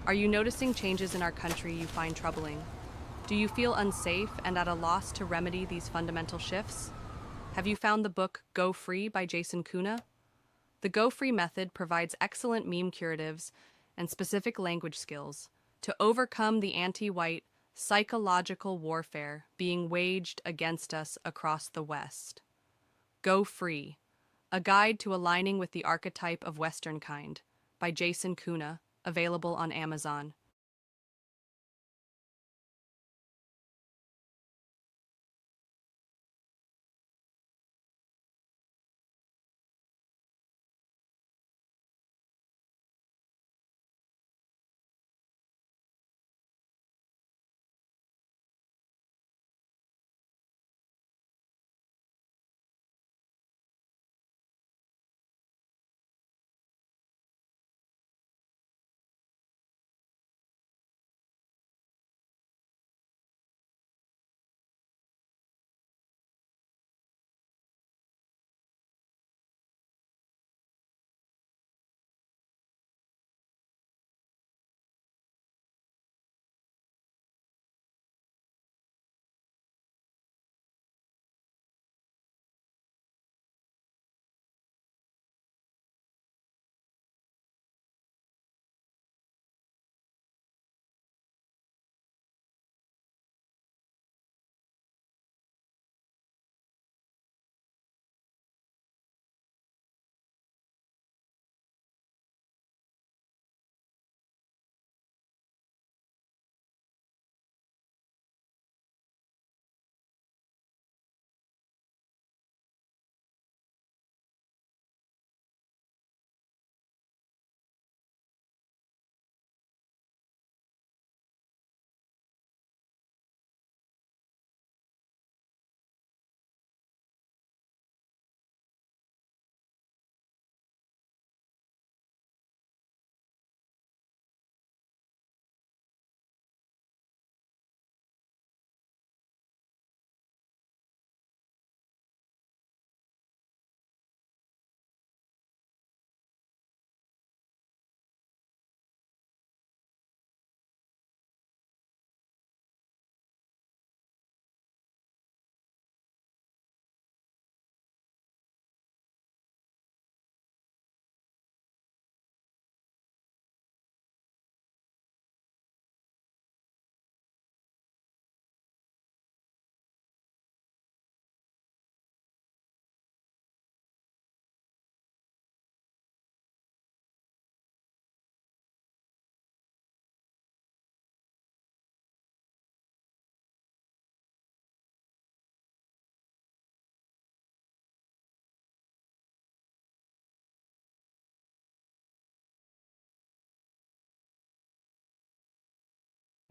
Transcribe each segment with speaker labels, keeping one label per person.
Speaker 1: Are you noticing changes in our country you find troubling? Do you feel unsafe and at a loss to remedy these fundamental shifts? Have you found the book Go Free by Jason Kuna? The Go Free method provides excellent meme curatives and specific language skills to overcome the anti-white psychological warfare being waged against us across the West. Go Free, a guide to aligning with the archetype of Western kind by Jason Kuna, available on Amazon.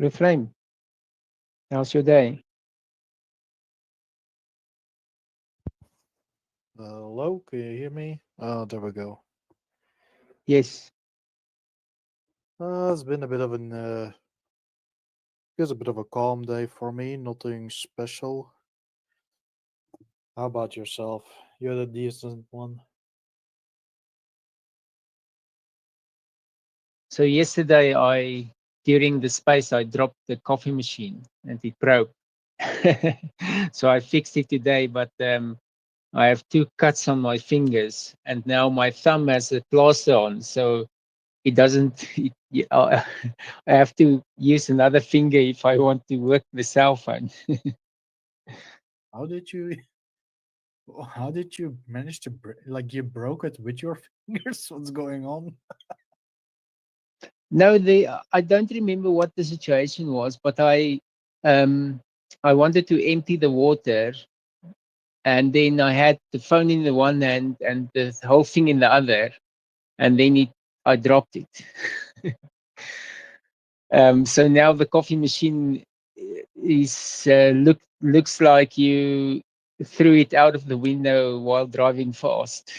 Speaker 2: Reframe. How's your day?
Speaker 3: Hello, can you hear me? Oh, there we go.
Speaker 2: Yes.
Speaker 3: It's been a bit of an, it's a bit of a calm day for me. Nothing special. How about yourself? You had a decent one.
Speaker 2: So yesterday during the space, I dropped the coffee machine and it broke. So I fixed it today, but I have two cuts on my fingers, and now my thumb has a plaster on, so it doesn't. I have to use another finger if I want to work the cell phone.
Speaker 3: How did you, how did you manage to like you broke it with your fingers? What's going on?
Speaker 2: No, I don't remember what the situation was, but um I wanted to empty the water, and then I had the phone in the one hand and the whole thing in the other, and then I dropped it. So now the coffee machine is looks like you threw it out of the window while driving fast.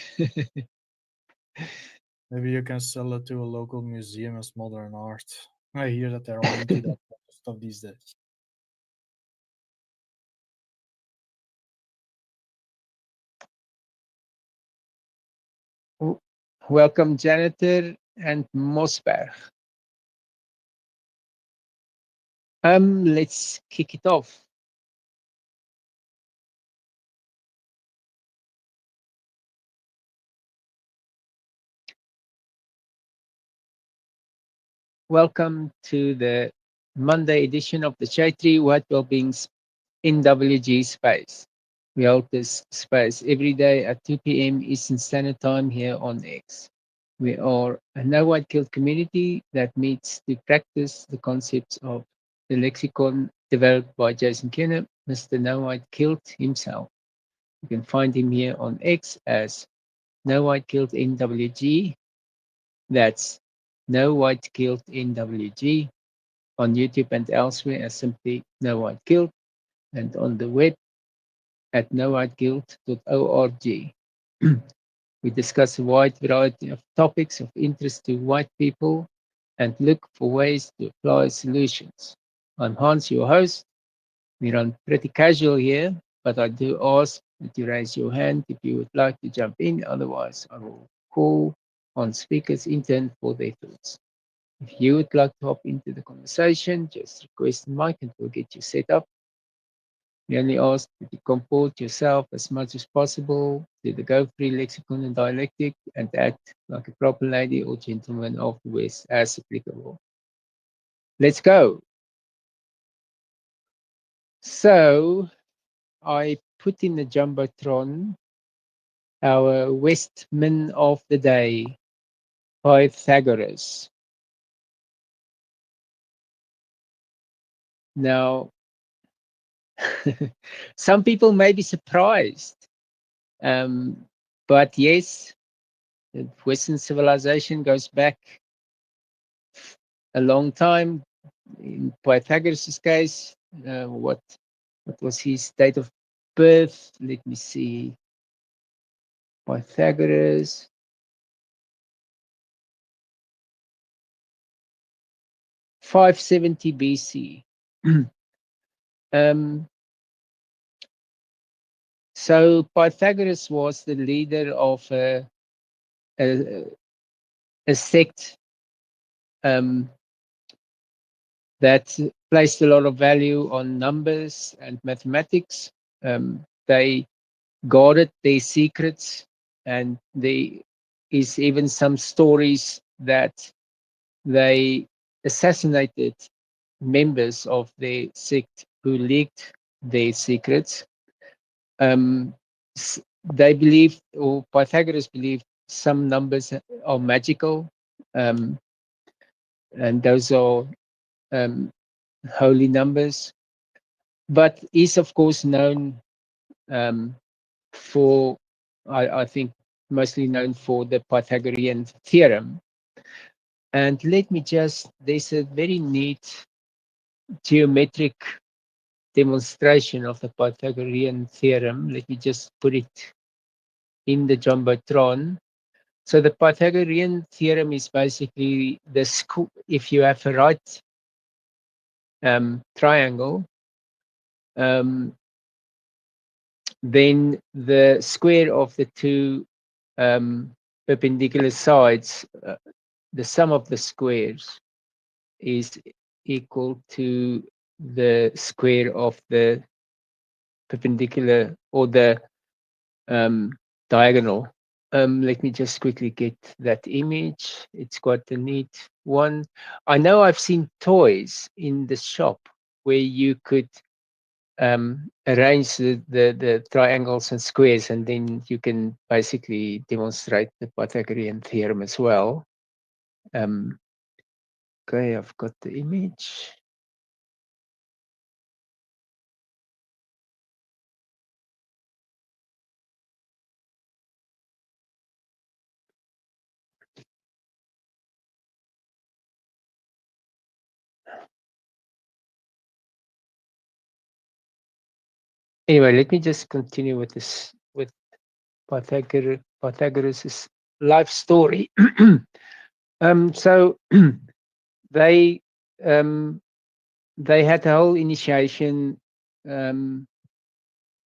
Speaker 3: Maybe you can sell it to a local museum as modern art. I hear that they're all into that kind of stuff these days.
Speaker 2: Welcome, janitor and Mosberg. Let's kick it off. Welcome to the Monday edition of the Chaitri White Wellbeing's NWG space. We hold this space every day at 2 p.m. Eastern Standard Time here on X. We are a no white guilt community that meets to practice the concepts of the lexicon developed by Jason Kenner, Mr. No White Guilt himself. You can find him here on X as No White Guilt NWG. That's No White Guilt NWG on YouTube and elsewhere as simply No White Guilt, and on the web at nowhiteguilt.org. We discuss a wide variety of topics of interest to white people and look for ways to apply solutions. I'm Hans, your host. We run pretty casual here, but I do ask that you raise your hand if you would like to jump in. Otherwise, I will call on speakers in turn for their thoughts. If you would like to hop into the conversation, just request the mic and we'll get you set up. We only ask that you comport yourself as much as possible to the go free lexicon and dialectic and act like a proper lady or gentleman of the West as applicable. Let's go. So I put in the Jumbotron our Westman of the day, Pythagoras. Now, some people may be surprised, um, but yes, Western civilization goes back a long time. In Pythagoras' case, what was his date of birth? Let me see. Pythagoras, 570 BC. um, so Pythagoras was the leader of a, a sect um, that placed a lot of value on numbers and mathematics. They guarded their secrets, and there is even some stories that they assassinated members of their sect who leaked their secrets. Um, they believed, or Pythagoras believed, some numbers are magical, um, and those are um, holy numbers. But is of course known um, for, I think, mostly known for the Pythagorean theorem. And let me just, there's a very neat geometric demonstration of the Pythagorean theorem. Let me just put it in the Jumbotron. So the Pythagorean theorem is basically the if you have a right triangle, um, then the square of the two perpendicular sides, the sum of the squares is equal to the square of the perpendicular or the diagonal. Let me just quickly get that image. It's quite a neat one. I know I've seen toys in the shop where you could arrange the triangles and squares, and then you can basically demonstrate the Pythagorean theorem as well. Okay, I've got the image. Anyway, let me just continue with this, with Pythagoras' life story. So they um, they had a whole initiation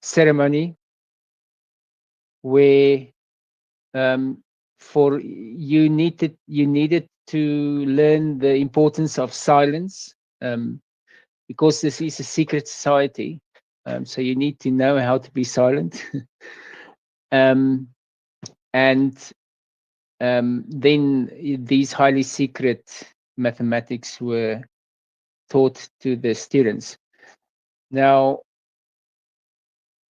Speaker 2: ceremony where for you needed to learn the importance of silence, because this is a secret society. So you need to know how to be silent. And then these highly secret mathematics were taught to the students. Now,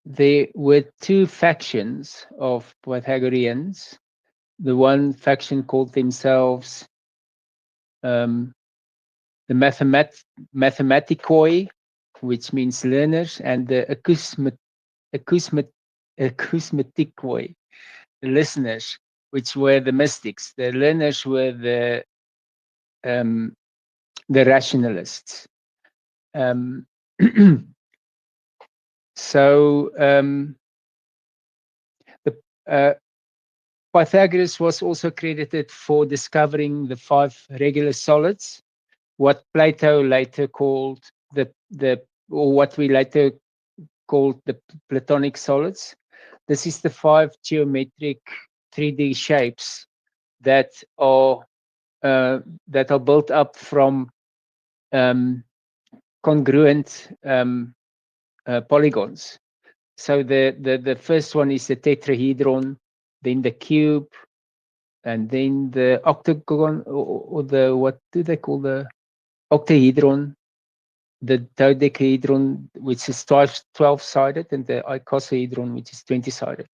Speaker 2: there were two factions of Pythagoreans. The one faction called themselves the mathematikoi, which means learners, and the acousmatikoi, the listeners, which were the mystics. The learners were the rationalists. So Pythagoras was also credited for discovering the 5 regular solids, what Plato later called or what we later called the Platonic solids. This is the 5 geometric 3D shapes that are built up from congruent polygons. So the first one is the tetrahedron, then the cube, and then the octagon, or the, what do they call, the octahedron, the dodecahedron, which is 12-sided, and the icosahedron, which is 20-sided.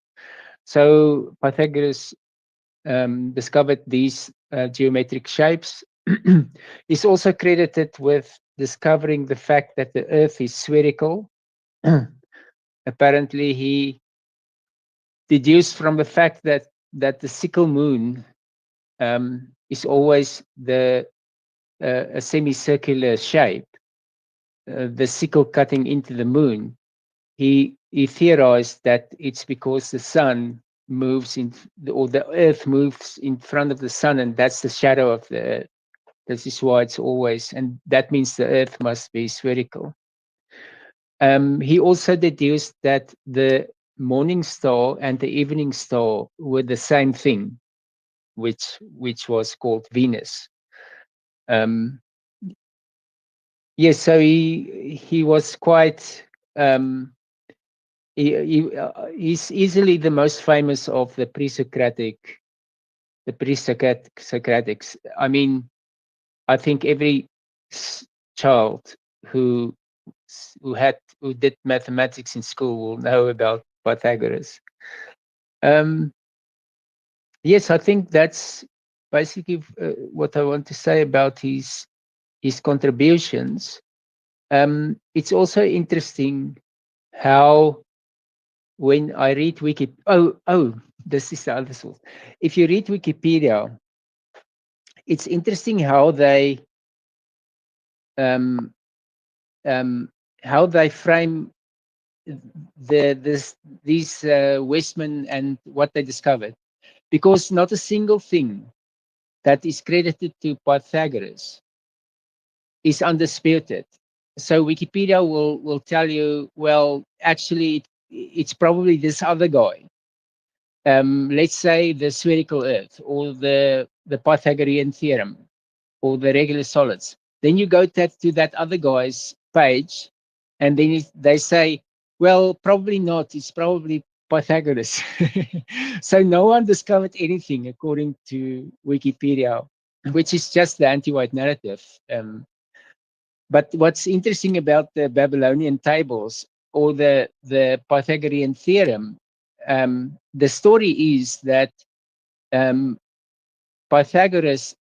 Speaker 2: So Pythagoras discovered these geometric shapes. He's also credited with discovering the fact that the Earth is spherical. Apparently, he deduced from the fact that the sickle moon is always a semicircular shape, the sickle cutting into the moon. He theorized that it's because the sun moves or the Earth moves in front of the sun, and that's the shadow of the Earth. This is why it's always, and that means the Earth must be spherical. He also deduced that the morning star and the evening star were the same thing, which was called Venus. Yes, so he was quite. He's easily the most famous of the pre-Socratics. I mean, I think every child who did mathematics in school will know about Pythagoras. Yes, I think that's basically what I want to say about his contributions. It's also interesting how, when I read Wikipedia, this is the other source. If you read Wikipedia, it's interesting how they frame these Westmen and what they discovered, because not a single thing that is credited to Pythagoras is undisputed. So Wikipedia will tell you, well, actually, it's probably this other guy. Let's say the spherical Earth, or the Pythagorean theorem, or the regular solids. Then you go to that other guy's page, and then they say, well, probably not. It's probably Pythagoras. So no one discovered anything according to Wikipedia, which is just the anti-white narrative. But what's interesting about the Babylonian tables, or the Pythagorean theorem, the story is that Pythagoras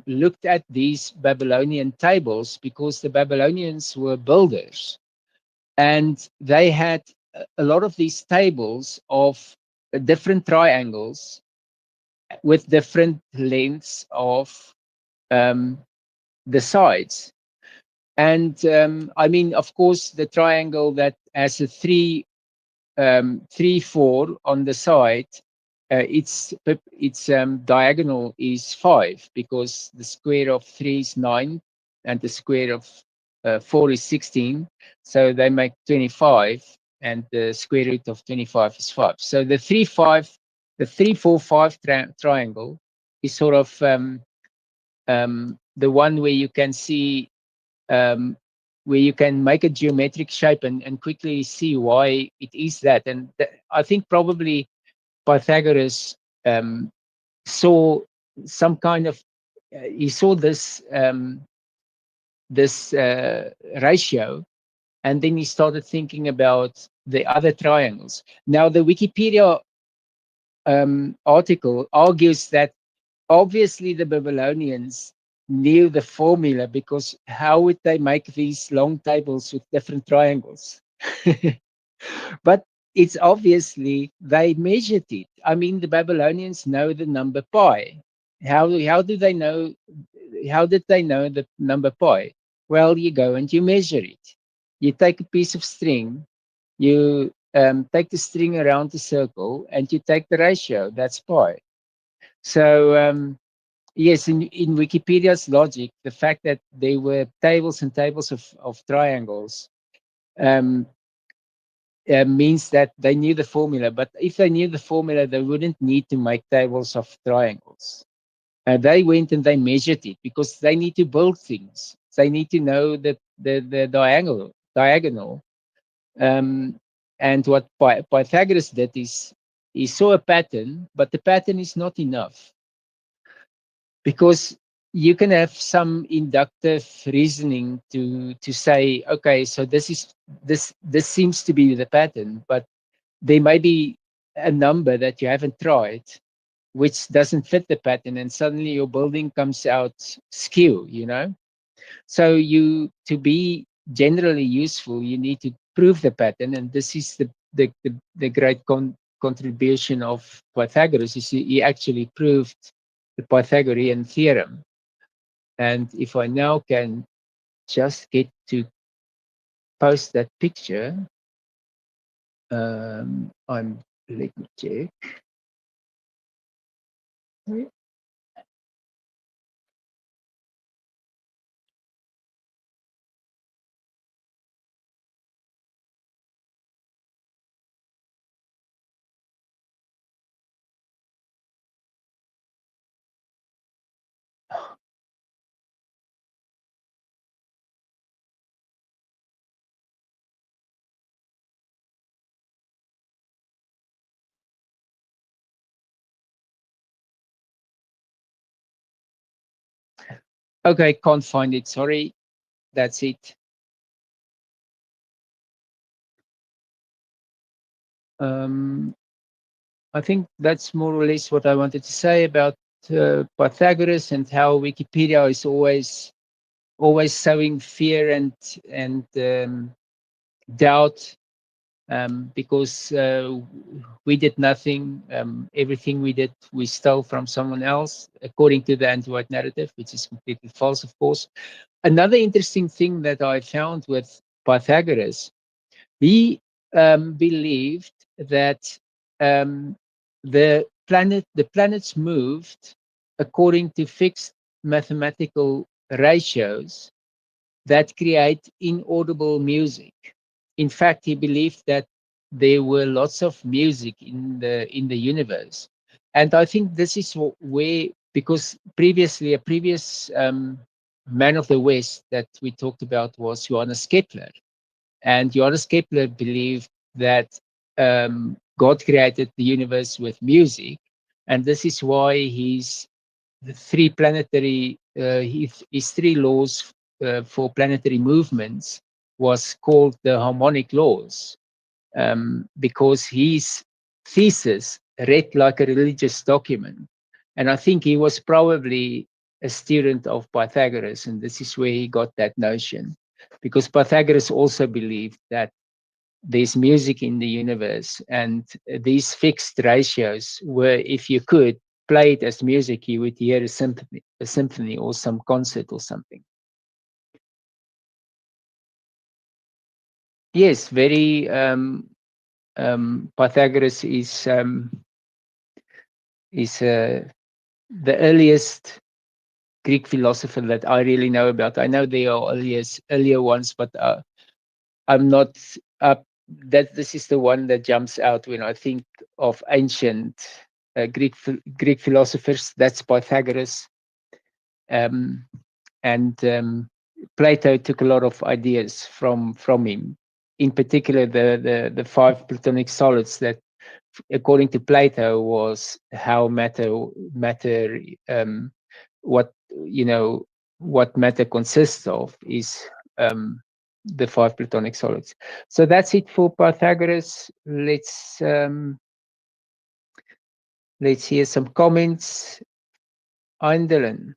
Speaker 2: looked at these Babylonian tables because the Babylonians were builders, and they had a lot of these tables of different triangles with different lengths of the sides. And I mean, of course, the triangle that has a 3, 4 on the side, its diagonal is 5, because the square of 3 is 9 and the square of 4 is 16. So they make 25, and the square root of 25 is 5. So the 3, 5, the 3, 4, 5 triangle is sort of the one where you can see um, where you can make a geometric shape and quickly see why it is that. And I think probably Pythagoras saw some kind of he saw this ratio, and then he started thinking about the other triangles. Now, the Wikipedia article argues that obviously the Babylonians knew the formula, because how would they make these long tables with different triangles? But it's obviously they measured it. I mean, the Babylonians know the number pi. How do they know? How did they know the number pi? Well, you go and you measure it. You take a piece of string, you take the string around the circle, and you take the ratio. That's pi. So yes, in Wikipedia's logic, the fact that there were tables and tables of triangles um, means that they knew the formula. But if they knew the formula, they wouldn't need to make tables of triangles. They went and they measured it because they need to build things. They need to know the diagonal. Um, and what Pythagoras did is he saw a pattern, but the pattern is not enough, because you can have some inductive reasoning to say, okay, so this seems to be the pattern, but there may be a number that you haven't tried which doesn't fit the pattern, and suddenly your building comes out skew, you know. So you, to be generally useful, you need to prove the pattern, and this is the great contribution of Pythagoras, is he actually proved the Pythagorean theorem. And if I now can just get to post that picture, I'm let me check. Okay, can't find it. Sorry, that's it. I think that's more or less what I wanted to say about Pythagoras, and how Wikipedia is always sowing fear and doubt, because we did nothing. Everything we did, we stole from someone else, according to the anti-white narrative, which is completely false, of course. Another interesting thing that I found with Pythagoras, he believed that um, the planets moved according to fixed mathematical ratios that create inaudible music. In fact, he believed that there were lots of music in the universe, and I think this is where, because previously a previous man of the West that we talked about was Johannes Kepler, and Johannes Kepler believed that God created the universe with music, and this is why the three planetary his three laws for planetary movements was called the harmonic laws, because his thesis read like a religious document. And I think he was probably a student of Pythagoras, and this is where he got that notion, because Pythagoras also believed that there's music in the universe, and these fixed ratios were, if you could play it as music, you would hear a symphony or some concert or something. Yes, very. Pythagoras is the earliest Greek philosopher that I really know about. I know there are earlier ones, but I'm not up. That this is the one that jumps out when I think of ancient Greek philosophers. That's Pythagoras, and Plato took a lot of ideas from him. In particular, the five platonic solids that, according to Plato, was how matter what what matter consists of is the five platonic solids. So that's it for Pythagoras. Let's hear some comments. Eindelen.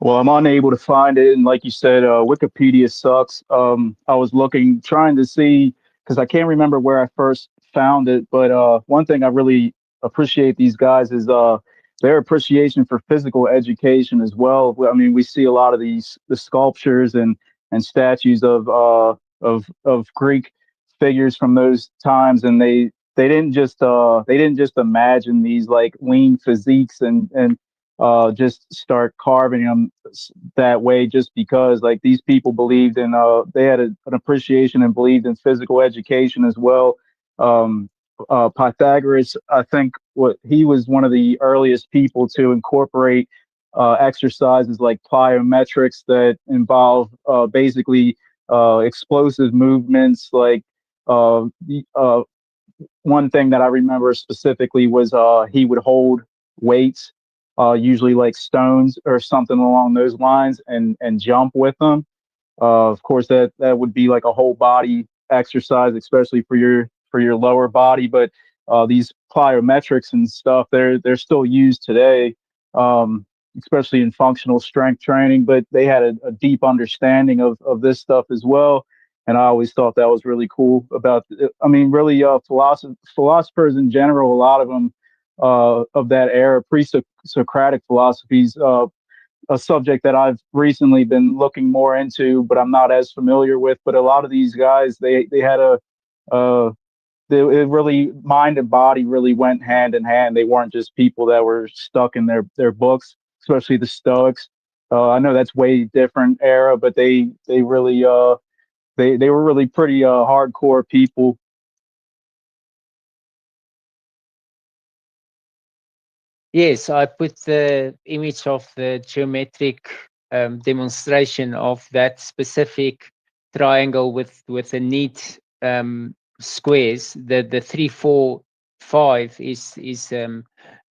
Speaker 4: Well, I'm unable to find it, and like you said, Wikipedia sucks. I was looking, trying to see, because I can't remember where I first found it. But one thing I really appreciate these guys is their appreciation for physical education as well. I mean, we see a lot of the sculptures and statues of Greek figures from those times, and they didn't just imagine these like lean physiques and just start carving them that way just because like these people believed in they had an appreciation and believed in physical education as well. Pythagoras, I think what he was one of the earliest people to incorporate exercises like plyometrics that involve basically explosive movements like uh, uh, one thing that I remember specifically was he would hold weights, usually like stones or something along those lines, and jump with them. Of course, that would be like a whole body exercise, especially for your lower body. But these plyometrics and stuff, they're still used today, especially in functional strength training. But they had a deep understanding of this stuff as well. And I always thought that was really cool about. I mean, really, philosophers in general, a lot of them of that era, pre-Socratic philosophies. A subject that I've recently been looking more into, but I'm not as familiar with. But a lot of these guys, they had uh, it really mind and body really went hand in hand. They weren't just people that were stuck in their books, especially the Stoics. I know that's way different era, but they really they were really pretty hardcore people.
Speaker 2: Yes, I put the image of the geometric demonstration of that specific triangle with the neat squares. The 3, 4, 5 is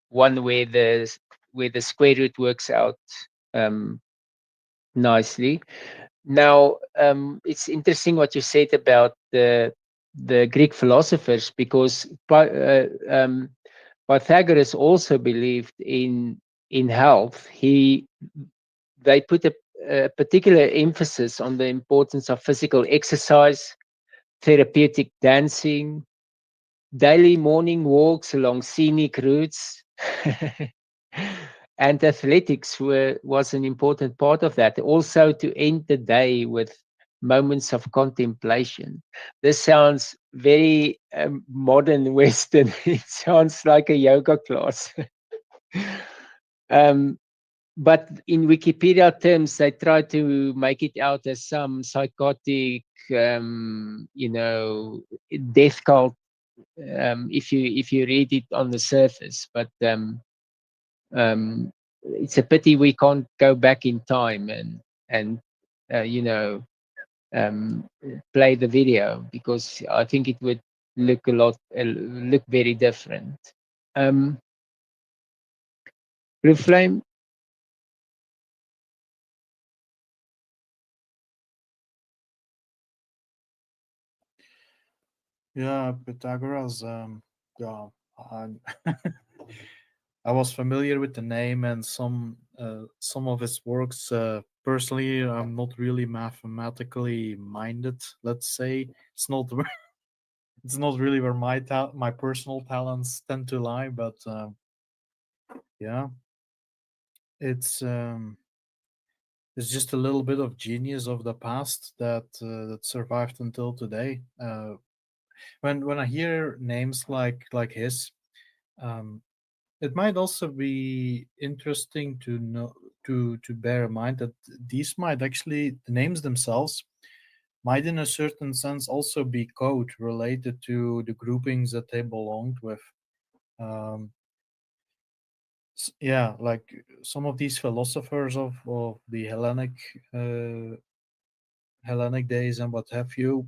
Speaker 2: one where the square root works out um, nicely. Now, it's interesting what you said about the Greek philosophers, because Pythagoras also believed in health. They put a particular emphasis on the importance of physical exercise, therapeutic dancing, daily morning walks along scenic routes. And athletics was an important part of that. Also, to end the day with moments of contemplation. This sounds very modern Western. It sounds like a yoga class. um, but in Wikipedia terms, they try to make it out as some psychotic, death cult. If you read it on the surface, but it's a pity we can't go back in time and uh, you know um, play the video, because I think it would look very different. Um, Blue Flame.
Speaker 3: Yeah, Pythagoras. Yeah, I, I was familiar with the name and some of his works. Personally, I'm not really mathematically minded. Let's say it's not it's not really where my personal talents tend to lie. But yeah, it's um, it's just a little bit of genius of the past that survived until today. When I hear names like his, um, it might also be interesting to know to bear in mind that these might actually the names themselves might in a certain sense also be code related to the groupings that they belonged with. Um, yeah, like some of these philosophers of the uh, Hellenic days and what have you,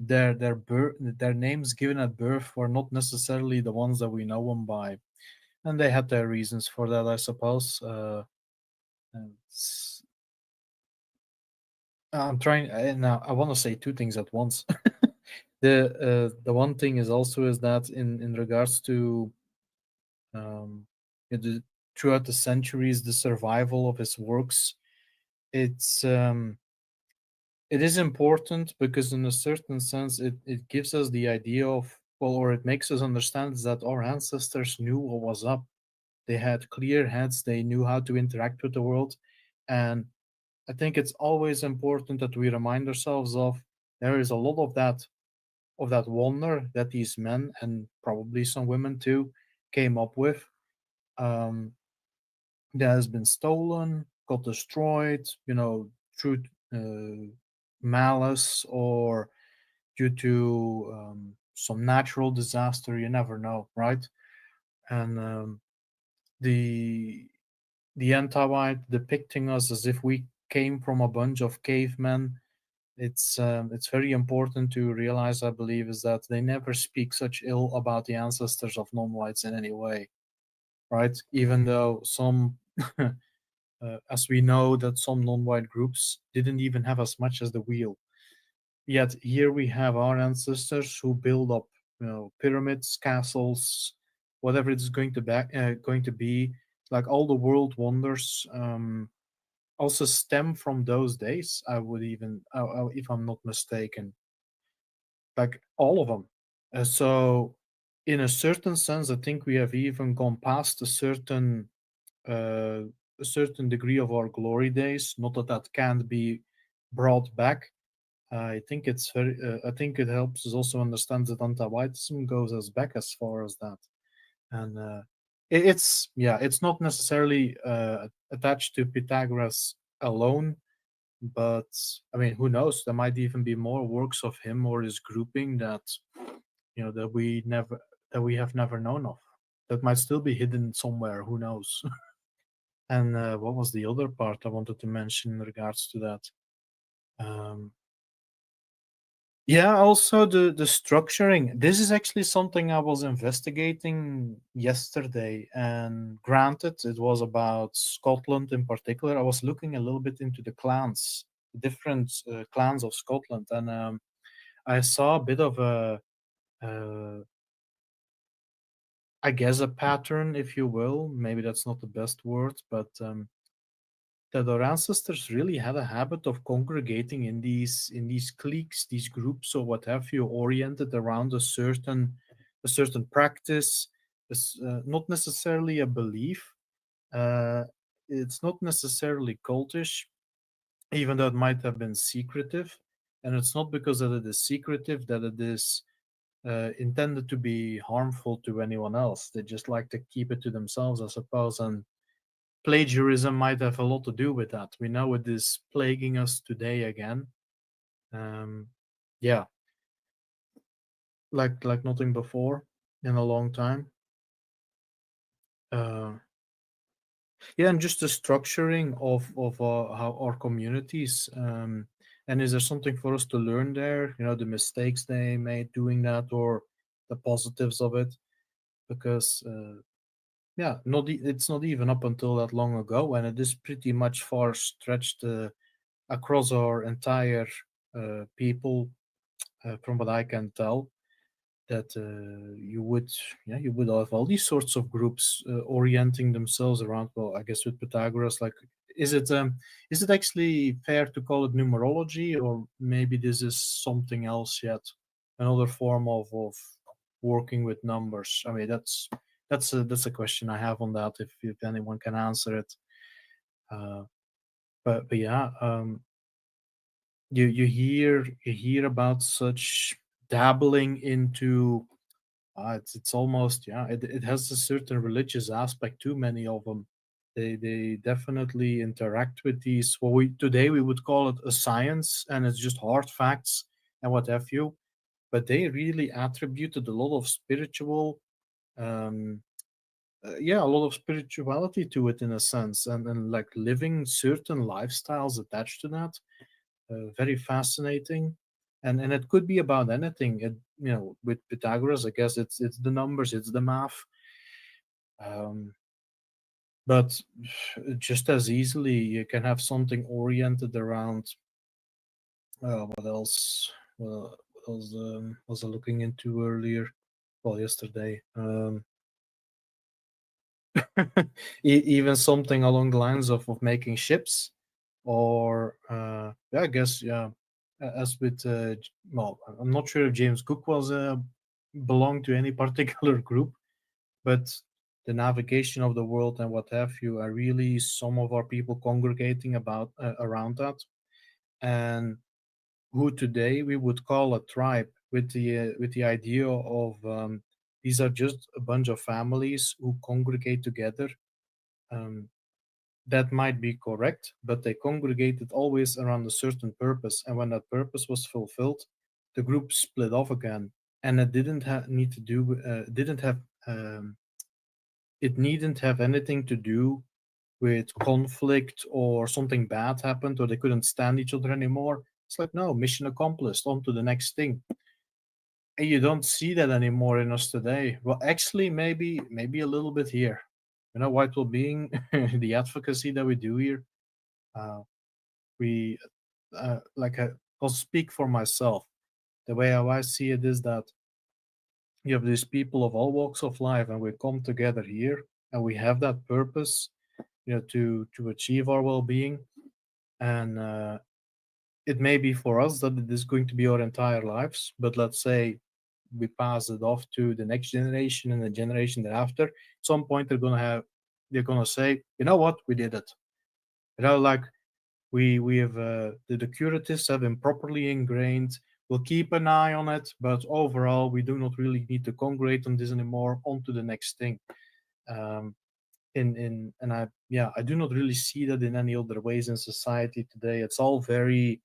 Speaker 3: their names given at birth were not necessarily the ones that we know them by, and they had their reasons for that, I suppose. And I'm trying, and I want to say two things at once. The one thing is also is that in regards to um, the, throughout the centuries, the survival of his works, it's it is important because in a certain sense it gives us the idea of, well, or it makes us understand that our ancestors knew what was up. They had clear heads, they knew how to interact with the world. And I think it's always important that we remind ourselves of there is a lot of that wonder that these men and probably some women too came up with, um, that has been stolen, got destroyed, through uh, malice or due to some natural disaster. You never know, right? And the the anti-white depicting us as if we came from a bunch of cavemen. It's very important to realize, I believe, is that they never speak such ill about the ancestors of non-whites in any way, right? Even though some, as we know, that some non-white groups didn't even have as much as the wheel. Yet here we have our ancestors who build up, pyramids, castles, whatever it's going to be. Like all the world wonders also stem from those days. I would even, if I'm not mistaken, like all of them. So, in a certain sense, I think we have even gone past uh, a certain degree of our glory days. Not that that can't be brought back. I think it's very. I think it helps us also understand that anti-Whiteism goes as back as far as that, and it's, yeah, it's not necessarily attached to Pythagoras alone, but I mean, who knows? There might even be more works of him or his grouping that that we have never known of. That might still be hidden somewhere. Who knows? And what was the other part I wanted to mention in regards to that? Um, Yeah, also the structuring. This is actually something I was investigating yesterday, and granted, it was about Scotland in particular. I was looking a little bit into the clans, different clans of Scotland, and I saw a bit of uh, I guess, a pattern, if you will. Maybe that's not the best word, but that our ancestors really had a habit of congregating in these cliques, these groups, or what have you, oriented around a certain practice. Not necessarily a belief. Uh, it's not necessarily cultish, even though it might have been secretive. And it's not because that it is secretive that it is intended to be harmful to anyone else. They just like to keep it to themselves, I suppose. And plagiarism might have a lot to do with that. We know it is plaguing us today again. Um, yeah, like nothing before in a long time. Uh, yeah, and just the structuring of how our communities. And is there something for us to learn there? The mistakes they made doing that, or the positives of it? Because yeah, it's not even up until that long ago, and it is pretty much far stretched across our entire people, from what I can tell, that you would have all these sorts of groups orienting themselves around. Well, I guess with Pythagoras, like, is it actually fair to call it numerology, or maybe this is something else yet, another form of working with numbers? I mean, that's a question I have on that. If anyone can answer it, uh, but yeah, you hear about such dabbling into, it's almost, yeah, it has a certain religious aspect to many of them. They definitely interact with these, what we today we would call it a science, and it's just hard facts and what have you, but they really attributed a lot of spiritual Um, yeah, a lot of spirituality to it in a sense, and like living certain lifestyles attached to that. Very fascinating, and it could be about anything. With Pythagoras, I guess it's the numbers, it's the math. Um, but just as easily, you can have something oriented around what else? What else was I looking into earlier? Well, yesterday. Even something along the lines of making ships, or yeah, I guess yeah. As with well, I'm not sure if James Cook was belonged to any particular group, but the navigation of the world and what have you are really some of our people congregating about around that, and who today we would call a tribe, with the idea of these are just a bunch of families who congregate together. Um, that might be correct, but they congregated always around a certain purpose, and when that purpose was fulfilled, the group split off again, and it need to do didn't have it needn't have anything to do with conflict or something bad happened or they couldn't stand each other anymore. It's like, no, mission accomplished, on to the next thing. And you don't see that anymore in us today. Well, actually, maybe a little bit here. White well-being, the advocacy that we do here. Uh, we I'll speak for myself. The way how I see it is that you have these people of all walks of life, and we come together here, and we have that purpose, to achieve our well-being, and it may be for us that it is going to be our entire lives, but let's say we pass it off to the next generation and the generation thereafter. At some point, they're gonna say, you know what, we did it. Like we have the curatives have been properly ingrained. We'll keep an eye on it, but overall, we do not really need to congregate on this anymore. On to the next thing. Um, in and I do not really see that in any other ways in society today. It's all very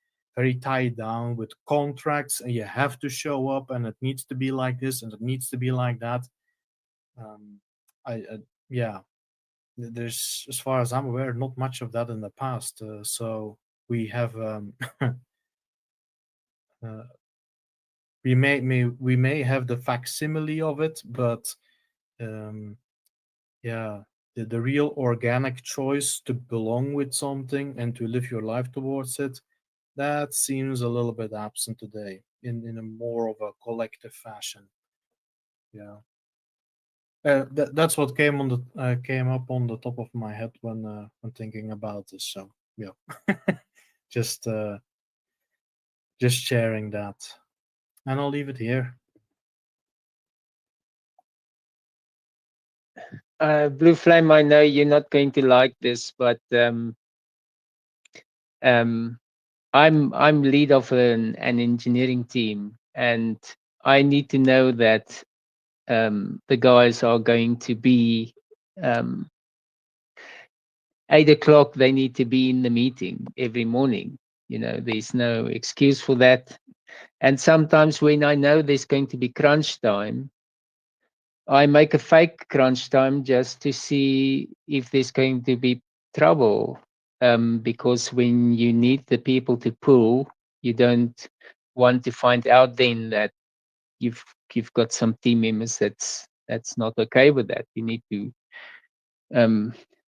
Speaker 3: tied down with contracts, and you have to show up, and it needs to be like this, and it needs to be like that. Um, I yeah, there's, as far as I'm aware, not much of that in the past. So we have uh, we may have the facsimile of it, but um, yeah, the real organic choice to belong with something and to live your life towards it, that seems a little bit absent today in a more of a collective fashion. Yeah. That's what came up on the top of my head when thinking about this. So yeah, just uh, just sharing that, and I'll leave it here.
Speaker 2: Blue Flame, I know you're not going to like this, but um, I'm lead of an engineering team, and I need to know that the guys are going to be 8 o'clock. They need to be in the meeting every morning. There's no excuse for that. And sometimes when I know there's going to be crunch time, I make a fake crunch time just to see if there's going to be trouble. Because when you need the people to pull, you don't want to find out then that you've got some team members that's not okay with that. You need to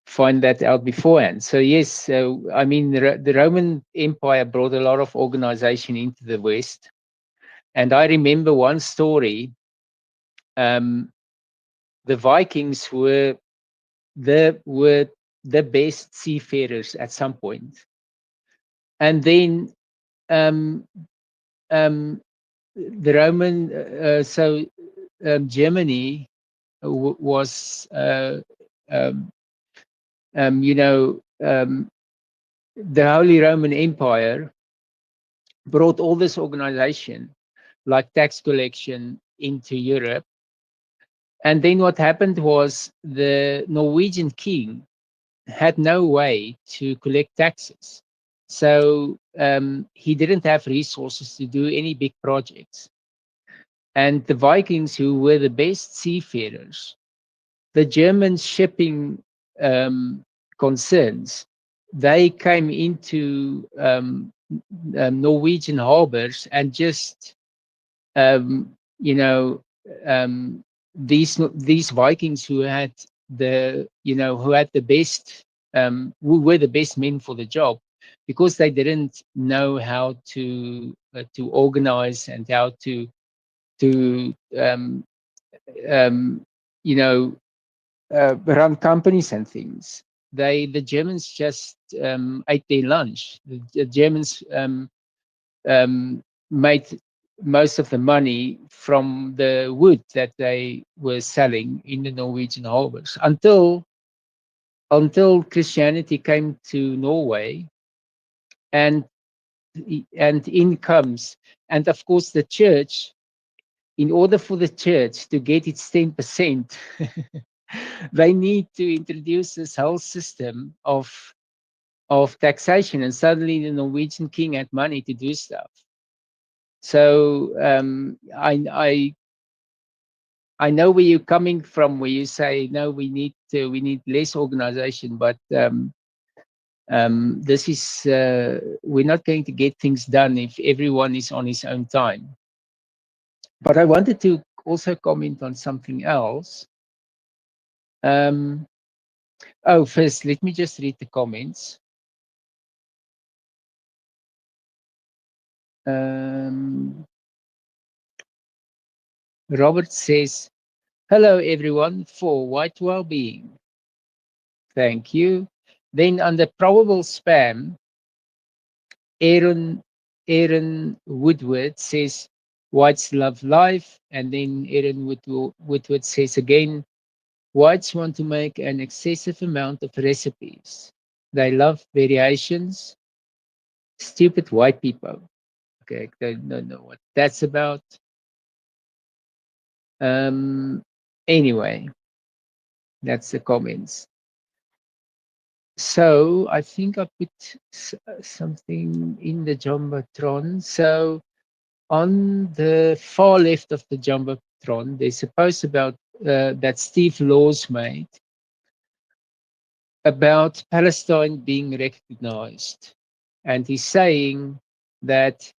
Speaker 2: find that out beforehand. So yes, I mean the Roman Empire brought a lot of organization into the West, and I remember one story. The Vikings were the best seafarers at some point, and then um, um, the Roman Germany was um, you know the Holy Roman Empire brought all this organization like tax collection into Europe. And then what happened was the Norwegian king had no way to collect taxes. So he didn't have resources to do any big projects. And the Vikings, who were the best seafarers, the German shipping concerns, they came into Norwegian harbors and just, you know, these Vikings who had the best, who were the best men for the job, because they didn't know how to organize and how to um, you know run companies and things. The Germans just ate their lunch. The Germans made most of the money from the wood that they were selling in the Norwegian harbors until Christianity came to Norway, and in comes, and of course the church. In order for the church to get its 10%, they need to introduce this whole system of taxation, and suddenly the Norwegian king had money to do stuff. So I know where you're coming from, where you say no, we need less organization, but this is we're not going to get things done if everyone is on his own time. But I wanted to also comment on something else. First, let me just read the comments. Robert says, hello everyone for white well-being. Thank you. Then under probable spam, Aaron Woodward says, whites love life. And then Aaron Woodward says again, whites want to make an excessive amount of recipes. They love variations. Stupid white people. Okay, I don't know what that's about. Anyway, that's the comments. So I think I put something in the Jumbotron. So on the far left of the Jumbotron, there's a post about that Steve Laws made about Palestine being recognized. And he's saying that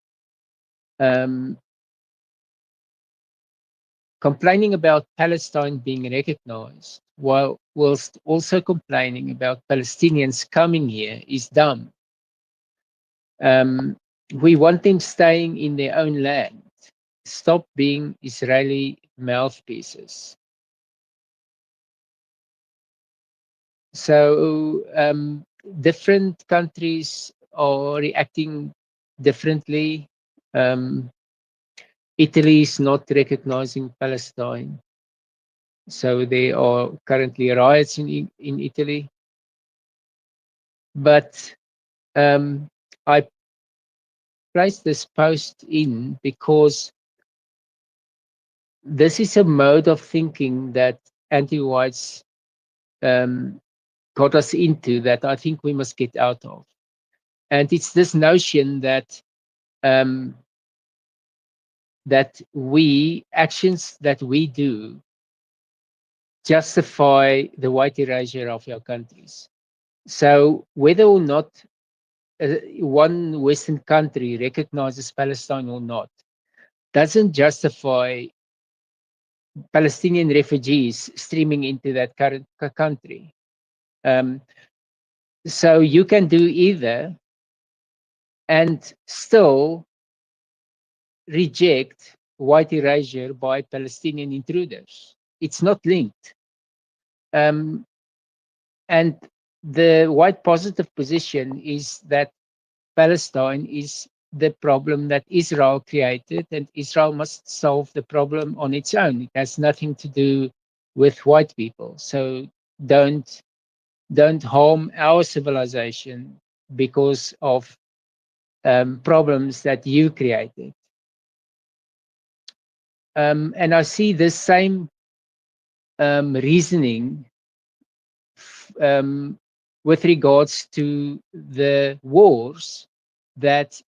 Speaker 2: complaining about Palestine being recognized whilst also complaining about Palestinians coming here is dumb. We want them staying in their own land. Stop being Israeli mouthpieces. So different countries are reacting differently. Italy is not recognizing Palestine. So there are currently riots in Italy. But I placed this post in because this is a mode of thinking that anti-whites got us into that I think we must get out of. And it's this notion that actions that we do justify the white erasure of our countries. So whether or not one Western country recognizes Palestine or not doesn't justify Palestinian refugees streaming into that current country. So you can do either and still reject white erasure by Palestinian intruders. It's not linked. And the white positive position is that Palestine is the problem that Israel created, and Israel must solve the problem on its own. It has nothing to do with white people. So don't harm our civilization because of problems that you created. And I see this same reasoning with regards to the wars that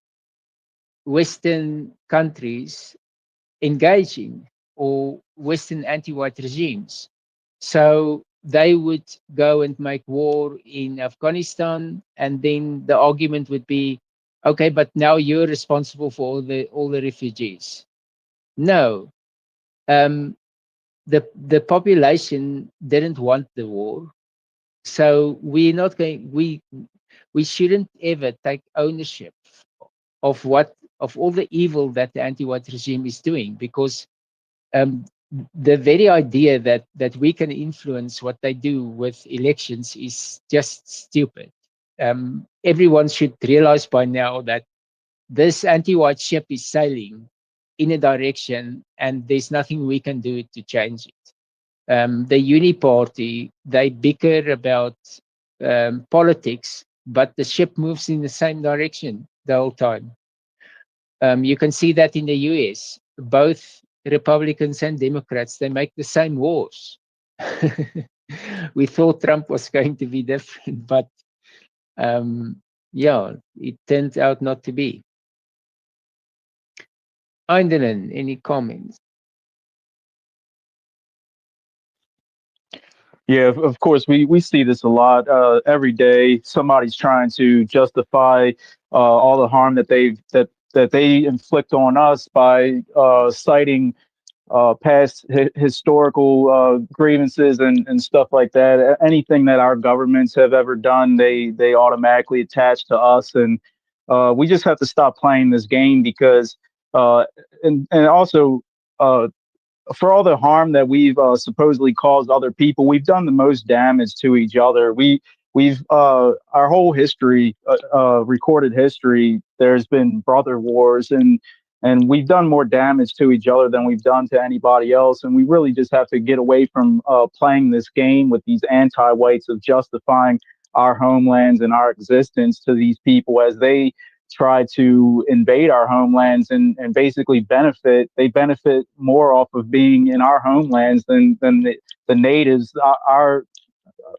Speaker 2: Western countries engaging, or Western anti-white regimes. So they would go and make war in Afghanistan, and then the argument would be, okay, but now you're responsible for all the refugees. No, um, the population didn't want the war, so we're not going. We shouldn't ever take ownership of all the evil that the anti-white regime is doing, because um, the very idea that we can influence what they do with elections is just stupid. Everyone should realize by now that this anti-white ship is sailing in a direction, and there's nothing we can do to change it. The Uni Party, they bicker about politics, but the ship moves in the same direction the whole time. You can see that in the US. Both Republicans and Democrats, they make the same wars. We thought Trump was going to be different, but yeah, it turned out not to be. Eindelen, any comments?
Speaker 4: Yeah, of course, we see this a lot every day. Somebody's trying to justify all the harm that they inflict on us by citing past historical grievances and stuff like that. Anything that our governments have ever done, they automatically attach to us, and we just have to stop playing this game because uh, and also. For all the harm that we've supposedly caused other people, we've done the most damage to each other. We've our whole history, recorded history. There's been brother wars, and we've done more damage to each other than we've done to anybody else. And we really just have to get away from playing this game with these anti-whites of justifying our homelands and our existence to these people as they try to invade our homelands and basically they benefit more off of being in our homelands than the natives are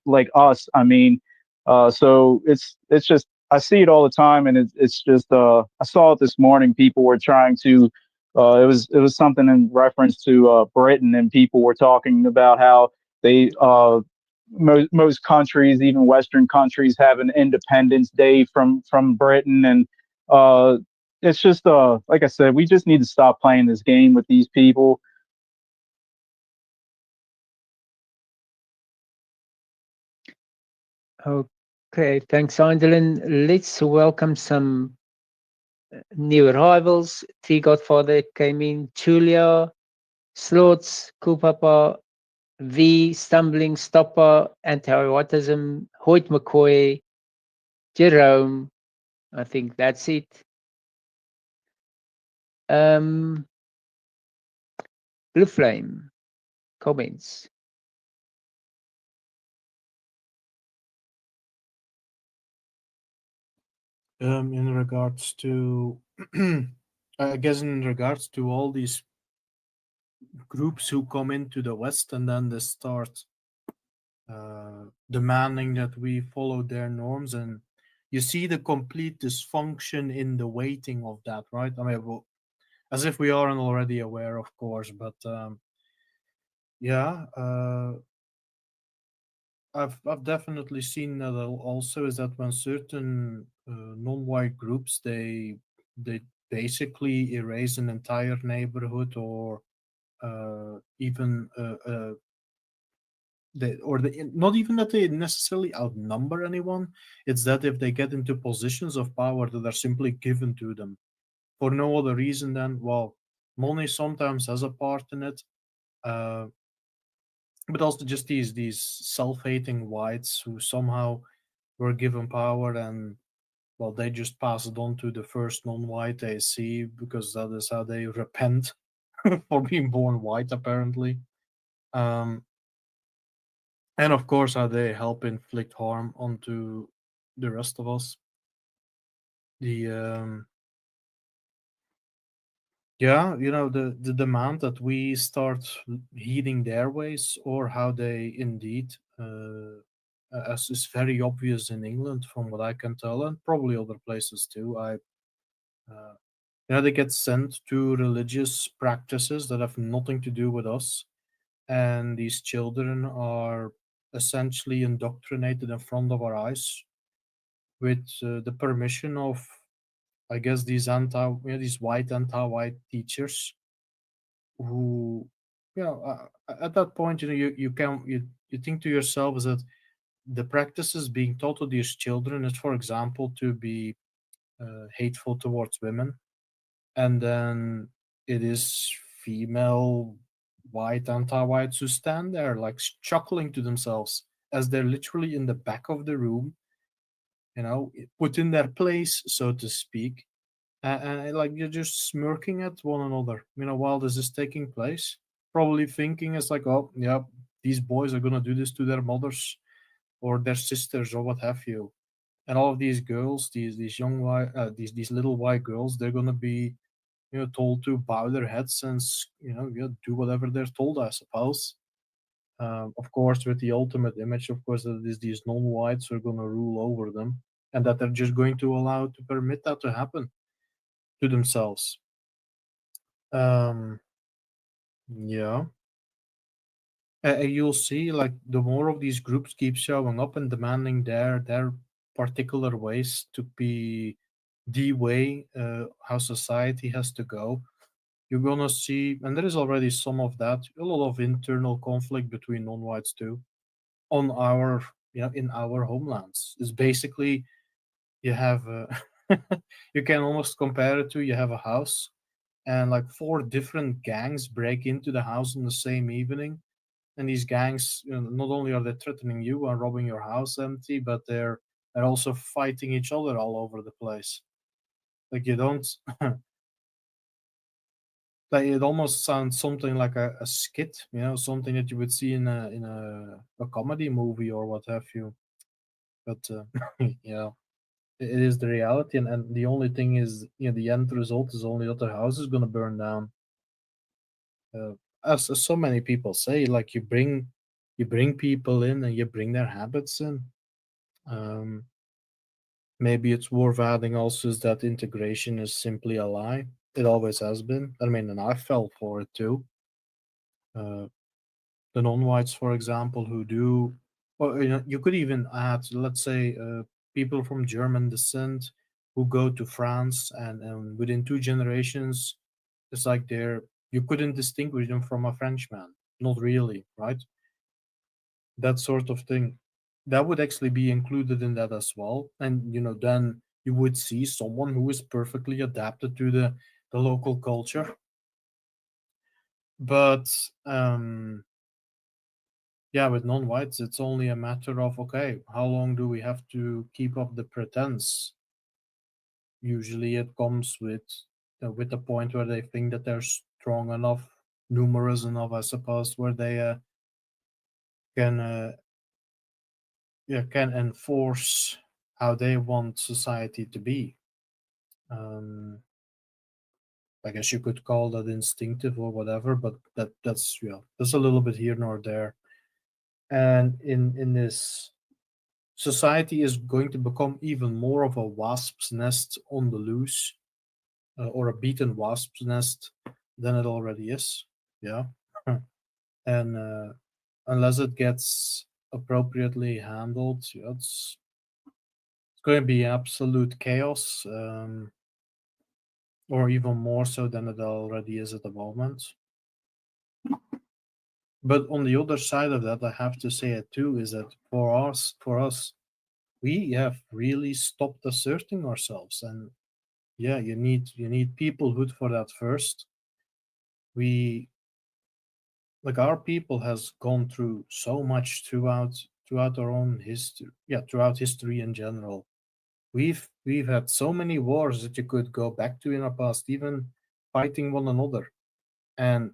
Speaker 4: like us. I mean, so it's just I see it all the time, and it's just I saw it this morning. People were trying to it was something in reference to Britain, and people were talking about how they most countries, even Western countries, have an Independence Day from Britain, and uh, it's just like I said, we just need to stop playing this game with these people.
Speaker 2: Okay, thanks, Eindelen. Let's welcome some new arrivals. T Godfather came in, Julia, Slots, Kupapa, V, Stumbling Stopper, Anti-Autism, Hoyt McCoy, Jerome. I think that's it. Blue Flame, comments.
Speaker 3: In regards to, I guess, in regards to all these groups who come into the West and then they start demanding that we follow their norms, and you see the complete dysfunction in the weighting of that, right? I mean, well, as if we aren't already aware, of course, but yeah, I've definitely seen that also, is that when certain non-white groups they basically erase an entire neighborhood, or even not even that they necessarily outnumber anyone. It's that if they get into positions of power that are simply given to them for no other reason than, well, money sometimes has a part in it, uh, but also just these self-hating whites who somehow were given power, and well, they just pass it on to the first non-white they see, because that is how they repent for being born white, apparently. um, and of course how they help inflict harm onto the rest of us. The Yeah, the demand that we start heeding their ways, or how they indeed, as is very obvious in England from what I can tell, and probably other places too. Uh, They get sent to religious practices that have nothing to do with us, and these children are essentially indoctrinated in front of our eyes with the permission of, I guess, these white anti-white teachers who, at that point, you think to yourselves that the practices being taught to these children is, for example, to be hateful towards women, and then it is female white anti-whites who stand there like chuckling to themselves as they're literally in the back of the room, put in their place, so to speak, and like you're just smirking at one another, while this is taking place, probably thinking it's like, oh yeah, these boys are gonna do this to their mothers or their sisters or what have you, and all of these girls, these young white, these little white girls, they're gonna be, told to bow their heads and yeah, do whatever they're told, I suppose. Of course, with the ultimate image, of course, that is these non-whites are gonna rule over them, and that they're just going to allow to permit that to happen to themselves. Um, yeah, and you'll see like the more of these groups keep showing up and demanding their particular ways to be the way how society has to go. You're gonna see, and there is already some of that, a lot of internal conflict between non-whites too, on our, in our homelands. It's basically you have you can almost compare it to, you have a house and like four different gangs break into the house on the same evening, and these gangs, not only are they threatening you and robbing your house empty, but they're also fighting each other all over the place. Like you don't like, it almost sounds something like a skit, something that you would see in a comedy movie or what have you. But yeah, it is the reality, and the only thing is, the end result is only that the house is gonna burn down. Uh, as so many people say, like you bring people in and you bring their habits in. Um, Maybe it's worth adding also is that integration is simply a lie. It always has been. I mean, and I fell for it too. Uh, the non-whites, for example, who do, or you could even add, let's say, people from German descent who go to France, and within 2 generations, it's like you couldn't distinguish them from a Frenchman. Not really, right? That sort of thing. That would actually be included in that as well. And then you would see someone who is perfectly adapted to the local culture. But yeah, with non-whites, it's only a matter of, okay, how long do we have to keep up the pretense? Usually, it comes with the point where they think that they're strong enough, numerous enough, I suppose, where they can can enforce how they want society to be. Um, I guess you could call that instinctive or whatever, but that's a little bit here nor there. And in this, society is going to become even more of a wasp's nest on the loose, or a beaten wasp's nest than it already is. Yeah, and unless it gets appropriately handled, yeah, it's going to be absolute chaos, or even more so than it already is at the moment. But on the other side of that, I have to say it too, is that for us, we have really stopped asserting ourselves, and yeah, you need peoplehood for that first. We like our people has gone through so much throughout our own history, yeah, throughout history in general. We've had so many wars that you could go back to in our past, even fighting one another, and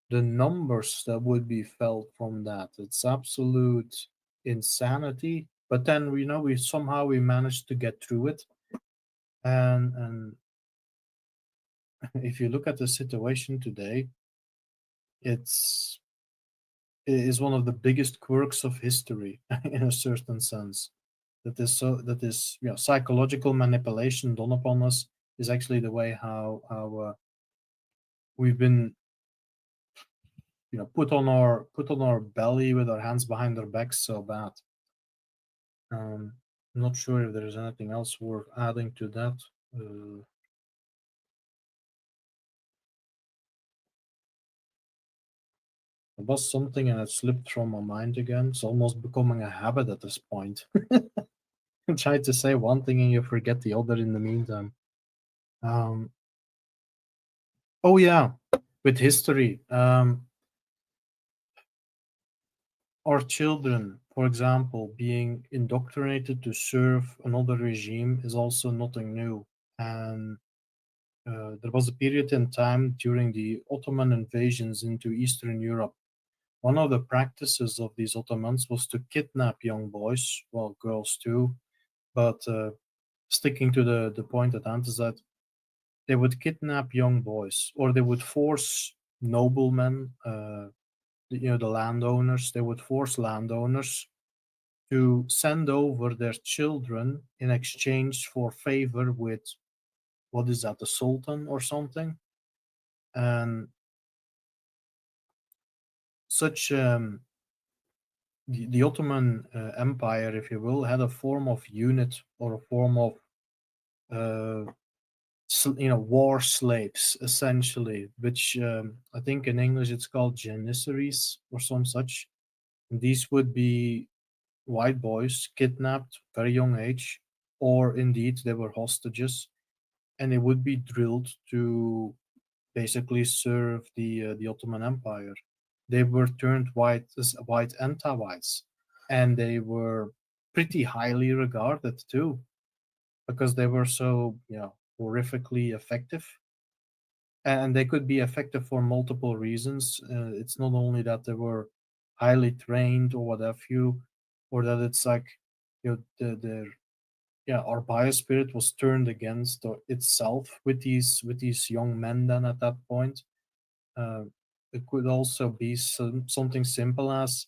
Speaker 3: the numbers that would be felt from that, it's absolute insanity. But then we managed to get through it, and if you look at the situation today, it's it is one of the biggest quirks of history in a certain sense. that this psychological manipulation done upon us is actually the way how we've been put on our belly with our hands behind our backs so bad. Um, I'm not sure if there's anything else worth adding to that. There was something and it slipped from my mind again. It's almost becoming a habit at this point. You try to say one thing and you forget the other in the meantime. Um, oh yeah, with history, our children, for example, being indoctrinated to serve another regime is also nothing new. And there was a period in time during the Ottoman invasions into Eastern Europe. One of the practices of these Ottomans was to kidnap young boys, well, girls too, but sticking to the point at hand is that they would kidnap young boys, or they would force noblemen, the landowners, they would force landowners to send over their children in exchange for favor with, what is that, the Sultan or something? And such the Ottoman Empire, if you will, had a form of unit or a form of uh, war slaves essentially, which I think in English it's called janissaries or some such. And these would be white boys kidnapped very young age, or indeed they were hostages, and they would be drilled to basically serve the Ottoman Empire. They were turned white as white anti-whites, and they were pretty highly regarded too, because they were so horrifically effective. And they could be effective for multiple reasons. It's not only that they were highly trained or what have you, or that it's like their our bias spirit was turned against itself with these young men. Then at that point, uh, it could also be something simple as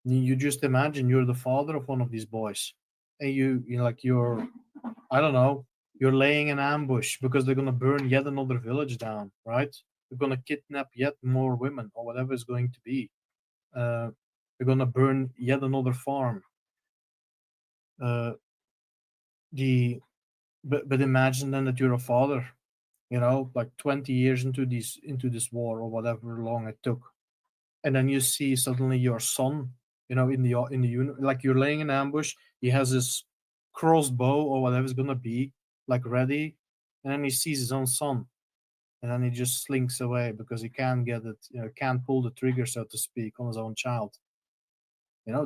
Speaker 3: you just imagine you're the father of one of these boys, and you're I don't know, you're laying an ambush because they're gonna burn yet another village down, right? They're gonna kidnap yet more women or whatever it's going to be. Uh, they're gonna burn yet another farm. Uh, the but imagine then that you're a father, like 20 years into this war or whatever long it took, and then you see suddenly your son, in the unit, like you're laying an ambush. He has his crossbow or whatever it's gonna be, like ready, and then he sees his own son, and then he just slinks away because he can't get it, can't pull the trigger, so to speak, on his own child.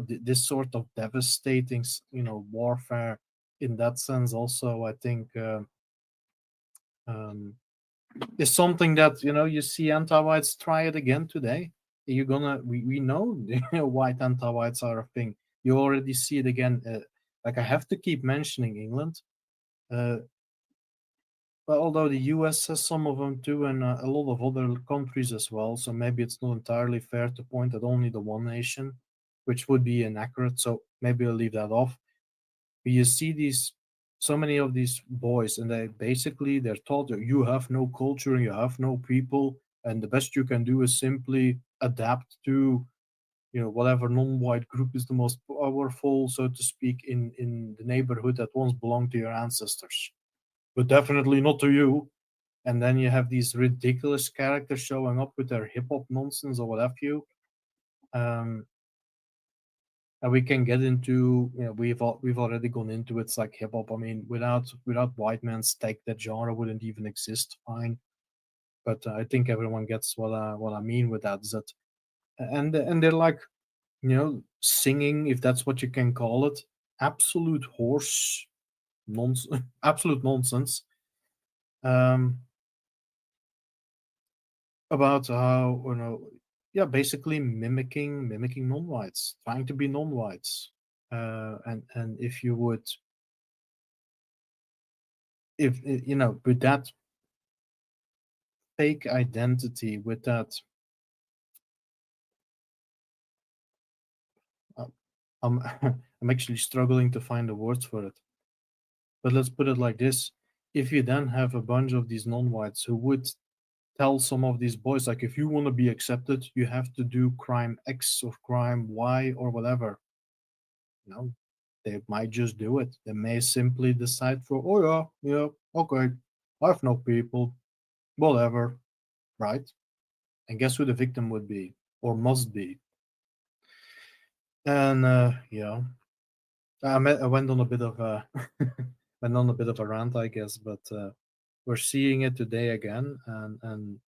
Speaker 3: This sort of devastating, warfare. In that sense, also, I think um, is something that you see anti-whites try it again today. We know white anti-whites are a thing. You already see it again. Like, I have to keep mentioning England, uh, but although the US has some of them too, and a lot of other countries as well, so maybe it's not entirely fair to point at only the one nation, which would be inaccurate. So maybe I'll leave that off. But you see so many of these boys, and they're taught that you have no culture and you have no people, and the best you can do is simply adapt to whatever non-white group is the most powerful, so to speak, in the neighborhood that once belonged to your ancestors, but definitely not to you. And then you have these ridiculous characters showing up with their hip hop nonsense or what have you. Um, and we can get into, we've already gone into it's like hip hop. I mean, without white man's take, that genre wouldn't even exist. Fine, but I think everyone gets what I mean with that. Is that and they're like, singing, if that's what you can call it, absolute horse nonsense, absolute nonsense. Um, about how basically mimicking non-whites, trying to be non-whites, and if you would, if with that fake identity, with that uh, I'm I'm actually struggling to find the words for it. But let's put it like this. If you then have a bunch of these non-whites who would tell some of these boys, like, if you want to be accepted, you have to do crime X or crime Y or whatever. No, they might just do it. They may simply decide for, oh yeah, yeah, okay, I've no people, whatever, right? And guess who the victim would be or must be? And yeah, I went on a bit of a went on a bit of a rant, I guess, but we're seeing it today again, and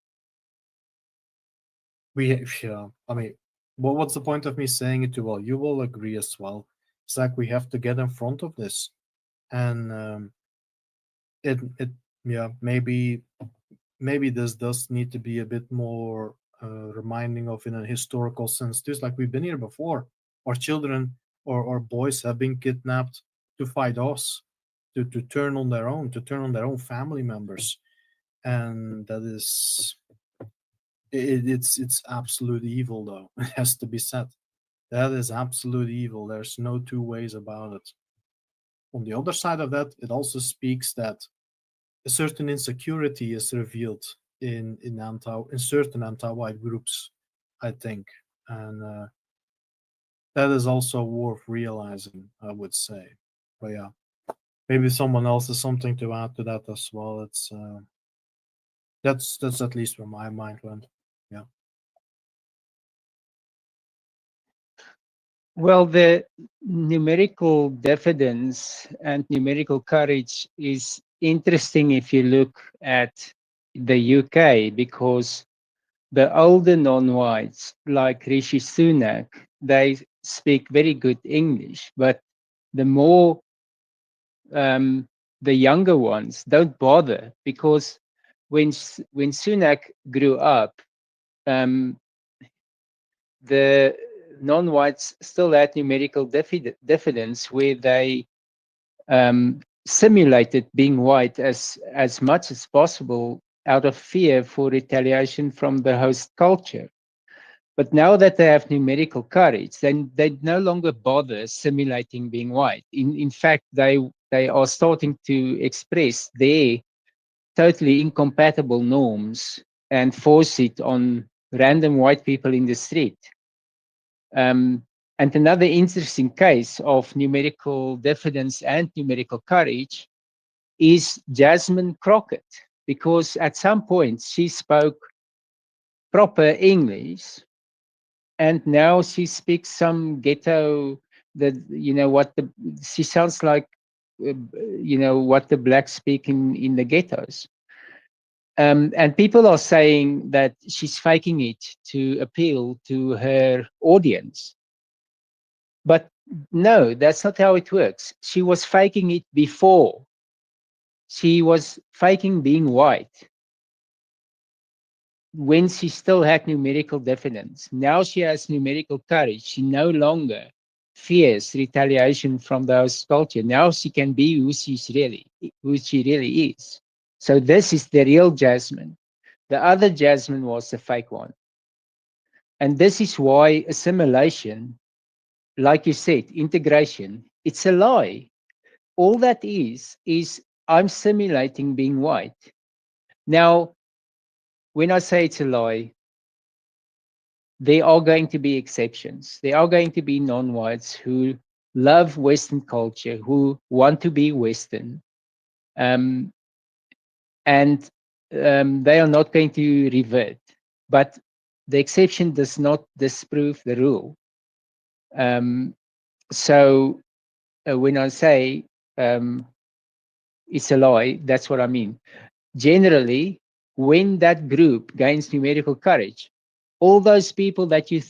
Speaker 3: we yeah, I mean, what's the point of me saying it to all? You will agree as well. It's like we have to get in front of this, and it yeah, maybe this does need to be a bit more reminding of in a historical sense too. It's like we've been here before. Our children or boys have been kidnapped to fight us, to turn on their own, to turn on their own family members, and that is it's absolute evil though. It has to be said. That is absolute evil. There's no two ways about it. On the other side of that, it also speaks that a certain insecurity is revealed in certain anti-white groups, I think, and that is also worth realizing, I would say. But yeah, maybe someone else has something to add to that as well. It's that's at least where my mind went. Yeah.
Speaker 2: Well, the numerical diffidence and numerical courage is interesting if you look at the UK, because the older non-whites like Rishi Sunak, they speak very good English, but the more the younger ones don't bother, because when Sunak grew up, um, the non-whites still had numerical diffidence where they simulated being white as much as possible out of fear for retaliation from the host culture. But now that they have numerical courage, then they no longer bother simulating being white. In fact, they are starting to express their totally incompatible norms and force it on random white people in the street. And another interesting case of numerical diffidence and numerical courage is Jasmine Crockett, because at some point she spoke proper English, and now she speaks some ghetto, that what the she sounds like what the blacks speak in the ghettos. And people are saying that she's faking it to appeal to her audience. But no, that's not how it works. She was faking it before. She was faking being white when she still had numerical diffidence. Now she has numerical courage. She no longer fears retaliation from the host culture. Now she can be who she really is. So this is the real Jasmine. The other Jasmine was the fake one. And this is why assimilation, like you said, integration, it's a lie. All that is I'm simulating being white. Now, when I say it's a lie, there are going to be exceptions. There are going to be non-whites who love Western culture, who want to be Western, um, and they are not going to revert. But the exception does not disprove the rule. Um, so when I say it's a lie, that's what I mean. Generally, when that group gains numerical courage, all those people that you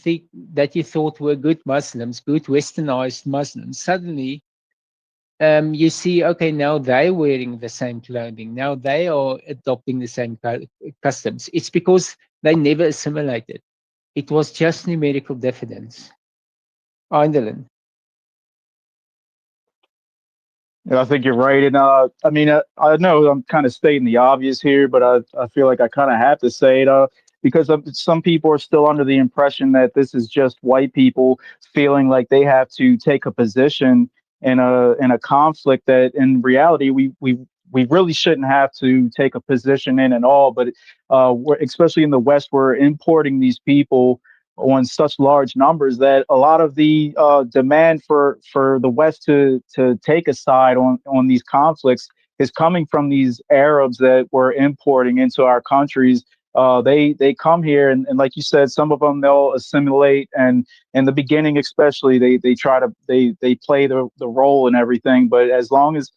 Speaker 2: thought were good Muslims, good Westernized Muslims, suddenly you see, okay, now they're wearing the same clothing. Now they are adopting the same customs. It's because they never assimilated. It was just numerical diffidence. Eindelen.
Speaker 4: And I think you're right. And I mean, I know I'm kind of stating the obvious here, but I feel like I kind of have to say it. because some people are still under the impression that this is just white people feeling like they have to take a position in a conflict that in reality we really shouldn't have to take a position in at all. But especially in the West, we're importing these people on such large numbers that a lot of the demand for the West to take a side on these conflicts is coming from these Arabs that we're importing into our countries. They come here and like you said, some of them they'll assimilate, and in the beginning especially they try to they play the role and everything. But as long as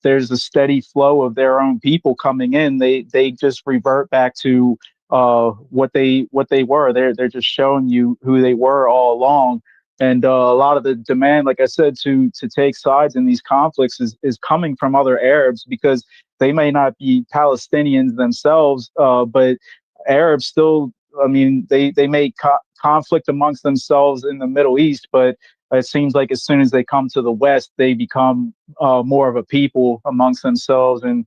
Speaker 4: there's a steady flow of their own people coming in, they just revert back to what they were. They're just showing you who they were all along. And a lot of the demand, like I said, to take sides in these conflicts is coming from other Arabs, because they may not be Palestinians themselves, but Arabs still. I mean, they may conflict amongst themselves in the Middle East, but it seems like as soon as they come to the West, they become more of a people amongst themselves. And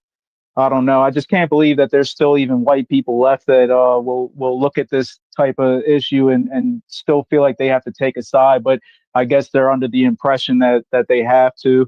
Speaker 4: I don't know. I just can't believe that there's still even white people left that will look at this type of issue and still feel like they have to take a side. But I guess they're under the impression that they have to.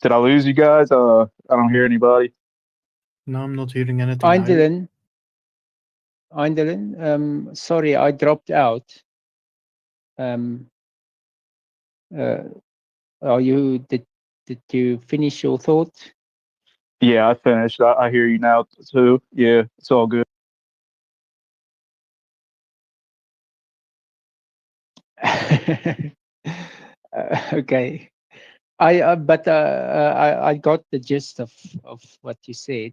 Speaker 4: Did I lose you guys? I don't hear anybody.
Speaker 3: No, I'm not hearing anything either.
Speaker 2: Eindelen, Eindelen, sorry, I dropped out. Um, uh, are you did you finish your thought?
Speaker 4: Yeah, I finished. I hear you now too. Yeah, it's all good.
Speaker 2: Okay. I got the gist of what you said.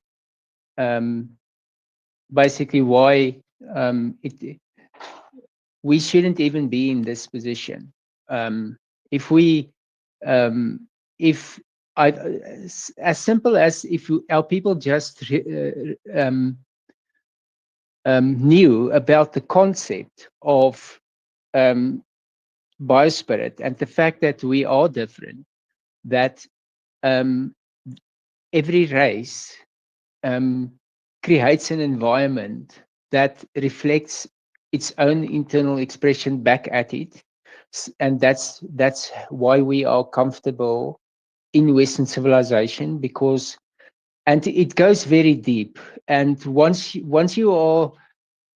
Speaker 2: Um, Basically, why it we shouldn't even be in this position. If we um, if I as simple as if our people just knew about the concept of um, biospirit and the fact that we are different, that um, every race um, creates an environment that reflects its own internal expression back at it, and that's why we are comfortable in Western civilization, because and it goes very deep. And once you are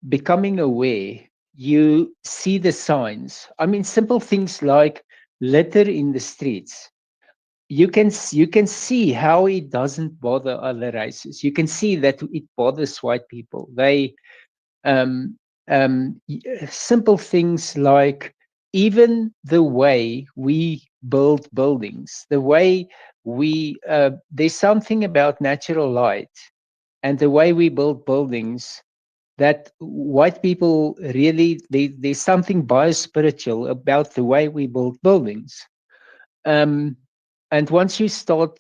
Speaker 2: becoming aware, you see the signs. I mean, simple things like litter in the streets. You can see how it doesn't bother other races. You can see that it bothers white people. They um, simple things like even the way we build buildings, the way we there's something about natural light and the way we build buildings that white people really there's something biospiritual about the way we build buildings. Um, and once you start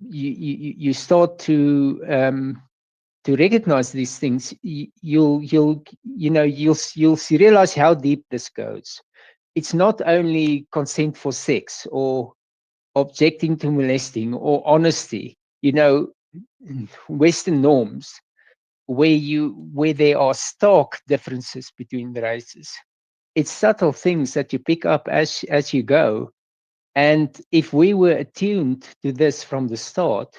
Speaker 2: you start to recognize these things, you'll you'll realize how deep this goes. It's not only consent for sex or objecting to molesting or honesty, Western norms where there are stark differences between the races. It's subtle things that you pick up as you go. And if we were attuned to this from the start,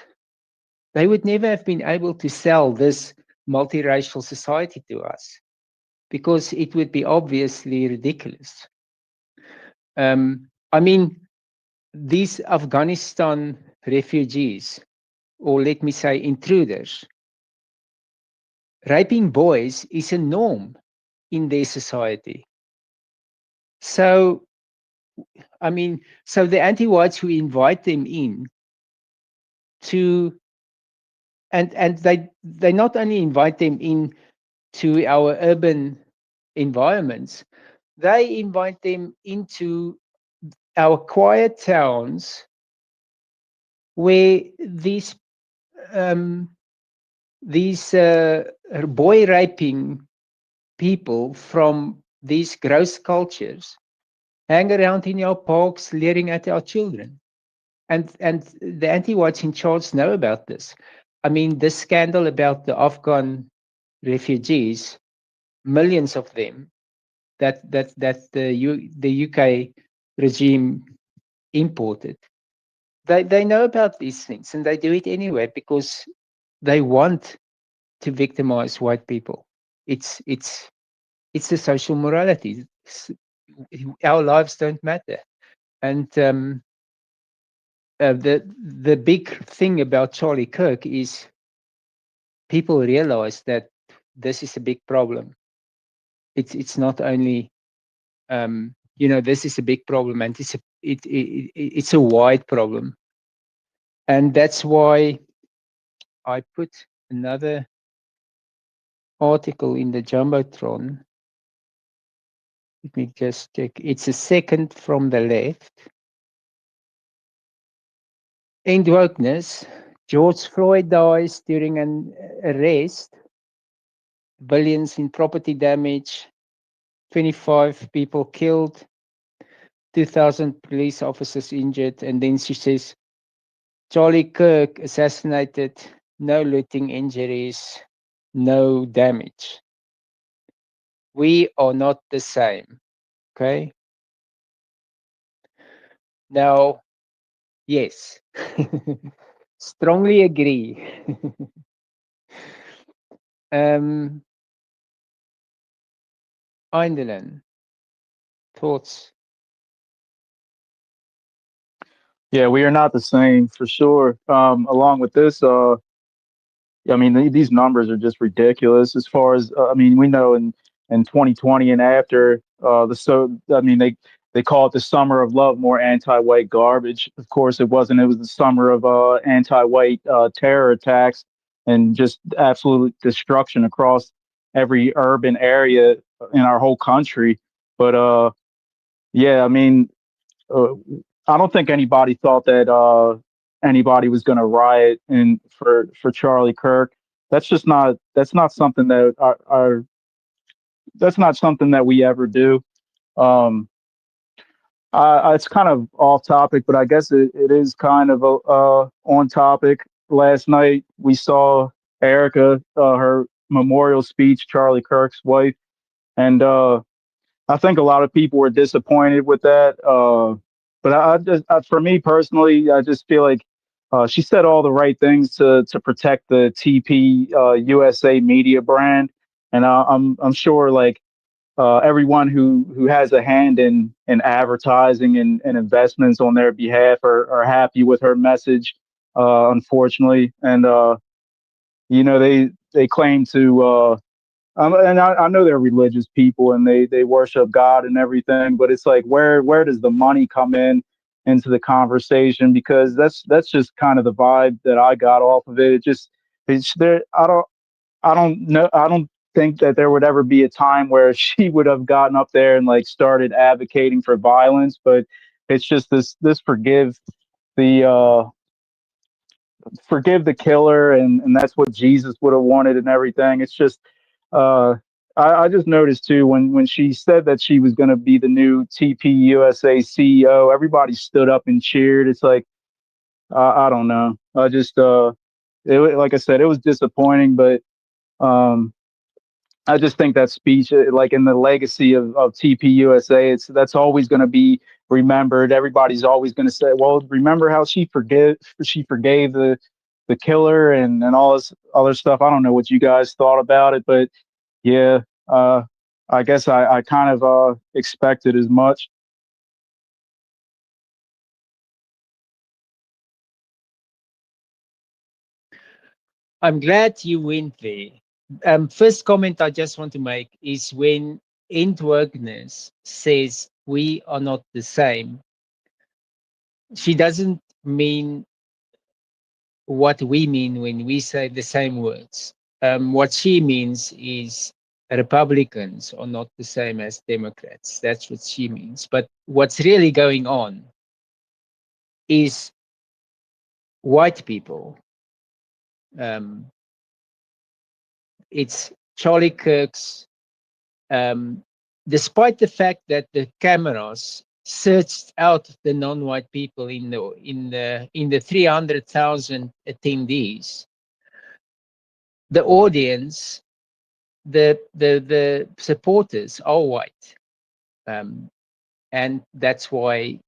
Speaker 2: they would never have been able to sell this multiracial society to us, because it would be obviously ridiculous. I mean, these Afghanistan refugees, or let me say intruders, raping boys is a norm in their society. So, I mean, so the anti whites who invite them in to and they not only invite them in to our urban environments, they invite them into our quiet towns where um, these boy raping people from these gross cultures hang around in our parks, leering at our children. And the anti-whites in charge know about this. I mean, this scandal about the Afghan refugees, millions of them, that the UK regime imported. They know about these things and they do it anyway because they want to victimize white people. It's a social morality. Our lives don't matter. And the big thing about Charlie Kirk is people realize that this is a big problem. It's not only this is a big problem, and it's a wide problem, and that's why I put another article in the jumbotron. Let me just check. It's a second from the left. End wokeness. George Floyd dies during an arrest. Billions in property damage. 25 people killed. 2,000 police officers injured. And then she says, Charlie Kirk assassinated. No looting injuries. No damage. We are not the same. Okay. Now, yes. Strongly agree. Eindelen, thoughts?
Speaker 4: Yeah, we are not the same for sure. Along with this, I mean, these numbers are just ridiculous. As far as I mean, we know in 2020 and after I mean, they call it the summer of love, more anti-white garbage. Of course, it wasn't. It was the summer of anti-white terror attacks and just absolute destruction across every urban area in our whole country. But yeah, I mean, uh, I don't think anybody thought that anybody was going to riot and for Charlie Kirk. That's not something that our that's not something that we ever do. Um, it's kind of off topic, but I guess it is kind of on topic. Last night we saw Erica, her memorial speech, Charlie Kirk's wife, and I think a lot of people were disappointed with that. But for me personally, I just feel like she said all the right things to protect the TP USA media brand, and I'm sure like everyone who has a hand in advertising and investments on their behalf are happy with her message. Unfortunately, and they claim to. And I know they're religious people and they worship God and everything, but it's like where does the money come in into the conversation? Because that's just kind of the vibe that I got off of it. It's there. I don't think that there would ever be a time where she would have gotten up there and like started advocating for violence, but it's just this the uh forgive the killer, and that's what Jesus would have wanted and everything. It's just uh I just noticed too when she said that she was going to be the new TP USA CEO, everybody stood up and cheered. It's like I don't know. I just like I said, it was disappointing, but um I just think that speech, like in the legacy of TP USA, that's always going to be remembered. Everybody's always going to say, "Well, remember how she forgave the killer and all this other stuff." I don't know what you guys thought about it, but yeah, uh, I guess I kind of expected as much.
Speaker 2: I'm glad you went there. First comment I just want to make is when end wokeness says we are not the same, she doesn't mean what we mean when we say the same words. What she means is Republicans are not the same as Democrats. That's what she means. But what's really going on is white people. Um, it's Charlie Kirk's. Despite the fact that the cameras searched out the non-white people in the 300,000 attendees, the audience, the supporters are white, and that's why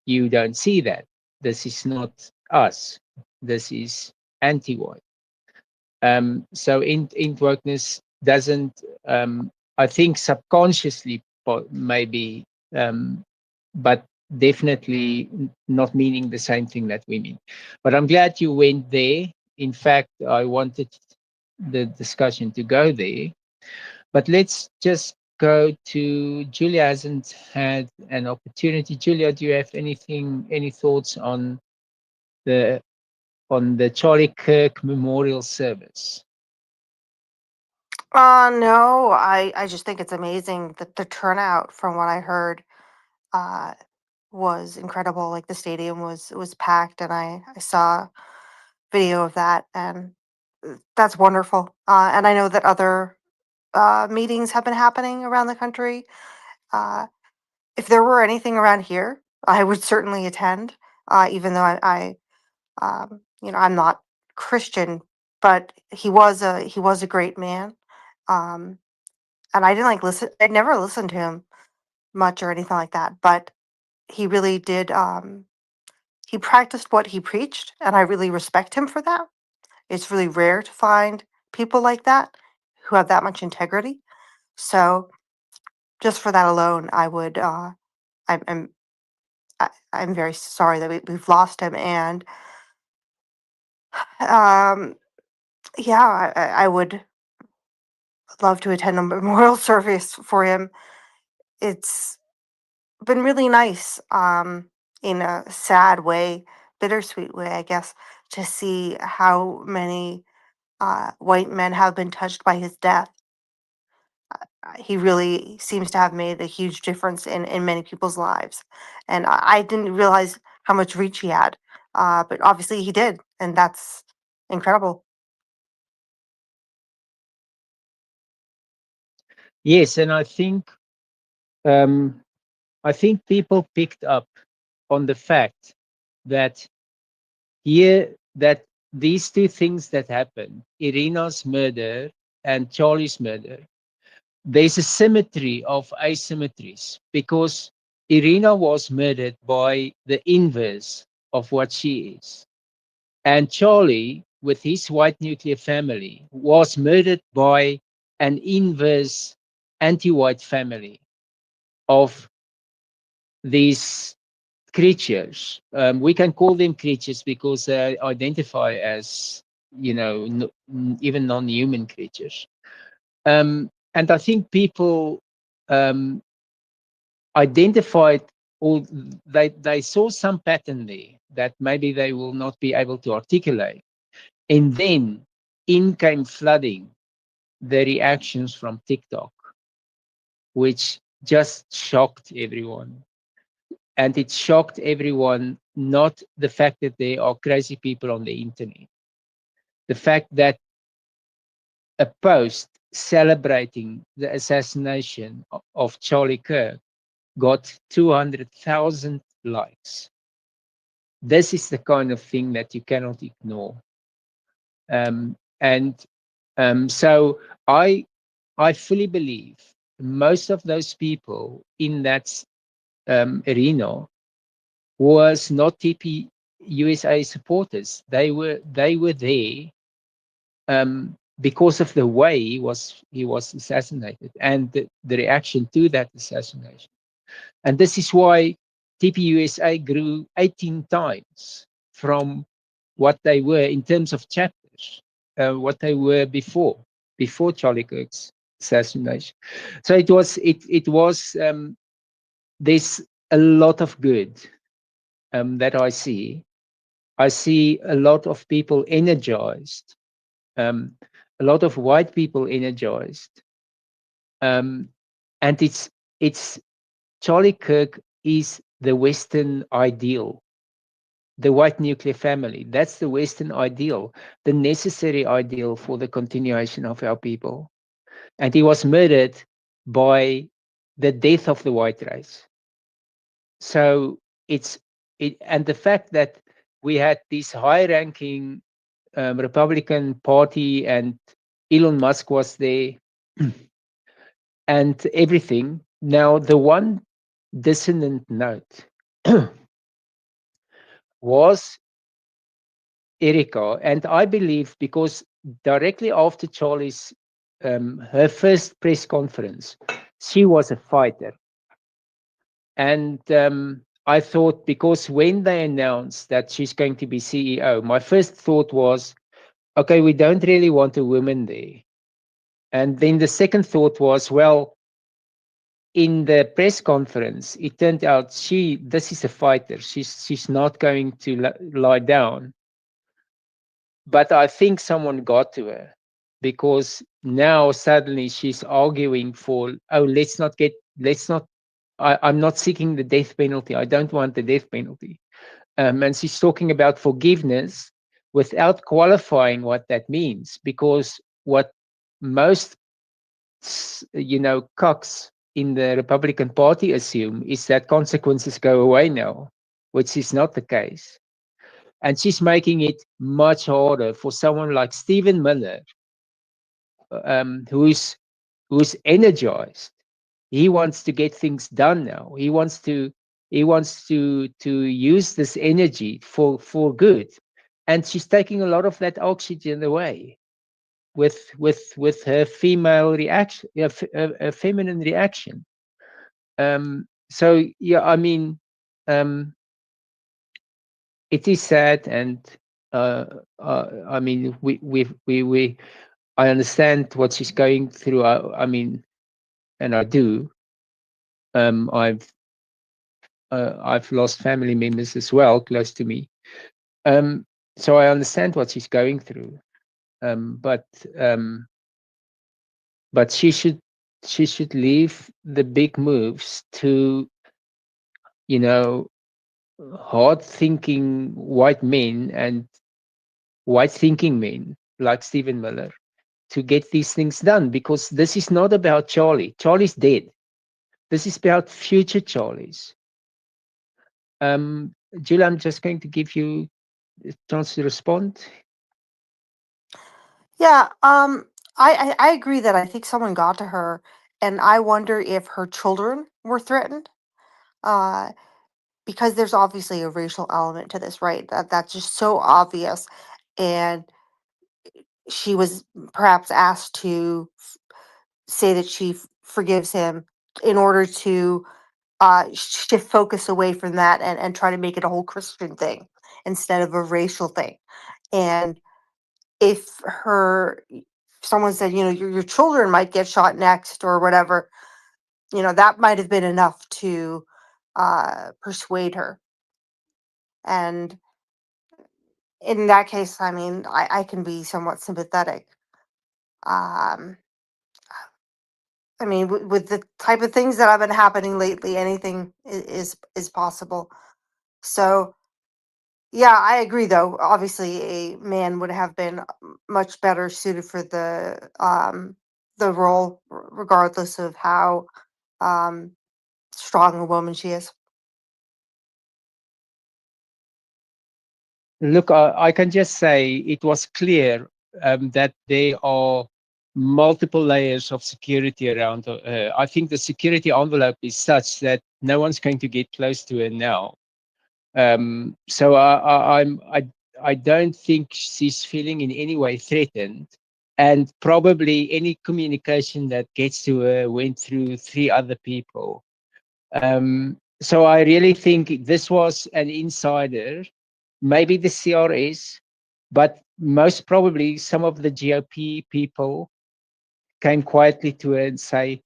Speaker 2: you don't see that. This is not us. This is anti-white. So in wokeness doesn't, I think, subconsciously maybe, but definitely not meaning the same thing that we mean. But I'm glad you went there. In fact, I wanted the discussion to go there. But let's just go to Julia. Hasn't had an opportunity. Julia, do you have any thoughts the on the Charlie Kirk Memorial Service?
Speaker 5: No, I just think it's amazing that the turnout, from what I heard, uh, was incredible. Like, the stadium was packed, and I saw video of that, and that's wonderful. And I know that other meetings have been happening around the country. Uh, if there were anything around here, I would certainly attend. Even though I'm not Christian, but he was a great man. Um, and I didn't like listen. I'd never listened to him much or anything like that, but he really did. He practiced what he preached, and I really respect him for that. It's really rare to find people like that who have that much integrity. So just for that alone, I would. I'm I'm I'm very sorry that we've lost him, and um, yeah, I would love to attend a memorial service for him. It's been really nice, in a sad way, bittersweet way, I guess, to see how many white men have been touched by his death. He really seems to have made a huge difference in many people's lives. And I didn't realize how much reach he had, but obviously he did. And that's incredible.
Speaker 2: Yes, and um, I think people picked up on the fact that that these two things that happened, Irina's murder and Charlie's murder, there's a symmetry of asymmetries because Irina was murdered by the inverse of what she is. And Charlie, with his white nuclear family, was murdered by an inverse anti-white family of these creatures. We can call them creatures because they identify as, even non-human creatures. And I think people um, identified, or they saw some pattern there that maybe they will not be able to articulate. And then in came flooding the reactions from TikTok, which just shocked everyone. And it shocked everyone, not the fact that there are crazy people on the internet, the fact that a post celebrating the assassination of Charlie Kirk got 200,000 likes. This is the kind of thing that you cannot ignore. And so I fully believe most of those people in that arena was not TP USA supporters. They were there because of the way he was assassinated and the reaction to that assassination. And this is why TPUSA grew 18 times from what they were in terms of chapters, what they were before Charlie Kirk's assassination. So it was there's a lot of good that I see, I see a lot of people energized, a lot of white people energized, and it's Charlie Kirk is the Western ideal, the white nuclear family. That's the Western ideal, the necessary ideal for the continuation of our people. And he was murdered by the death of the white race. So and the fact that we had this high-ranking Republican Party and Elon Musk was there and everything. Now, the one dissonant note was Erika, and I believe because directly after Charlie's her first press conference, she was a fighter, and I thought because when they announced that she's going to be CEO, my first thought was, okay, we don't really want a woman there, and then the second thought was, well, in the press conference, it turned out this is a fighter. She's not going to lie down. But I think someone got to her because now suddenly she's arguing for, oh, I'm not seeking the death penalty. I don't want the death penalty. And she's talking about forgiveness without qualifying what that means, because what most, cocks in the Republican Party assume is that consequences go away now, which is not the case. And she's making it much harder for someone like Stephen Miller, who's energized. He wants to get things done now. He wants to use this energy for good, and she's taking a lot of that oxygen away with her female reaction, a feminine reaction. So yeah, I mean, it is sad, and I mean, I understand what she's going through. I mean, and I do. I've lost family members as well close to me. So I understand what she's going through. But she should leave the big moves to, hard thinking white men and white thinking men like Stephen Miller to get these things done, because this is not about Charlie. Charlie's dead. This is about future Charlies. Julia, I'm just going to give you a chance to respond.
Speaker 5: Yeah, I agree that I think someone got to her, and I wonder if her children were threatened. Uh, because there's obviously a racial element to this, right? That's just so obvious, and she was perhaps asked to say that she forgives him in order to shift focus away from that and try to make it a whole Christian thing instead of a racial thing. And if someone said, your children might get shot next or whatever, that might have been enough to persuade her. And in that case, I mean, I can be somewhat sympathetic. Um, I mean, with the type of things that have been happening lately, anything is possible. So, yeah, I agree. Though obviously, a man would have been much better suited for the role, regardless of how um, strong a woman she is.
Speaker 2: Look, I can just say it was clear that there are multiple layers of security around her. I think the security envelope is such that no one's going to get close to her now. So I don't think she's feeling in any way threatened, and probably any communication that gets to her went through 3 other people. So I really think this was an insider, maybe the CRS, but most probably some of the GOP people came quietly to her and say,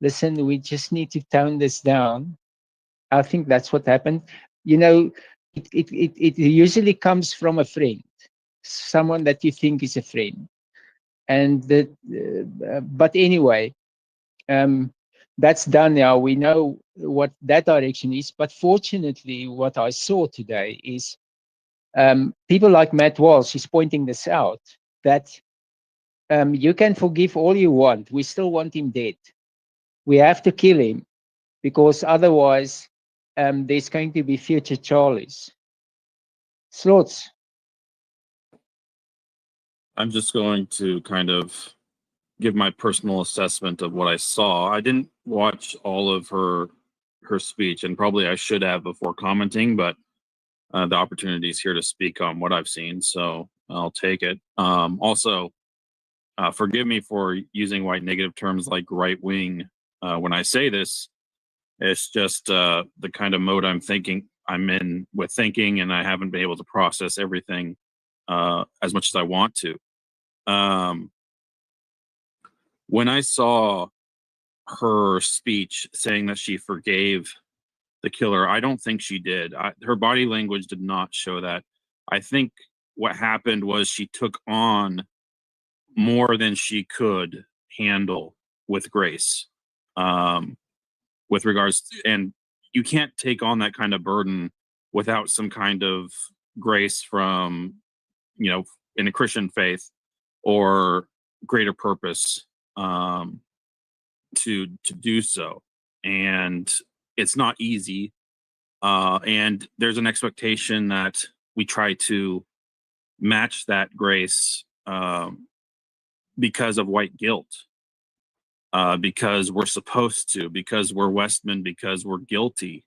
Speaker 2: listen, we just need to tone this down. I think that's what happened. You know, it usually comes from a friend, someone that you think is a friend. And but anyway, that's done now. We know what that direction is. But fortunately, what I saw today is people like Matt Walsh is pointing this out, that you can forgive all you want. We still want him dead. We have to kill him, because otherwise there's going to be future Charlies. Slots.
Speaker 6: I'm just going to kind of give my personal assessment of what I saw. I didn't watch all of her speech, and probably I should have before commenting, but the opportunity is here to speak on what I've seen, so I'll take it. Also, forgive me for using white negative terms like right wing when I say this. It's just the kind of mode I'm in with thinking, and I haven't been able to process everything as much as I want to. When I saw her speech saying that she forgave the killer, I don't think she did. Her body language did not show that. I think what happened was she took on more than she could handle with grace. With regards to, and you can't take on that kind of burden without some kind of grace from, in a Christian faith or greater purpose to do so. And it's not easy. And there's an expectation that we try to match that grace because of white guilt, because we're supposed to, because we're Westmen, because we're guilty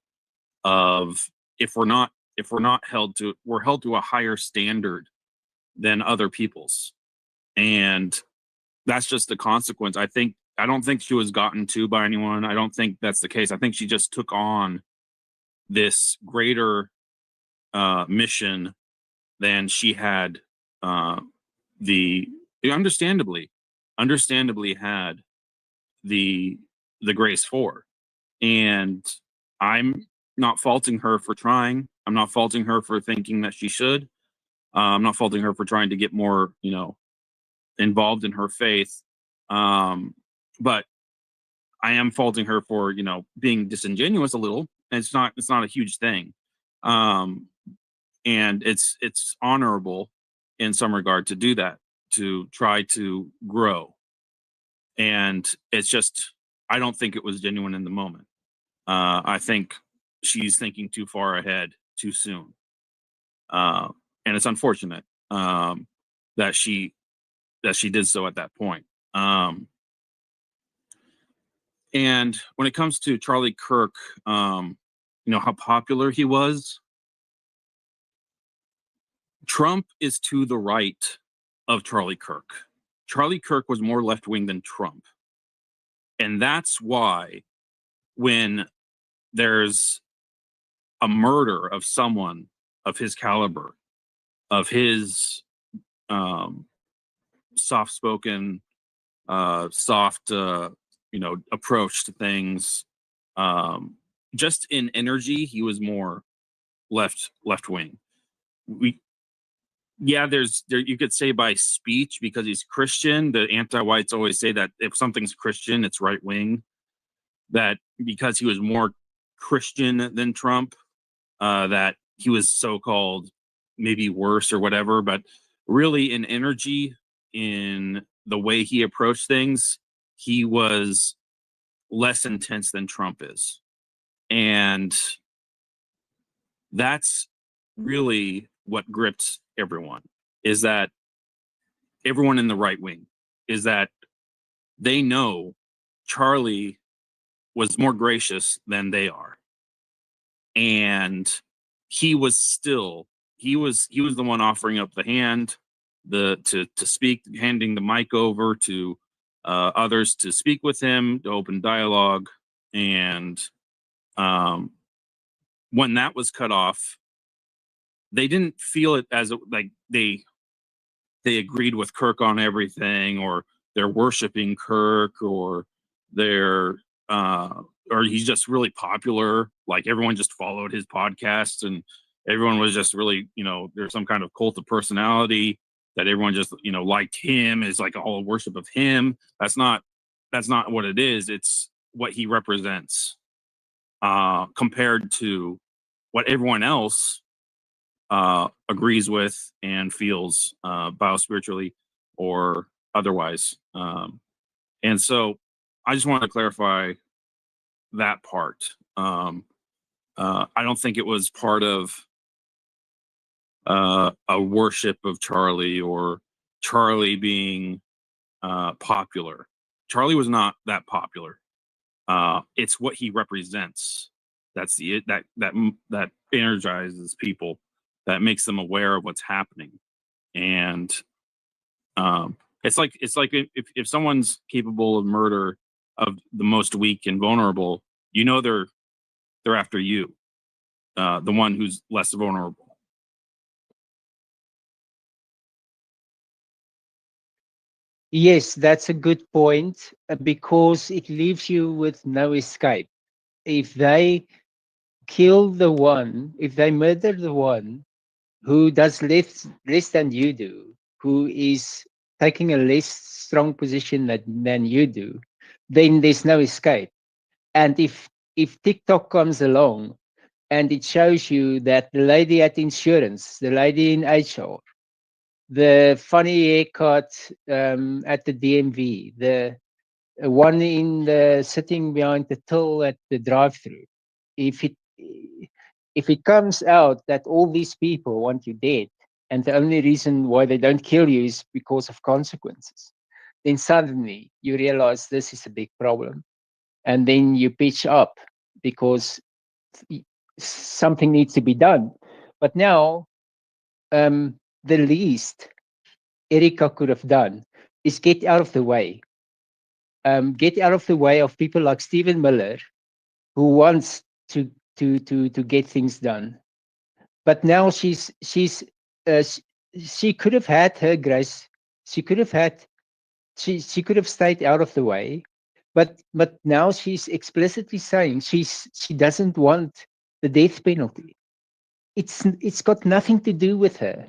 Speaker 6: of, if we're not held to, we're held to a higher standard than other people's. And that's just the consequence. I don't think she was gotten to by anyone. I don't think that's the case. I think she just took on this greater mission than she had the understandably had the grace for. And I'm not faulting her for trying. I'm not faulting her for thinking that she should. I'm not faulting her for trying to get more, involved in her faith. But I am faulting her for, being disingenuous a little. And it's not a huge thing. And it's honorable in some regard to do that, to try to grow. And it's just, I don't think it was genuine in the moment. I think she's thinking too far ahead too soon. And it's unfortunate that she did so at that point. And when it comes to Charlie Kirk, how popular he was, Trump is to the right of Charlie Kirk. Charlie Kirk was more left-wing than Trump. And that's why when there's a murder of someone of his caliber, of his soft-spoken, soft, approach to things, just in energy, he was more left-wing. You could say by speech, because he's Christian. The anti-whites always say that if something's Christian, it's right wing. That because he was more Christian than Trump, that he was so-called maybe worse or whatever. But really, in energy, in the way he approached things, he was less intense than Trump is. And that's really what gripped everyone, is that everyone in the right wing, is that they know Charlie was more gracious than they are. And he was the one offering up the hand, to speak, handing the mic over to others to speak with him, to open dialogue. And when that was cut off, they didn't feel it as like they agreed with Kirk on everything, or they're worshiping Kirk, or they're or he's just really popular. Like everyone just followed his podcast, and everyone was just really, there's some kind of cult of personality that everyone just, liked him, is like all worship of him. That's not what it is. It's what he represents, compared to what everyone else agrees with and feels, biospiritually or otherwise. And so I just wanted to clarify that part. I don't think it was part of a worship of Charlie, or Charlie being popular. Charlie was not that popular. It's what he represents. That's that energizes people, that makes them aware of what's happening. And it's like if someone's capable of murder of the most weak and vulnerable, they're after you, the one who's less vulnerable.
Speaker 2: Yes, that's a good point, because it leaves you with no escape. If they kill the one, if they murder the one who does less than you do, who is taking a less strong position than you do, then there's no escape. And if TikTok comes along and it shows you that the lady at insurance, the lady in HR, the funny haircut at the DMV, the one in the sitting behind the till at the drive-through, if it comes out that all these people want you dead, and the only reason why they don't kill you is because of consequences, then suddenly you realize this is a big problem, and then you pitch up because something needs to be done. But now, the least Erica could have done is get out of the way. Get out of the way of people like Stephen Miller, who wants to get things done. But now uh, she could have had her grace. She could have had she could have stayed out of the way. But now she's explicitly saying she doesn't want the death penalty. It's got nothing to do with her.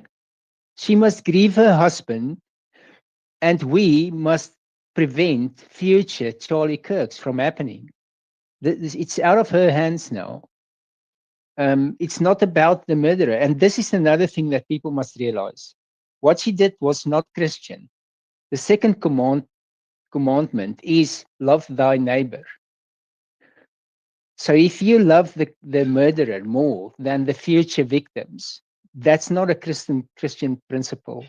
Speaker 2: She must grieve her husband, and we must prevent future Charlie Kirks from happening. It's out of her hands now. It's not about the murderer. And this is another thing that people must realize. What she did was not Christian. The second commandment is love thy neighbor. So if you love the murderer more than the future victims, that's not a Christian principle.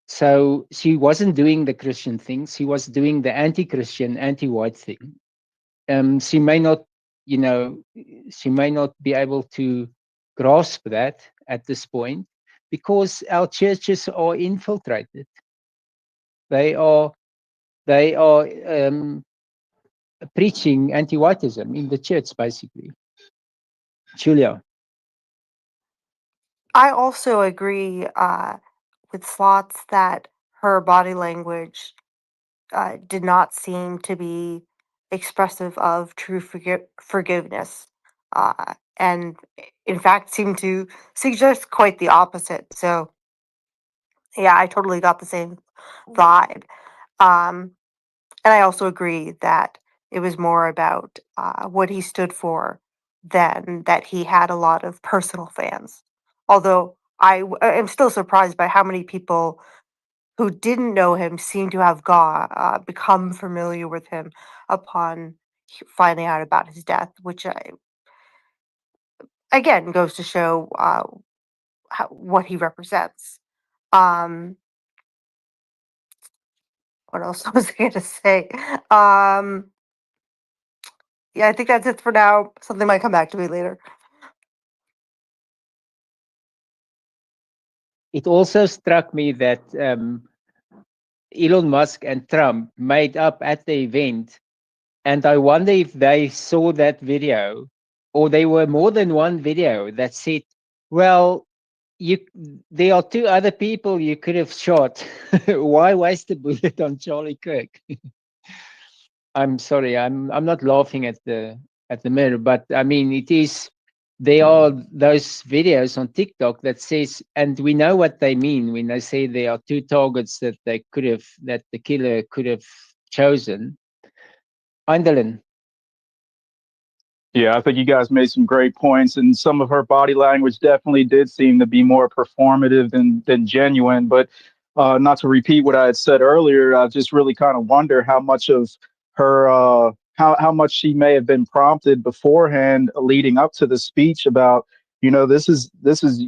Speaker 2: So she wasn't doing the Christian thing. She was doing the anti-Christian, anti-white thing. She may not, she may not be able to grasp that at this point, because our churches are infiltrated. They are preaching anti-whiteism in the church, basically. Julia.
Speaker 5: I also agree with Slots that her body language did not seem to be expressive of true forgiveness, and in fact seemed to suggest quite the opposite. So, yeah, I totally got the same vibe. Um, and I also agree that it was more about what he stood for than that he had a lot of personal fans. Although am still surprised by how many people who didn't know him seem to have become familiar with him upon finding out about his death, which again goes to show what he represents. Um, what else was I going to say? Um, yeah, I think that's it for now. Something might come back to me later.
Speaker 2: It also struck me that Elon Musk and Trump made up at the event, and I wonder if they saw that video, or there were more than one video that said, well, there are two other people you could have shot. Why waste a bullet on Charlie Kirk? I'm sorry, I'm not laughing at the mirror, but I mean, it is there are those videos on TikTok that says, and we know what they mean when they say there are two targets that the killer could have chosen. Eindelen.
Speaker 4: Yeah, I think you guys made some great points, and some of her body language definitely did seem to be more performative than genuine. But not to repeat what I had said earlier, I just really kind of wonder how much of her how much she may have been prompted beforehand, leading up to the speech about, this is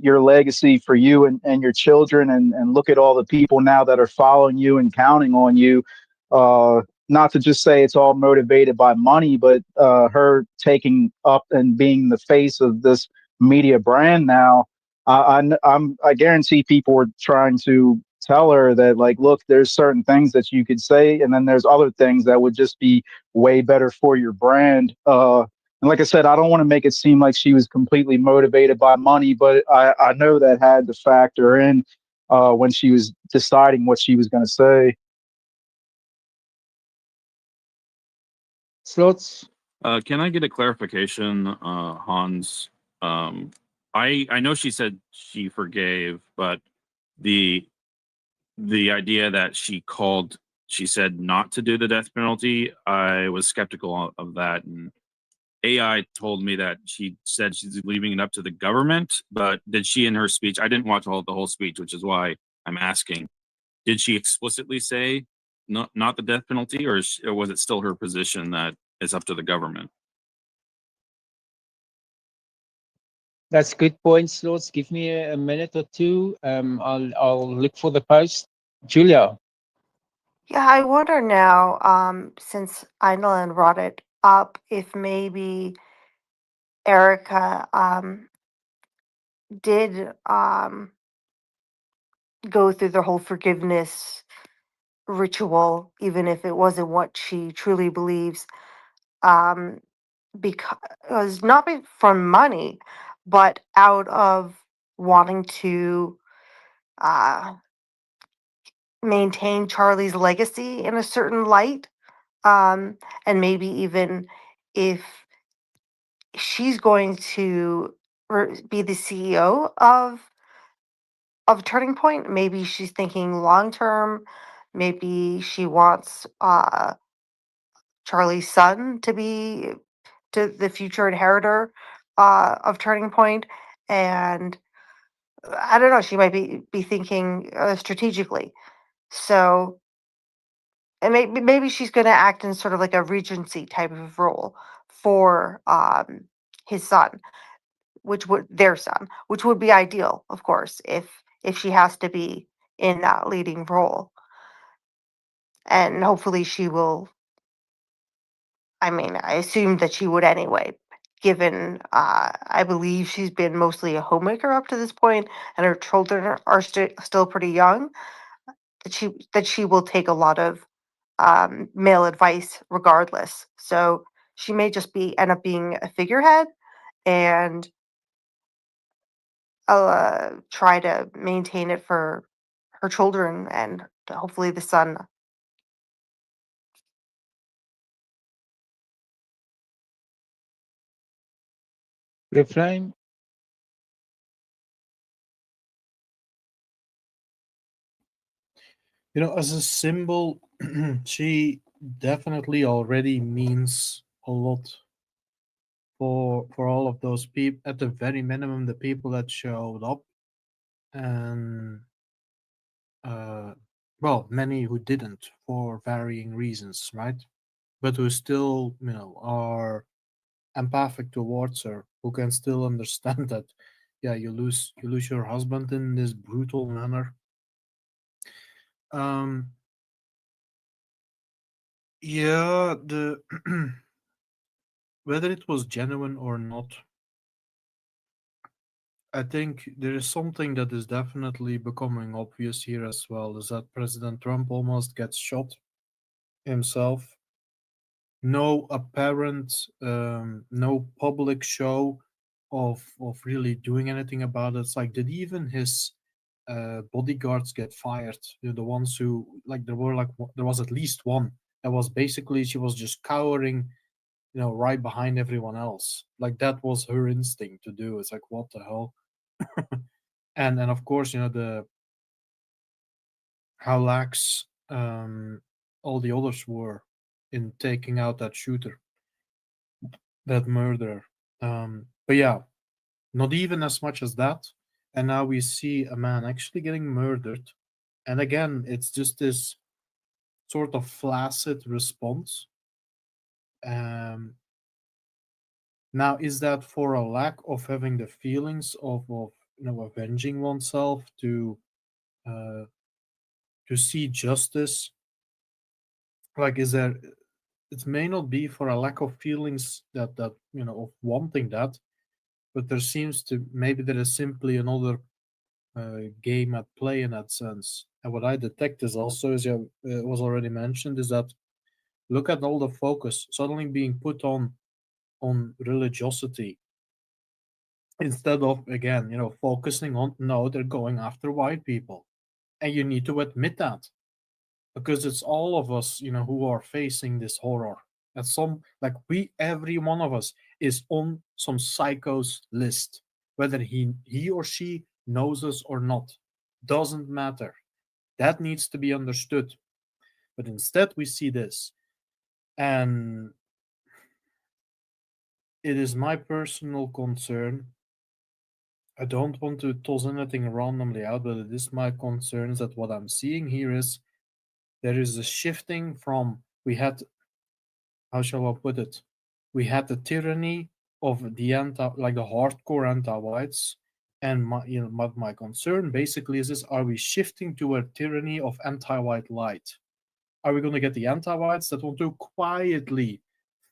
Speaker 4: your legacy for you and your children, and look at all the people now that are following you and counting on you. Not to just say it's all motivated by money, but her taking up and being the face of this media brand now. I guarantee people were trying to tell her that, like, look, there's certain things that you could say, and then there's other things that would just be way better for your brand. And like I said, I don't want to make it seem like she was completely motivated by money, but I know that had to factor in when she was deciding what she was going to say.
Speaker 2: Slots.
Speaker 6: Can I get a clarification, Hans? I know she said she forgave, but the idea that she said not to do the death penalty, I was skeptical of that. And AI told me that she said she's leaving it up to the government, but did she in her speech? I didn't watch the whole speech, which is why I'm asking. Did she explicitly say not the death penalty, or was it still her position that it's up to the government?
Speaker 2: That's good point, Slots. Give me a minute or two. I'll look for the post. Julia.
Speaker 5: Yeah, I wonder now, since Eindelen brought it up, if maybe Erica did go through the whole forgiveness ritual, even if it wasn't what she truly believes, um, because not from money, but out of wanting to uh, maintain Charlie's legacy in a certain light. And maybe even if she's going to be the CEO of Turning Point, maybe she's thinking long term. Maybe she wants Charlie's son to be to the future inheritor of Turning Point, and I don't know. She might be thinking strategically. So, and maybe she's going to act in sort of like a regency type of role for his son, their son, which would be ideal, of course, if she has to be in that leading role. And hopefully she will. I mean, I assumed that she would anyway, given I believe she's been mostly a homemaker up to this point, and her children are still pretty young. That she will take a lot of male advice regardless. So she may just end up being a figurehead and try to maintain it for her children and hopefully the son.
Speaker 2: Reframe.
Speaker 3: As a symbol, she definitely already means a lot for all of those people. At the very minimum, the people that showed up, and well, many who didn't for varying reasons, right? But who still, are empathic towards her, who can still understand that, yeah, you lose your husband in this brutal manner. Um, yeah, the whether it was genuine or not, I think there is something that is definitely becoming obvious here as well, is that President Trump almost gets shot himself. No apparent, no public show of really doing anything about it. It's like, did even his bodyguards get fired? The ones who, like, there was at least one that was basically, she was just cowering right behind everyone else. Like that was her instinct to do. It's like, what the hell? And of course, the how lax all the others were in taking out that shooter, that murderer. But yeah, not even as much as that. And now we see a man actually getting murdered. And again, it's just this sort of flaccid response. Now, is that for a lack of having the feelings of avenging oneself uh, to see justice? Like, is there? It may not be for a lack of feelings that of wanting that, but there seems to maybe there is simply another game at play in that sense. And what I detect is also, as was already mentioned, is that look at all the focus suddenly being put on religiosity instead of again focusing on no, they're going after white people, and you need to admit that because it's all of us who are facing this horror at some like we every one of us is on some psycho's list, whether he or she knows us or not, doesn't matter. That needs to be understood. But instead we see this, and it is my personal concern. I don't want to toss anything randomly out, but it is my concerns that what I'm seeing here is there is a shifting from we had, how shall I put it? We had the tyranny of the like the hardcore anti-whites, and my concern basically is are we shifting to a tyranny of anti-white light? Are we going to get the anti-whites that want to quietly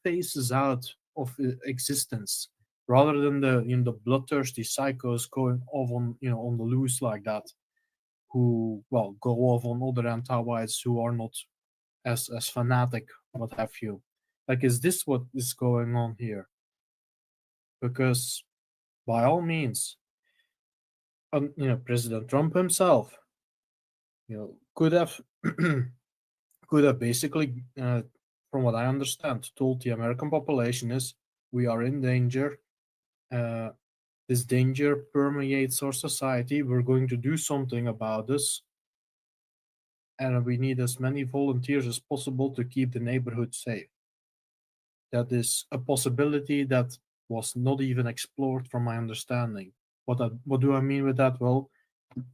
Speaker 3: phases out of existence, rather than the bloodthirsty psychos going off on the loose like that, who go off on other anti-whites who are not as fanatic, what have you? Like, is this what is going on here? Because by all means, President Trump himself, could have could have basically, from what I understand, told the American population is we are in danger. Uh, this danger permeates our society. We're going to do something about this. And we need as many volunteers as possible to keep the neighborhood safe. That is a possibility that was not even explored from my understanding. What do I mean with that? Well,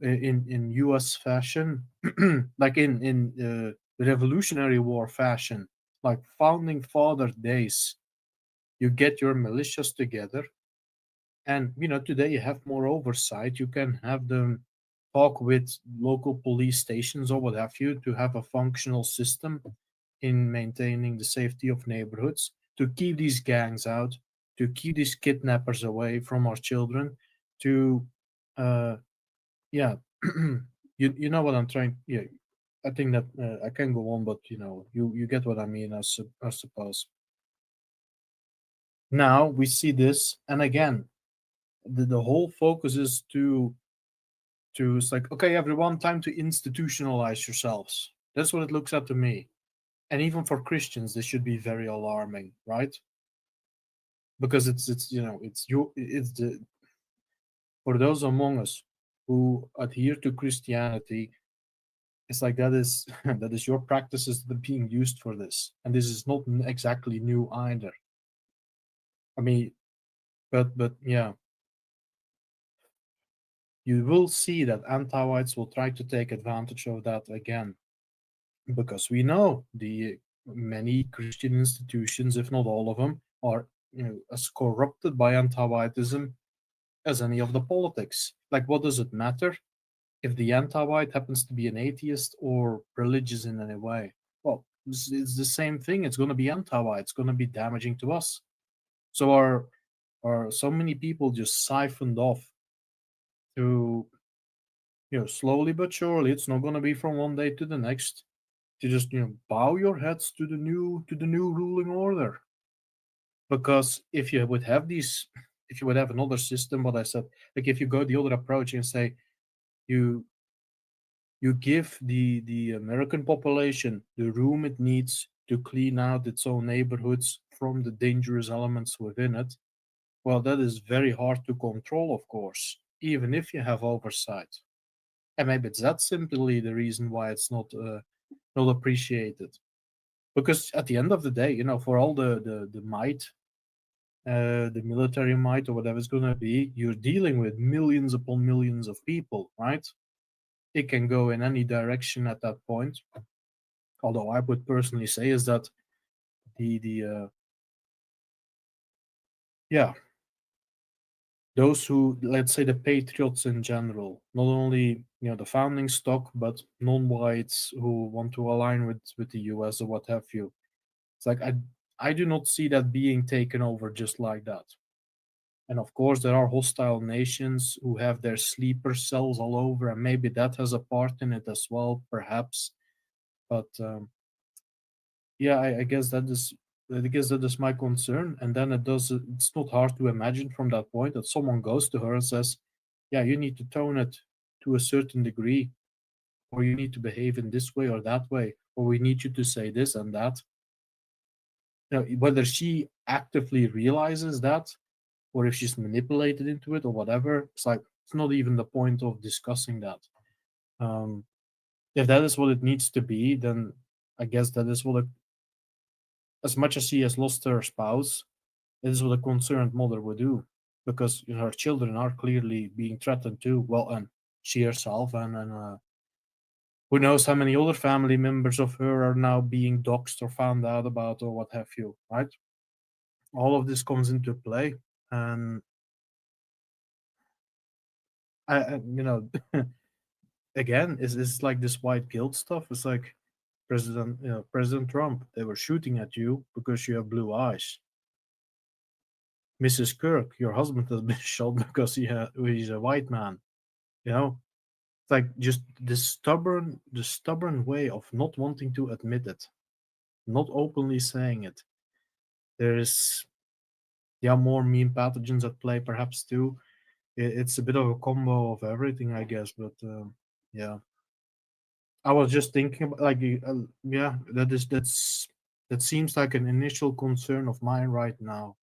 Speaker 3: in U.S. fashion, like in Revolutionary War fashion, like founding father days, you get your militias together, and today you have more oversight. You can have them talk with local police stations or what have you to have a functional system in maintaining the safety of neighborhoods, to keep these gangs out, to keep these kidnappers away from our children, to uh yeah you know what I'm trying. Yeah, I think that I can go on, but you get what I mean, I suppose. Now we see this, and again, the whole focus is to it's like, okay, everyone, time to institutionalize yourselves. That's what it looks at to me. And even for Christians, this should be very alarming, right? Because it's the for those among us who adhere to Christianity, it's like that is that is your practices that are being used for this, and this is not exactly new either. I mean, but yeah, you will see that anti-whites will try to take advantage of that again, because we know the many Christian institutions, if not all of them, are as corrupted by anti-whiteism as any of the politics. Like, what does it matter if the anti-white happens to be an atheist or religious in any way? Well, it's the same thing. It's going to be anti-white. It's going to be damaging to us. So are so many people just siphoned off to slowly but surely. It's not going to be from one day to the next. To just bow your heads to the new ruling order. Because if you would have these, if you would have another system, what I said, like if you go the other approach and say you you give the American population the room it needs to clean out its own neighborhoods from the dangerous elements within it, well, that is very hard to control, of course, even if you have oversight. And maybe it's that simply the reason why it's not appreciated. Because at the end of the day, for all the might, the military might or whatever it's gonna be, you're dealing with millions upon millions of people, right? It can go in any direction at that point. Although I would personally say is that the yeah, those who, let's say, the patriots in general, not only the founding stock, but non-whites who want to align with the US or what have you. It's like I do not see that being taken over just like that. And of course, there are hostile nations who have their sleeper cells all over, and maybe that has a part in it as well, perhaps. But yeah, I guess that is my concern. And then it's not hard to imagine from that point that someone goes to her and says, "Yeah, you need to tone it to a certain degree, or you need to behave in this way or that way, or we need you to say this and that." Whether she actively realizes that or if she's manipulated into it or whatever, it's not even the point of discussing that. Um, if that is what it needs to be, then I guess that is what as much as she has lost her spouse, it is what a concerned mother would do, because her children are clearly being threatened too. Well, and she herself, and who knows how many other family members of her are now being doxxed or found out about or what have you, right? All of this comes into play, and again, it's like this white guilt stuff. It's like President Trump. They were shooting at you because you have blue eyes. Mrs. Kirk, your husband has been shot because he's a white man. It's like just the stubborn way of not wanting to admit it, not openly saying it. There is more mean pathogens at play, perhaps too. It's a bit of a combo of everything, I guess. But yeah, I was just thinking about yeah, that seems like an initial concern of mine right now,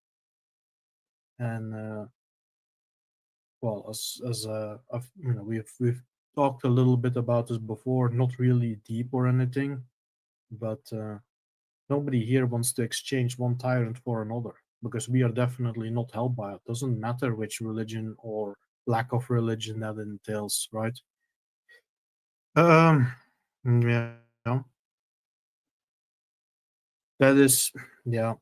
Speaker 3: and well, as we've talked a little bit about this before, not really deep or anything, but nobody here wants to exchange one tyrant for another because we are definitely not held by it. Doesn't matter which religion or lack of religion that entails, right? Yeah, that is, yeah.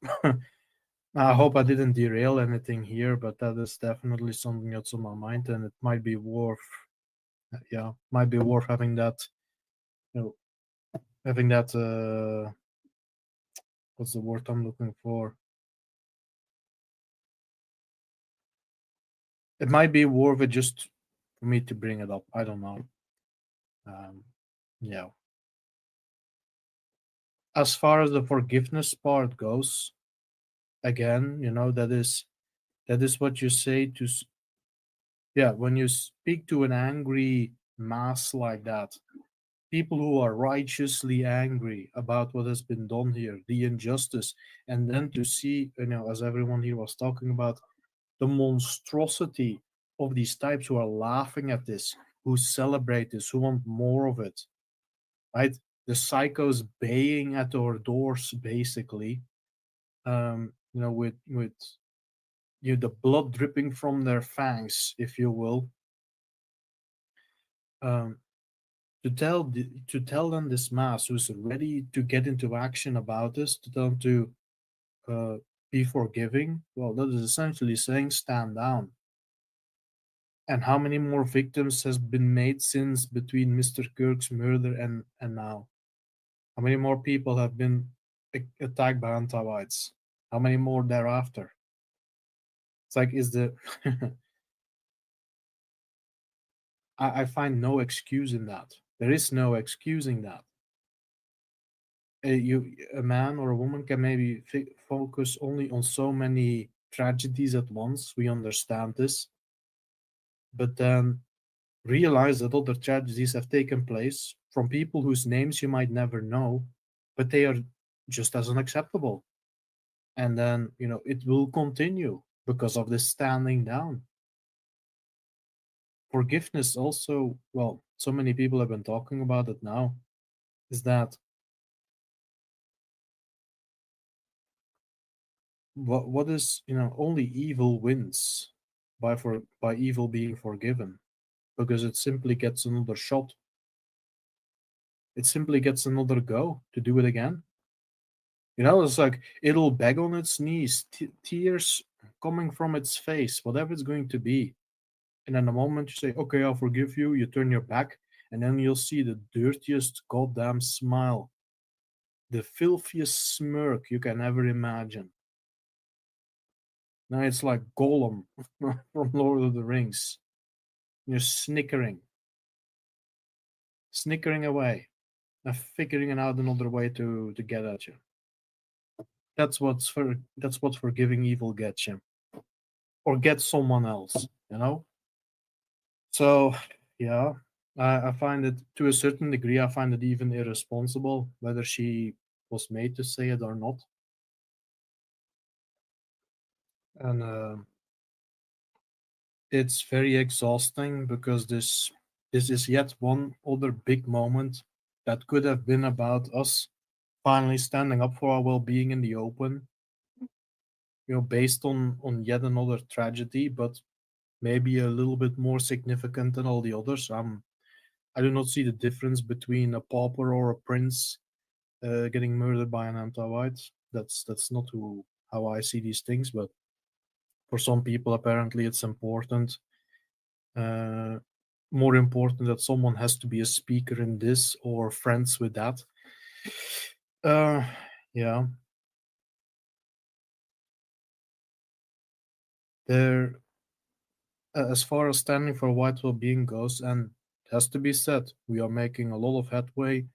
Speaker 3: I hope I didn't derail anything here, but that is definitely something that's on my mind, and it might be worth, having that, you know, having that. What's the word I'm looking for? It might be worth it just for me to bring it up. I don't know. Um, yeah. As far as the forgiveness part goes, again, that is what you say to. Yeah, when you speak to an angry mass like that, people who are righteously angry about what has been done here, the injustice, and then to see, as everyone here was talking about, the monstrosity of these types who are laughing at this, who celebrate this, who want more of it, right? The psychos baying at our doors, basically, with the blood dripping from their fangs, if you will. Um, to tell them, this mass who's ready to get into action about this, to tell them to be forgiving, well, that is essentially saying stand down. And how many more victims has been made since between Mr. Kirk's murder and now? How many more people have been attacked by anti-whites? How many more thereafter? It's like, is the I find no excuse in that. There is no excusing that. A man or a woman can maybe focus only on so many tragedies at once. We understand this, but then realize that other tragedies have taken place from people whose names you might never know, but they are just as unacceptable. and then it will continue because of this standing down. Forgiveness also, well, so many people have been talking about it now, is that what is only evil wins by evil being forgiven, because it simply gets another shot. It simply gets another go to do it again. It's like it'll beg on its knees, tears coming from its face, whatever it's going to be. And then the moment you say, okay, I'll forgive you, you turn your back, and then you'll see the dirtiest goddamn smile, the filthiest smirk you can ever imagine. Now it's like Gollum from Lord of the Rings. You're snickering away, and figuring out another way to get at you. That's what forgiving evil gets you, or gets someone else. So, yeah, I find it, to a certain degree, I find it even irresponsible whether she was made to say it or not. And it's very exhausting because this is yet one other big moment that could have been about us finally standing up for our well-being in the open, based on yet another tragedy, but maybe a little bit more significant than all the others. I do not see the difference between a pauper or a prince getting murdered by an anti-white. That's not how I see these things, but for some people, apparently, it's important. More important that someone has to be a speaker in this or friends with that. Yeah. There, as far as standing for white well-being goes, and it has to be said, we are making a lot of headway.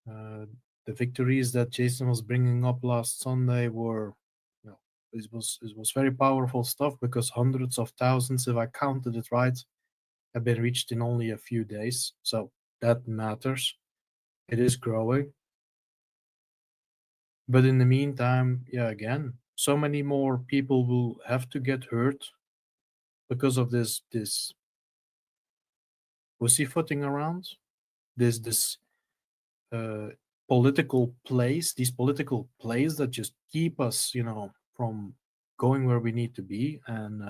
Speaker 3: The victories that Jason was bringing up last Sunday were, it was very powerful stuff, because hundreds of thousands, if I counted it right, have been reached in only a few days. So that matters. It is growing. But in the meantime, yeah, again, so many more people will have to get hurt because of this pussyfooting around, this uh, political plays, these political plays that just keep us, from going where we need to be. And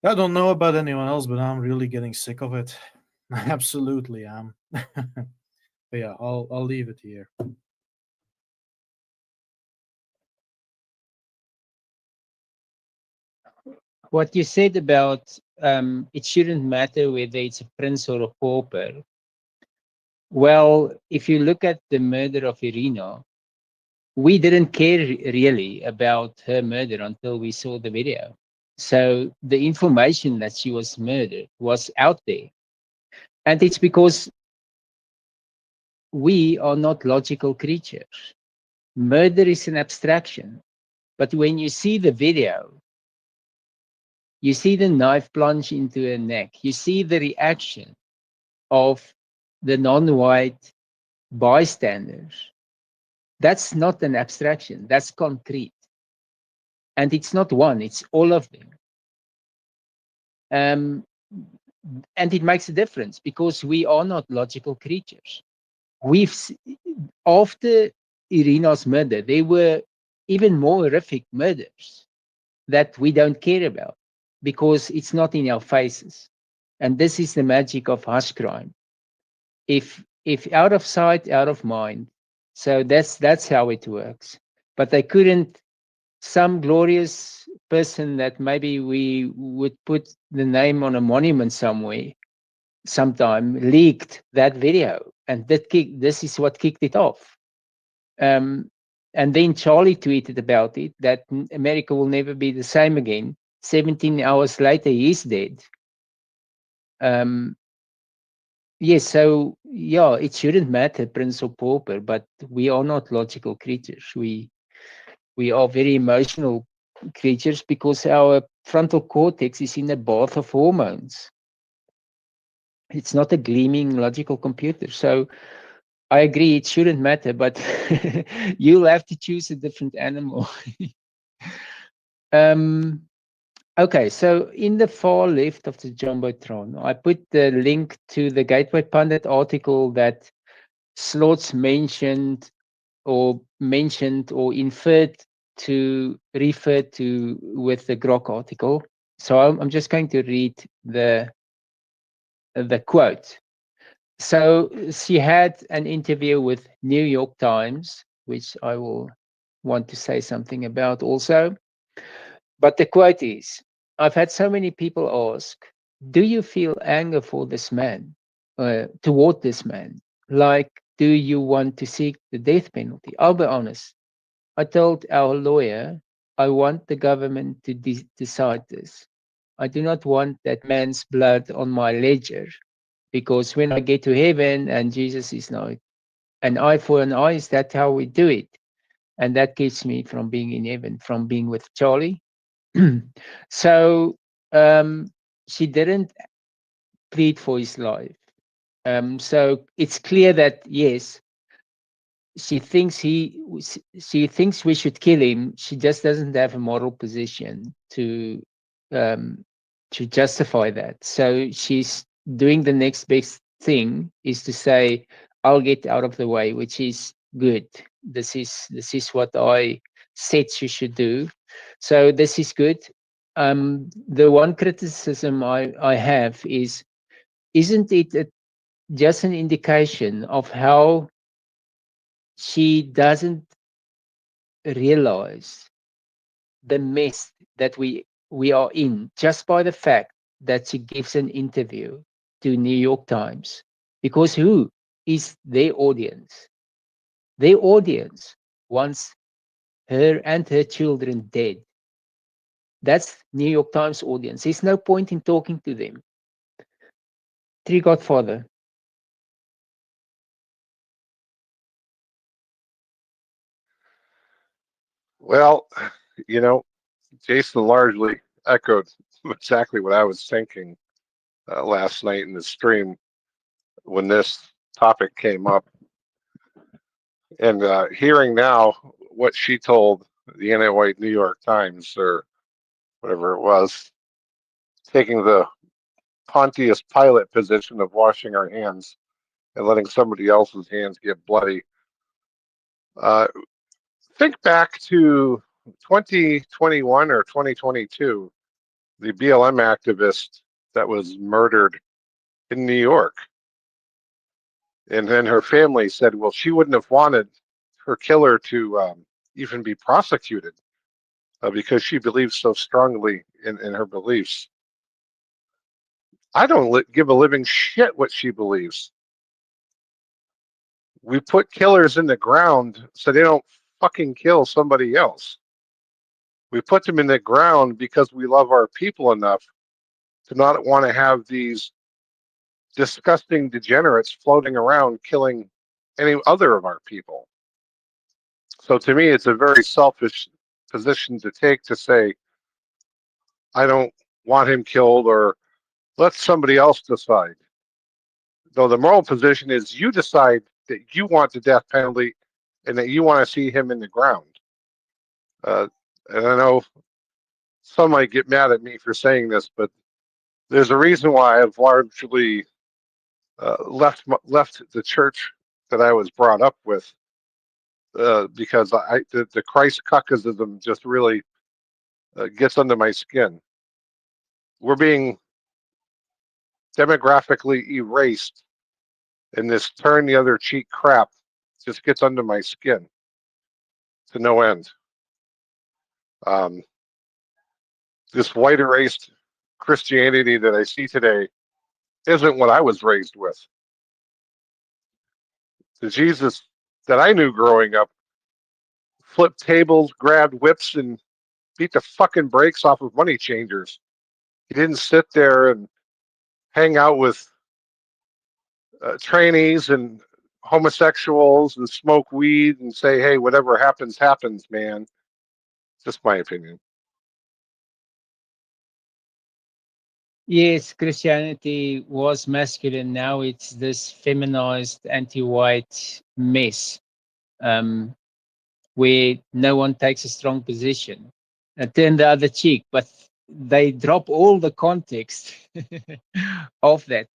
Speaker 3: I don't know about anyone else, but I'm really getting sick of it. I absolutely am. But yeah, I'll leave it here.
Speaker 2: What you said about it shouldn't matter whether it's a prince or a pauper. Well, if you look at the murder of Irina, we didn't care really about her murder until we saw the video. So the information that she was murdered was out there. And it's because we are not logical creatures. Murder is an abstraction. But when you see the video, you see the knife plunge into her neck. You see the reaction of the non-white bystanders. That's not an abstraction. That's concrete. And it's not one, it's all of them. And it makes a difference because we are not logical creatures. After Irina's murder, there were even more horrific murders that we don't care about because it's not in our faces. And this is the magic of hush crime. If out of sight, out of mind. So that's how it works. But they couldn't, some glorious person that maybe we would put the name on a monument somewhere sometime leaked that video, and this is what kicked it off. And then Charlie tweeted about it, that America will never be the same again. 17 hours later, he's dead. Yes, so yeah, it shouldn't matter, prince or pauper, but we are not logical creatures. We are very emotional creatures because our frontal cortex is in a bath of hormones. It's not a gleaming logical computer. So I agree it shouldn't matter, but you'll have to choose a different animal. um, okay, so in the far left of the Jumbotron, I put the link to the Gateway Pundit article that Slots mentioned or inferred to refer to with the Grok article. So I'm just going to read the quote. So she had an interview with New York Times, which I will want to say something about also. But the quote is, I've had so many people ask, do you feel anger for this man, toward this man? Like, do you want to seek the death penalty? I'll be honest. I told our lawyer, I want the government to decide this. I do not want that man's blood on my ledger, because when I get to heaven and Jesus is not an eye for an eye, is that how we do it? And that keeps me from being in heaven, from being with Charlie. So she didn't plead for his life. So it's clear that yes, she thinks she thinks we should kill him. She just doesn't have a moral position um, to justify that. So she's doing the next best thing is to say, "I'll get out of the way," which is good. This is what I said she should do. So this is good. The one criticism I have is, isn't it just an indication of how she doesn't realize the mess that we are in just by the fact that she gives an interview to New York Times? Because who is their audience? Their audience wants her and her children dead. That's New York Times audience. There's no point in talking to them. Tree Godfather.
Speaker 7: Well, you know, Jason largely echoed exactly what I was thinking last night in the stream when this topic came up. And hearing now what she told the White New York Times or whatever it was, taking the Pontius Pilate position of washing our hands and letting somebody else's hands get bloody. Uh, think back to 2021 or 2022, the BLM activist that was murdered in New York. And then her family said, well, she wouldn't have wanted her killer to even be prosecuted because she believes so strongly in her beliefs. I don't give a living shit what she believes. We put killers in the ground so they don't fucking kill somebody else. We put them in the ground because we love our people enough to not want to have these disgusting degenerates floating around killing any other of our people. So to me, it's a very selfish position to take to say, I don't want him killed or let somebody else decide. Though the moral position is you decide that you want the death penalty and that you want to see him in the ground. And I know some might get mad at me for saying this, but there's a reason why I've largely left the church that I was brought up with, because the Christ cuckism just really gets under my skin. We're being demographically erased, and this turn the other cheek crap just gets under my skin to no end. This white erased Christianity that I see today isn't what I was raised with. The Jesus that I knew growing up flipped tables, grabbed whips, and beat the fucking brakes off of money changers. He didn't sit there and hang out with trainees and homosexuals and smoke weed and say, hey, whatever happens, happens, man. Just my opinion.
Speaker 2: Yes, Christianity was masculine. Now it's this feminized, anti-white mess, where no one takes a strong position and turn the other cheek, but they drop all the context of that.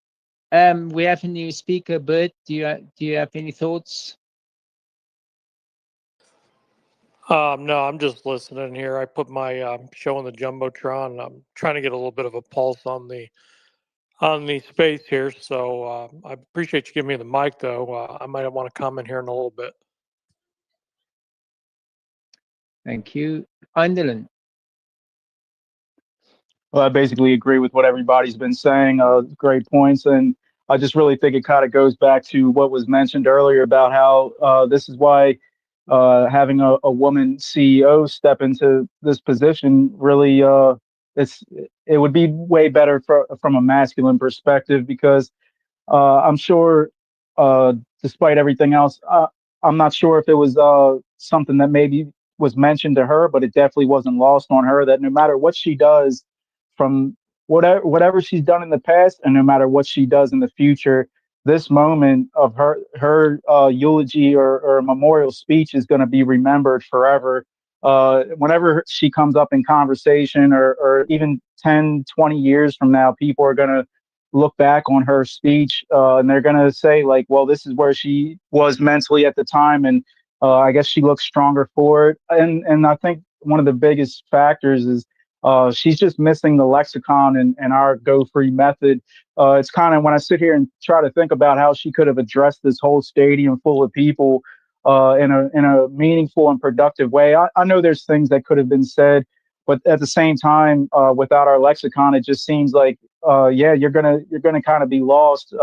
Speaker 2: We have a new speaker, Bert. Do you have any thoughts?
Speaker 8: No, I'm just listening here. I put my show on the jumbotron. I'm trying to get a little bit of a pulse on the space here. So I appreciate you giving me the mic, though. I might want to comment here in a little bit.
Speaker 2: Thank you. Andelan.
Speaker 4: Well, I basically agree with what everybody's been saying. Great points, and I just really think it kind of goes back to what was mentioned earlier about how this is why having a woman CEO step into this position really it's it would be way better from a masculine perspective because I'm sure, uh, despite everything else, I'm not sure if it was something that maybe was mentioned to her, but it definitely wasn't lost on her that no matter what she does, from whatever she's done in the past, and no matter what she does in the future, this moment of her eulogy or memorial speech is going to be remembered forever. Whenever she comes up in conversation, or even 10, 20 years from now, people are going to look back on her speech and they're going to say like, well, this is where she was mentally at the time, and I guess she looks stronger for it. And I think one of the biggest factors is she's just missing the lexicon and our go free method. It's kind of when I sit here and try to think about how she could have addressed this whole stadium full of people in a meaningful and productive way. I know there's things that could have been said, but at the same time, without our lexicon, it just seems like yeah, you're gonna kind of be lost.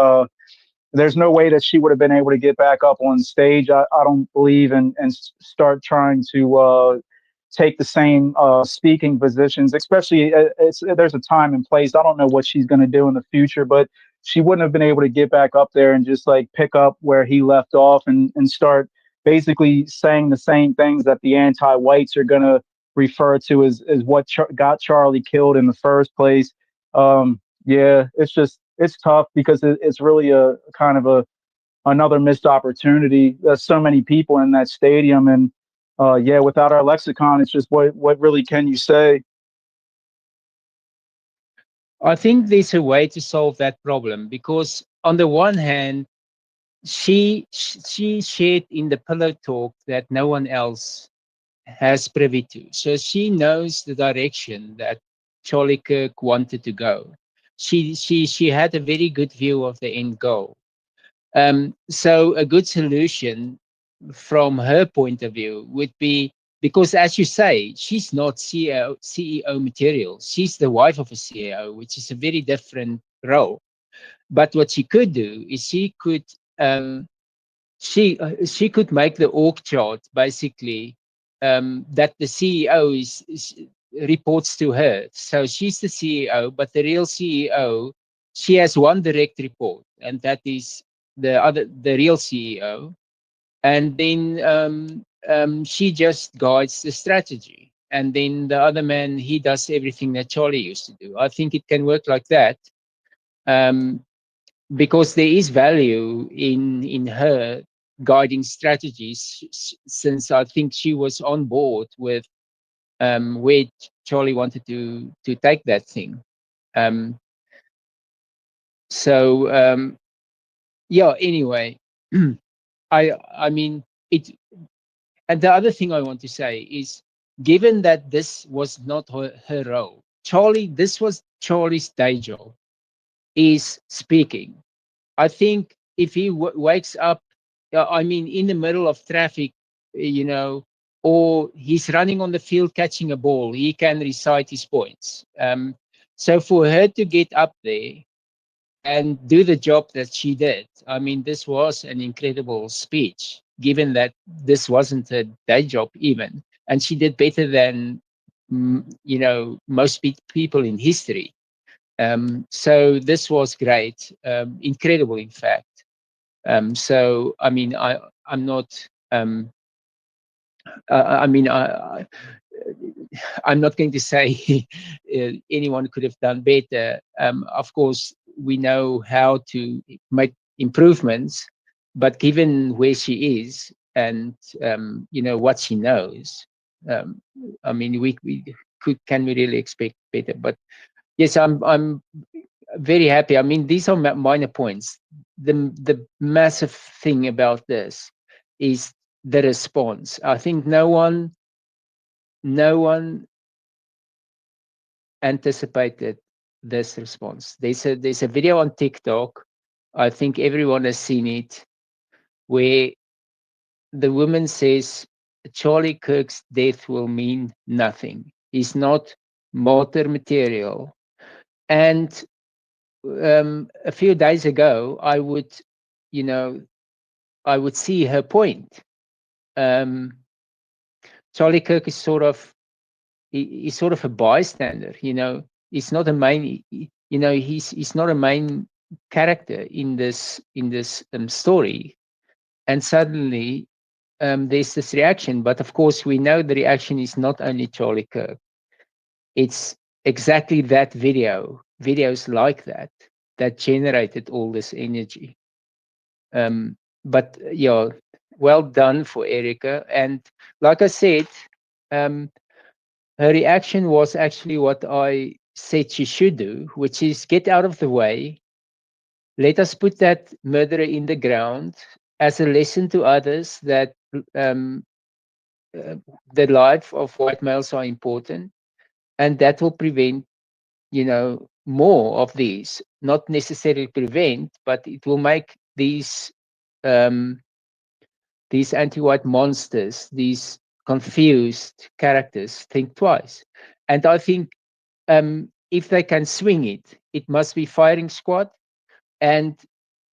Speaker 4: There's no way that she would have been able to get back up on stage. I don't believe and start trying to take the same speaking positions, especially there's a time and place. I don't know what she's going to do in the future, but she wouldn't have been able to get back up there and just like pick up where he left off and start basically saying the same things that the anti-whites are going to refer to as what got Charlie killed in the first place. Yeah, it's tough because it's really a kind of another missed opportunity. There's so many people in that stadium, and yeah, without our lexicon, it's just what really can you say?
Speaker 2: I think there's a way to solve that problem because on the one hand, she shared in the pillow talk that no one else has privy to. So she knows the direction that Charlie Kirk wanted to go. She had a very good view of the end goal. So a good solution from her point of view would be, because as you say, she's not CEO material. She's the wife of a CEO, which is a very different role. But what she could do is um, she could make the org chart basically that the CEO is reports to her. So she's the CEO, but the real CEO, she has one direct report, and that is the real CEO. And then she just guides the strategy. And then the other man, he does everything that Charlie used to do. I think it can work like that. Um, because there is value in her guiding strategies since I think she was on board with where Charlie wanted to take that thing. Um, so yeah. Anyway, I mean it. And the other thing I want to say is, given that this was not her role, this was Charlie's day job, is speaking. I think if he wakes up, I mean, in the middle of traffic, or he's running on the field catching a ball, he can recite his points. So for her to get up there and do the job that she did, I mean, this was an incredible speech, given that this wasn't a day job even. And she did better than, most people in history. So this was great, incredible, in fact. So I mean, I'm not. I mean, I'm not going to say anyone could have done better. Of course, we know how to make improvements, but given where she is and what she knows, I mean, can we really expect better? But yes, I'm very happy. I mean, these are minor points. The massive thing about this is the response. I think no one anticipated this response. There's a video on TikTok. I think everyone has seen it, where the woman says Charlie Kirk's death will mean nothing. He's not martyr material. And a few days ago, I would see her point. Charlie Kirk is he's sort of a bystander. He's not a main. He's not a main character in this story. And suddenly, there's this reaction. But of course, we know the reaction is not only Charlie Kirk. It's exactly that videos like that generated all this energy. But yeah, well done for Erica. And like I said, her reaction was actually what I said she should do, which is get out of the way. Let us put that murderer in the ground as a lesson to others that the life of white males are important, and that will prevent, more of these. Not necessarily prevent, but it will make these anti-white monsters, these confused characters, think twice. And I think if they can swing it, it must be firing squad, and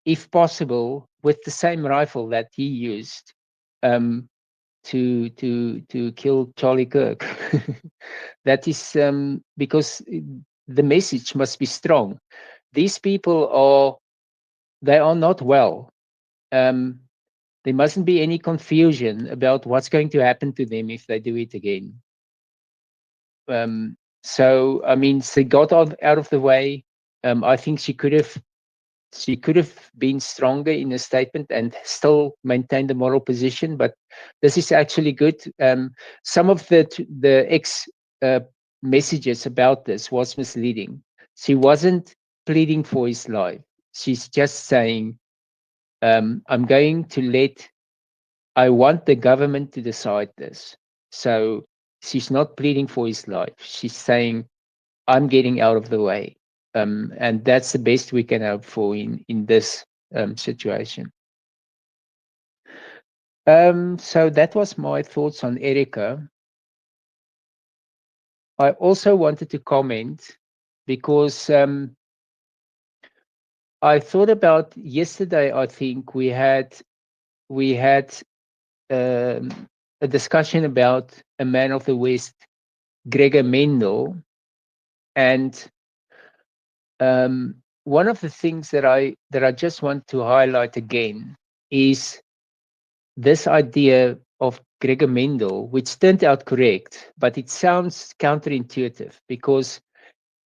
Speaker 2: if possible, with the same rifle that he used to kill Charlie Kirk. That is because the message must be strong. These people they are not well. There mustn't be any confusion about what's going to happen to them if they do it again. So I mean, she got out of the way. I think she could have been stronger in a statement and still maintain the moral position. But this is actually good. Some of the ex messages about this was misleading. She wasn't pleading for his life. She's just saying, "I'm going to let. I want the government to decide this." So she's not pleading for his life. She's saying, I'm getting out of the way. And that's the best we can hope for in this situation. So that was my thoughts on Erica. I also wanted to comment because I thought about yesterday. I think we had a discussion about a man of the West, Gregor Mendel, and one of the things that I just want to highlight again is this idea of Gregor Mendel, which turned out correct, but it sounds counterintuitive because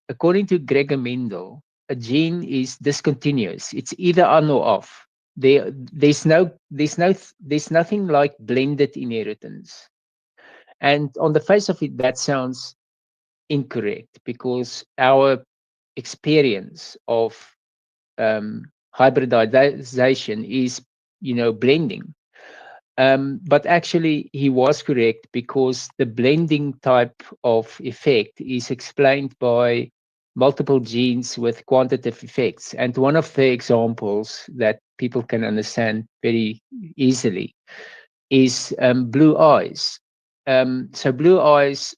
Speaker 2: according to Gregor Mendel, a gene is discontinuous. It's either on or off. There's nothing like blended inheritance. And on the face of it, that sounds incorrect because our experience of hybridization is, blending. But actually, he was correct because the blending type of effect is explained by multiple genes with quantitative effects. And one of the examples that people can understand very easily is blue eyes. So blue eyes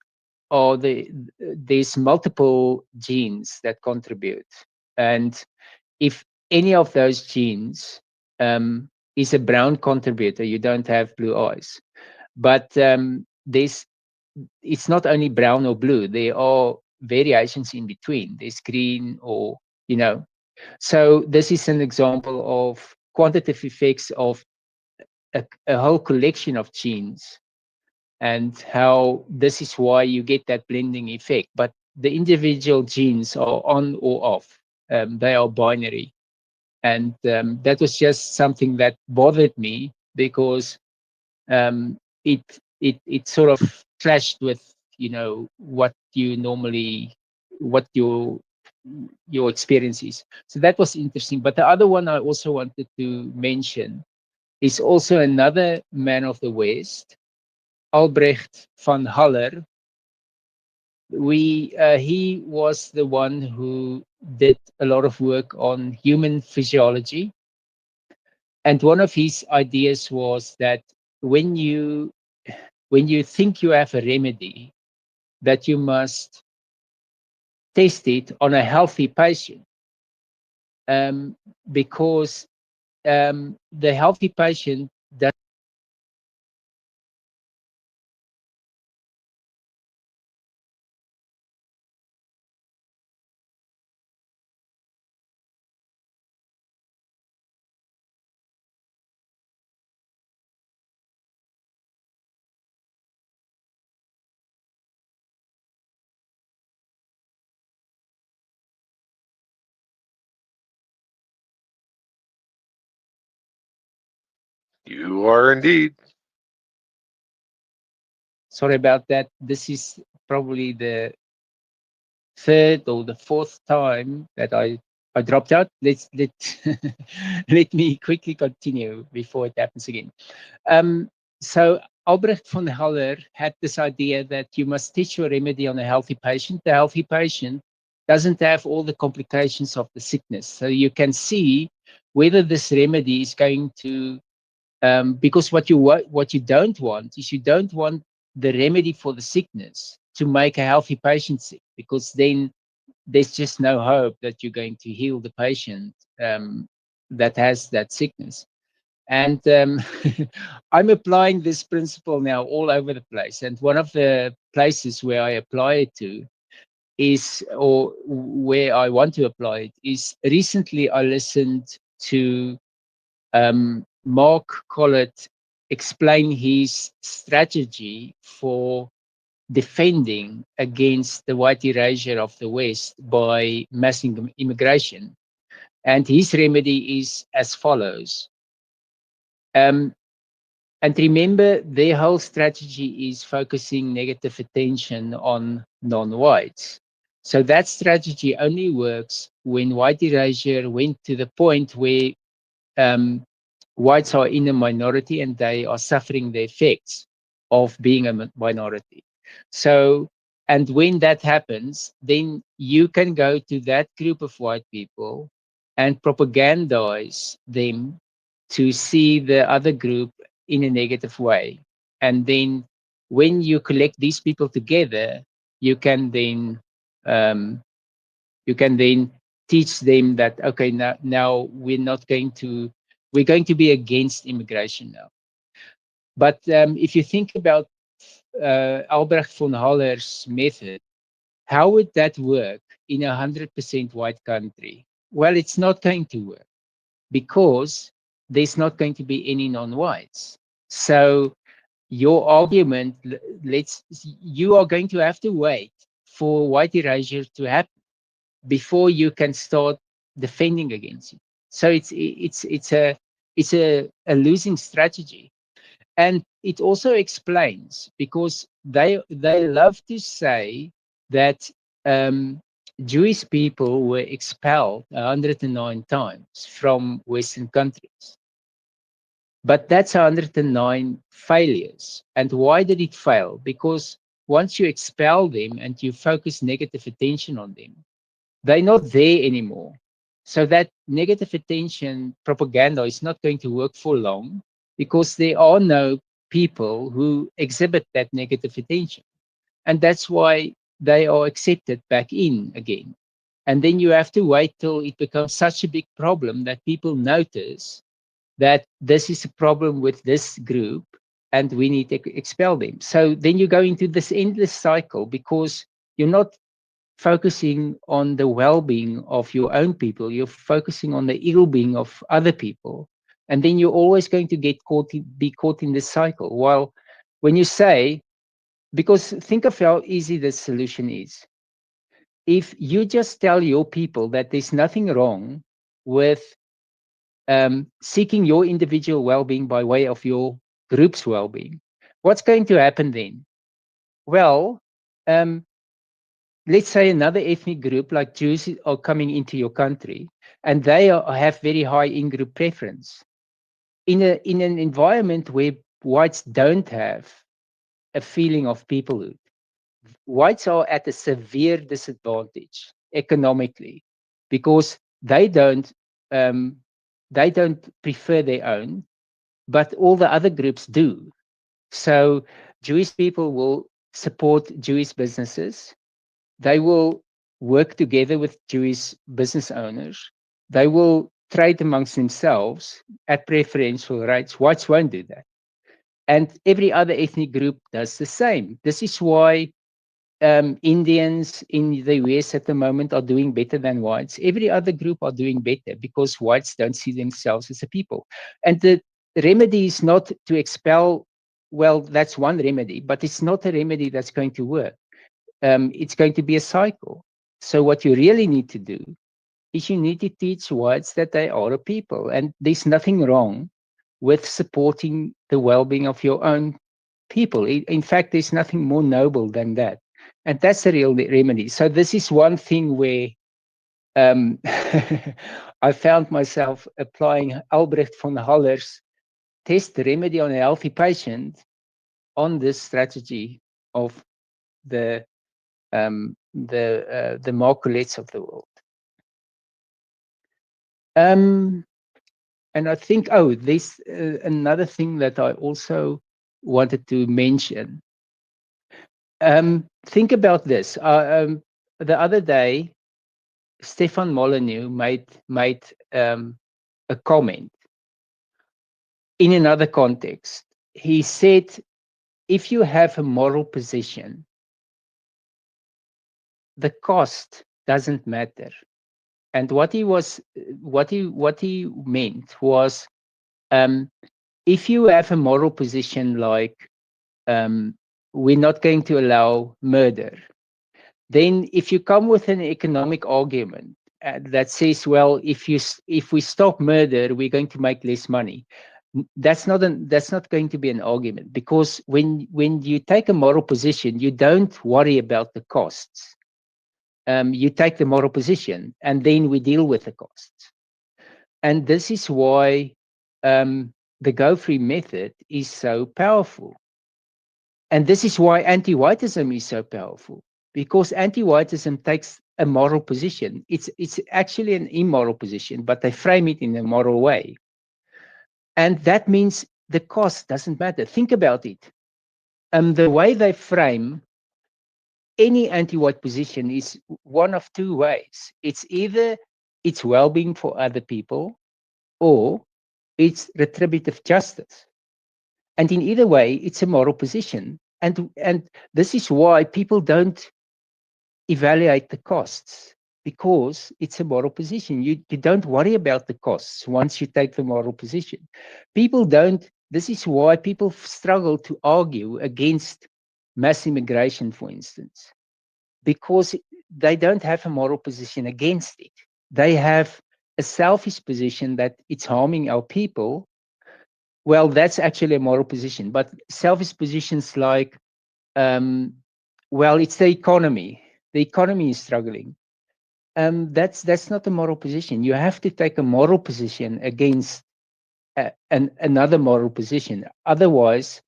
Speaker 2: are there's multiple genes that contribute, and if any of those genes is a brown contributor, you don't have blue eyes. But it's not only brown or blue. There are variations in between. There's green or So this is an example of quantitative effects of a whole collection of genes and how this is why you get that blending effect. But the individual genes are on or off. They are binary. And that was just something that bothered me, because um, it sort of clashed with, what you normally, what your experience is. So that was interesting. But the other one I also wanted to mention is also another man of the West, Albrecht van Haller. He was the one who did a lot of work on human physiology, and one of his ideas was that when you when you think you have a remedy, that you must test it on a healthy patient, um, because the healthy patient does.
Speaker 7: You are indeed.
Speaker 2: Sorry about that. This is probably the third or the fourth time that I dropped out. Let let me quickly continue before it happens again. Um, so Albrecht von Haller had this idea that you must teach your remedy on a healthy patient. The healthy patient doesn't have all the complications of the sickness, so you can see whether this remedy is going to. Because what you don't want is, you don't want the remedy for the sickness to make a healthy patient sick, because then there's just no hope that you're going to heal the patient that has that sickness. And I'm applying this principle now all over the place. And one of the places where I apply it to is, or where I want to apply it is, recently I listened to Mark Collett explain his strategy for defending against the white erasure of the West by mass immigration. And his remedy is as follows. Um, and remember, their whole strategy is focusing negative attention on non-whites. So that strategy only works when white erasure went to the point where um, whites are in a minority and they are suffering the effects of being a minority. So, and when that happens, then you can go to that group of white people and propagandize them to see the other group in a negative way. And then when you collect these people together, you can then um, you can then teach them that, okay, now we're going to be against immigration now. But if you think about Albrecht von Haller's method, how would that work in 100% white country? Well, it's not going to work, because there's not going to be any non-whites. So your argument, you are going to have to wait for white erasure to happen before you can start defending against it. So it's a losing strategy. And it also explains, because they love to say that Jewish people were expelled 109 times from Western countries. But that's 109 failures. And why did it fail? Because once you expel them and you focus negative attention on them, they're not there anymore. So that negative attention propaganda is not going to work for long, because there are no people who exhibit that negative attention. And that's why they are accepted back in again. And then you have to wait till it becomes such a big problem that people notice that this is a problem with this group and we need to expel them. So then you go into this endless cycle, because you're not focusing on the well-being of your own people, you're focusing on the ill-being of other people, and then you're always going to be caught in this cycle. While when you say because think of how easy the solution is. If you just tell your people that there's nothing wrong with seeking your individual well-being by way of your group's well-being, what's going to happen then? Well, let's say another ethnic group like Jews are coming into your country, and they have very high in-group preference. In an environment where whites don't have a feeling of peoplehood, whites are at a severe disadvantage economically because um, they don't prefer their own, but all the other groups do. So Jewish people will support Jewish businesses. They will work together with Jewish business owners. They will trade amongst themselves at preferential rates. Whites won't do that. And every other ethnic group does the same. This is why Indians in the US at the moment are doing better than whites. Every other group are doing better because whites don't see themselves as a people. And the remedy is not to expel, well, that's one remedy, but it's not a remedy that's going to work. It's going to be a cycle. So what you really need to do is you need to teach whites that they are a people, and there's nothing wrong with supporting the well-being of your own people. In fact, there's nothing more noble than that. And that's the real remedy. So this is one thing where I found myself applying Albrecht von Haller's test remedy on a healthy patient on this strategy of the Marcolettes of the world. And I think, there's another thing that I also wanted to mention. Think about this. The other day, Stefan Molyneux made a comment in another context. He said, if you have a moral position, the cost doesn't matter. And what he meant was, if you have a moral position like we're not going to allow murder, then if you come with an economic argument that says, well, if we stop murder, we're going to make less money. That's not going to be an argument, because when you take a moral position, you don't worry about the costs. You take the moral position, and then we deal with the costs. And this is why the Go Free method is so powerful. And this is why anti-whiteism is so powerful, because anti-whiteism takes a moral position. It's actually an immoral position, but they frame it in a moral way. And that means the cost doesn't matter. Think about it. The way they frame any anti-white position is one of two ways. It's either it's well-being for other people, or it's retributive justice. And in either way, it's a moral position. And this is why people don't evaluate the costs, because it's a moral position. You don't worry about the costs once you take the moral position. People don't. This is why people struggle to argue against mass immigration, for instance, because they don't have a moral position against it. They have a selfish position that it's harming our people. Well, that's actually a moral position, but selfish positions like, well, it's the economy. The economy is struggling. That's not a moral position. You have to take a moral position against another moral position. Otherwise,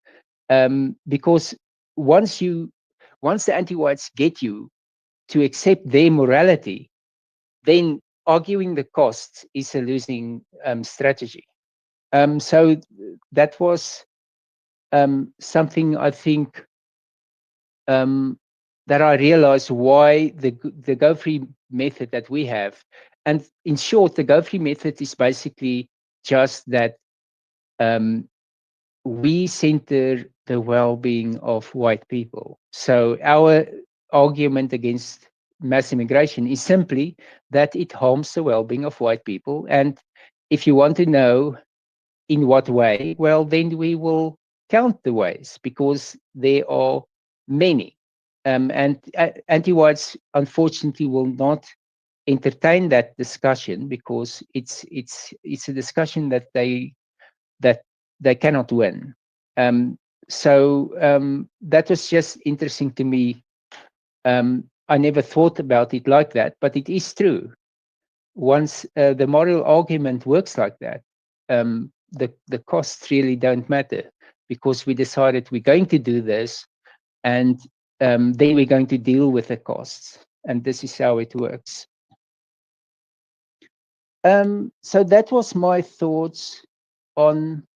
Speaker 2: because once the anti-whites get you to accept their morality, then arguing the costs is a losing strategy. So that was something I think that I realized why the Go Free method that we have. And in short, the Go Free method is basically just that we center the well-being of white people. So our argument against mass immigration is simply that it harms the well-being of white people. And if you want to know in what way, well, then we will count the ways, because there are many. And anti-whites, unfortunately, will not entertain that discussion because it's a discussion that they cannot win. So that was just interesting to me. I never thought about it like that, but it is true. Once the moral argument works like that, the costs really don't matter because we decided we're going to do this, and then we're going to deal with the costs, and this is how it works. So that was my thoughts on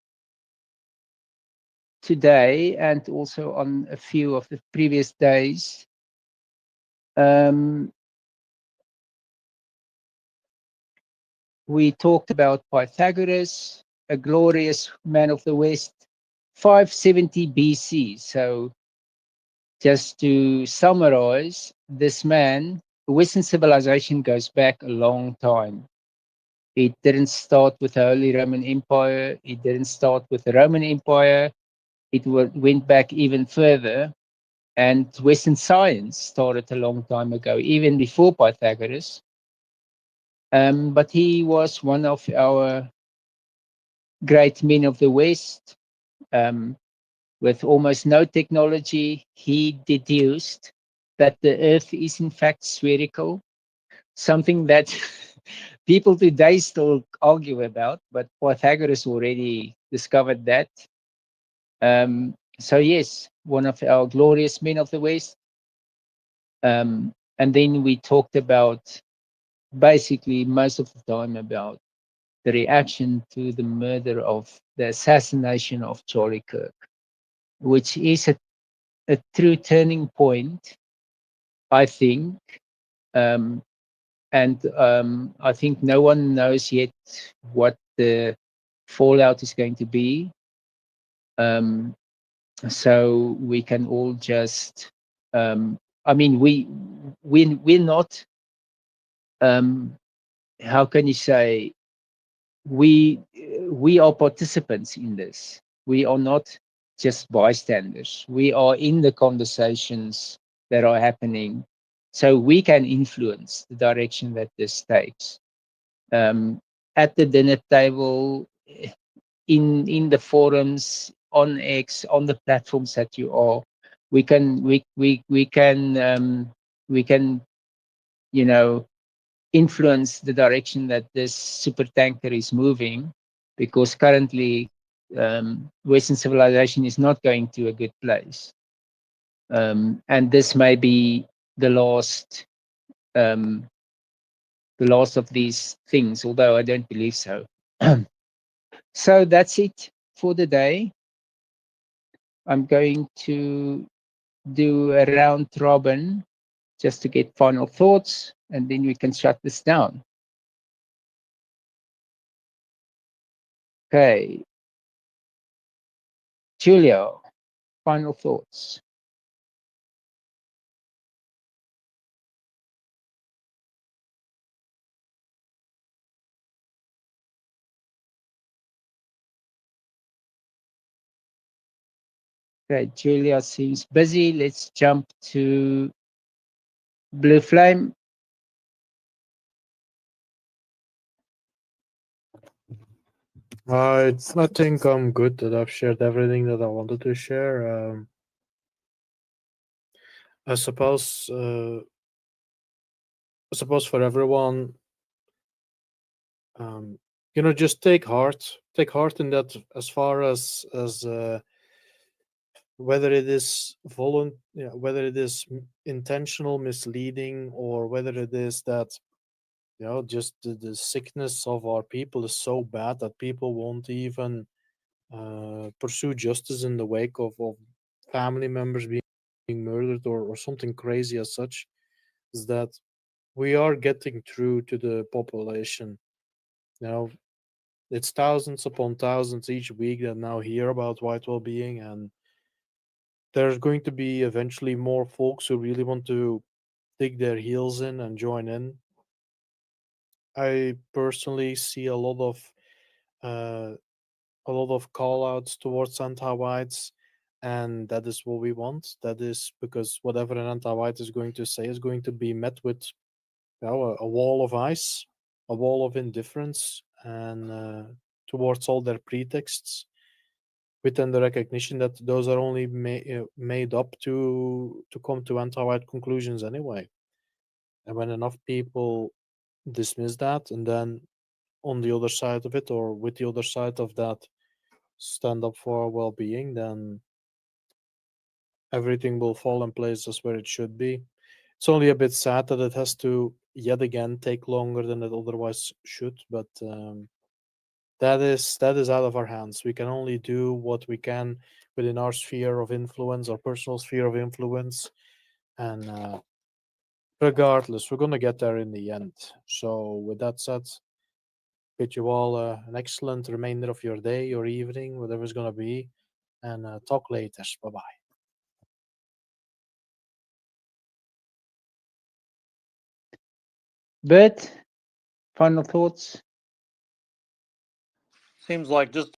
Speaker 2: today and also on a few of the previous days. Um, we talked about Pythagoras, a glorious man of the West, 570 BC. So just to summarize, this man, Western civilization goes back a long time. It didn't start with the Holy Roman Empire. It didn't start with the Roman Empire. It went back even further. And Western science started a long time ago, even before Pythagoras. But he was one of our great men of the West. With almost no technology, he deduced that the Earth is in fact spherical, something that people today still argue about, but Pythagoras already discovered that. So yes, one of our glorious men of the West. And then we talked about basically most of the time about the reaction to the murder of the assassination of Charlie Kirk, which is a true turning point, I think. Um, and I think no one knows yet what the fallout is going to be. Um, so we can all just, I mean, we're not, how can you say, we are participants in this. We are not just bystanders. We are in the conversations that are happening, so we can influence the direction that this takes. At the dinner table, in the forums, on X, on the platforms that you are, we can we can you know influence the direction that this super tanker is moving, because currently Western civilization is not going to a good place, and this may be the last um, the last of these things, although I don't believe so. So that's it for the day. I'm going to do a round robin just to get final thoughts, and then we can shut this down. Okay, Julia, final thoughts. Okay, Julia seems busy. Let's jump to Blue Flame.
Speaker 3: I think I'm good that I've shared everything that I wanted to share. I suppose, for everyone, just take heart in that, as far as whether it is whether it is intentional misleading, or whether it is that just the sickness of our people is so bad that people won't even pursue justice in the wake of family members being murdered, or something crazy as such, is that we are getting through to the population. It's thousands upon thousands each week that now hear about white well-being, and there's going to be eventually more folks who really want to dig their heels in and join in. I personally see uh, a lot of call outs towards anti-whites, and that is what we want. That is because whatever an anti-white is going to say is going to be met with a wall of ice, a wall of indifference, and towards all their pretexts, within the recognition that those are only made up to come to anti-white conclusions anyway. And when enough people dismiss that, and then on the other side of it, or with the other side of that, stand up for well-being, then everything will fall in place as where it should be. It's only a bit sad that it has to yet again take longer than it otherwise should, but that is out of our hands. We can only do what we can within our sphere of influence, our personal sphere of influence, and regardless, we're gonna get there in the end. So, with that said, bid you all an excellent remainder of your day, your evening, whatever it's gonna be, and talk later. Bye bye.
Speaker 2: Bert, final thoughts?
Speaker 8: Seems like just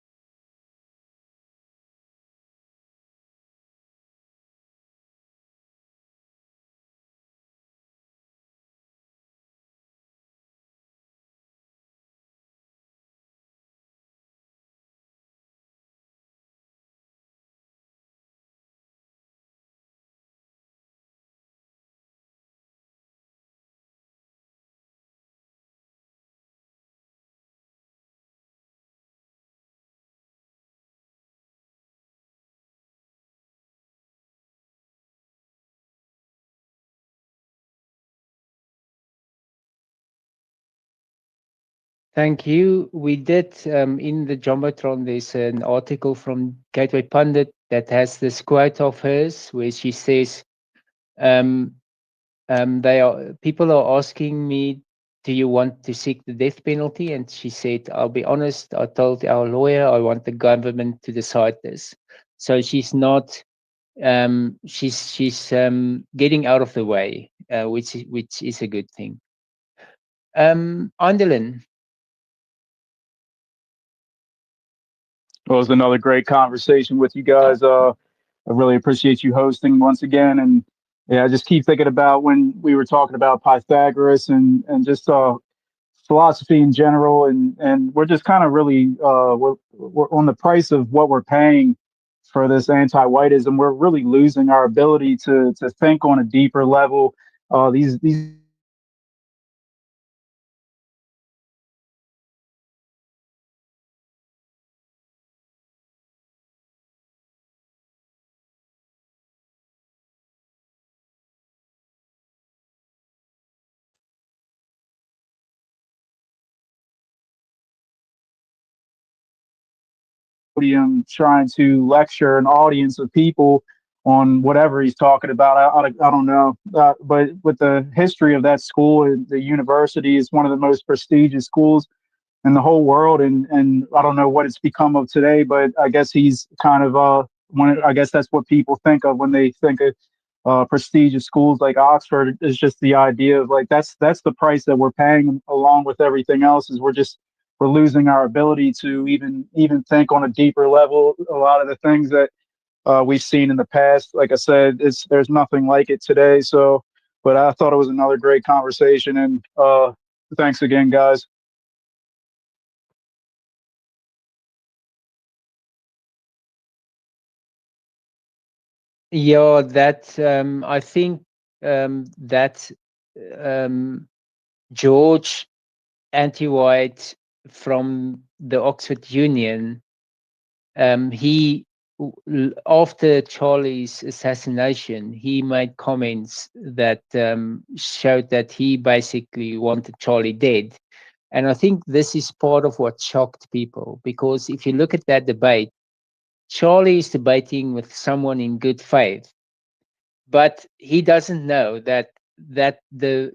Speaker 2: Thank you. We did in the Jumbotron, there's an article from Gateway Pundit that has this quote of hers where she says, people are asking me, do you want to seek the death penalty? And she said, I'll be honest, I told our lawyer I want the government to decide this. So she's not she's getting out of the way, which is a good thing. Andelin.
Speaker 4: Well, it was another great conversation with you guys. I really appreciate you hosting once again. And yeah, I just keep thinking about when we were talking about Pythagoras and just philosophy in general. And we're just kind of really we're on the price of what we're paying for this anti-whiteism. We're really losing our ability to think on a deeper level. These podium trying to lecture an audience of people on whatever he's talking about. I don't know. But with the history of that school, the university is one of the most prestigious schools in the whole world. And I don't know what it's become of today, but I guess he's kind of I guess that's what people think of when they think of prestigious schools like Oxford. Is just the idea of like that's the price that we're paying along with everything else. Is we're losing our ability to even think on a deeper level. A lot of the things that we've seen in the past, like I said, there's nothing like it today. So, but I thought it was another great conversation, and thanks again, guys.
Speaker 2: Yeah, that I think that George Anti-White from the Oxford Union, after Charlie's assassination, he made comments that showed that he basically wanted Charlie dead. And I think this is part of what shocked people, because if you look at that debate, Charlie is debating with someone in good faith, but he doesn't know that the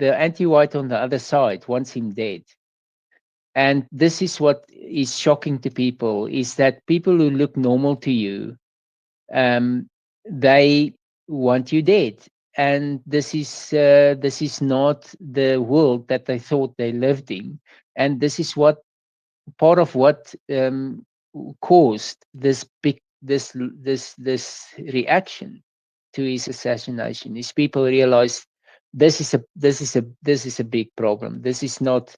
Speaker 2: anti-white on the other side wants him dead. And this is what is shocking to people, is that people who look normal to you, they want you dead. And this is not the world that they thought they lived in. And this is what part of what caused this this reaction to his assassination is people realize this is a big problem. This is not,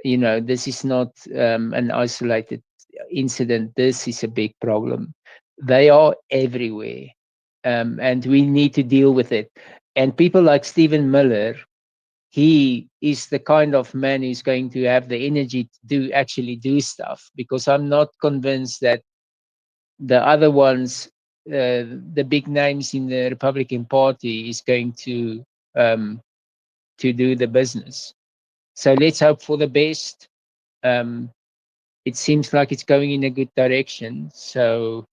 Speaker 2: this is not an isolated incident. This is a big problem. They are everywhere, and we need to deal with it. And people like Stephen Miller, he is the kind of man who's going to have the energy to actually do stuff, because I'm not convinced that the other ones, the big names in the Republican Party, is going to do the business. So let's hope for the best. It seems like it's going in a good direction. So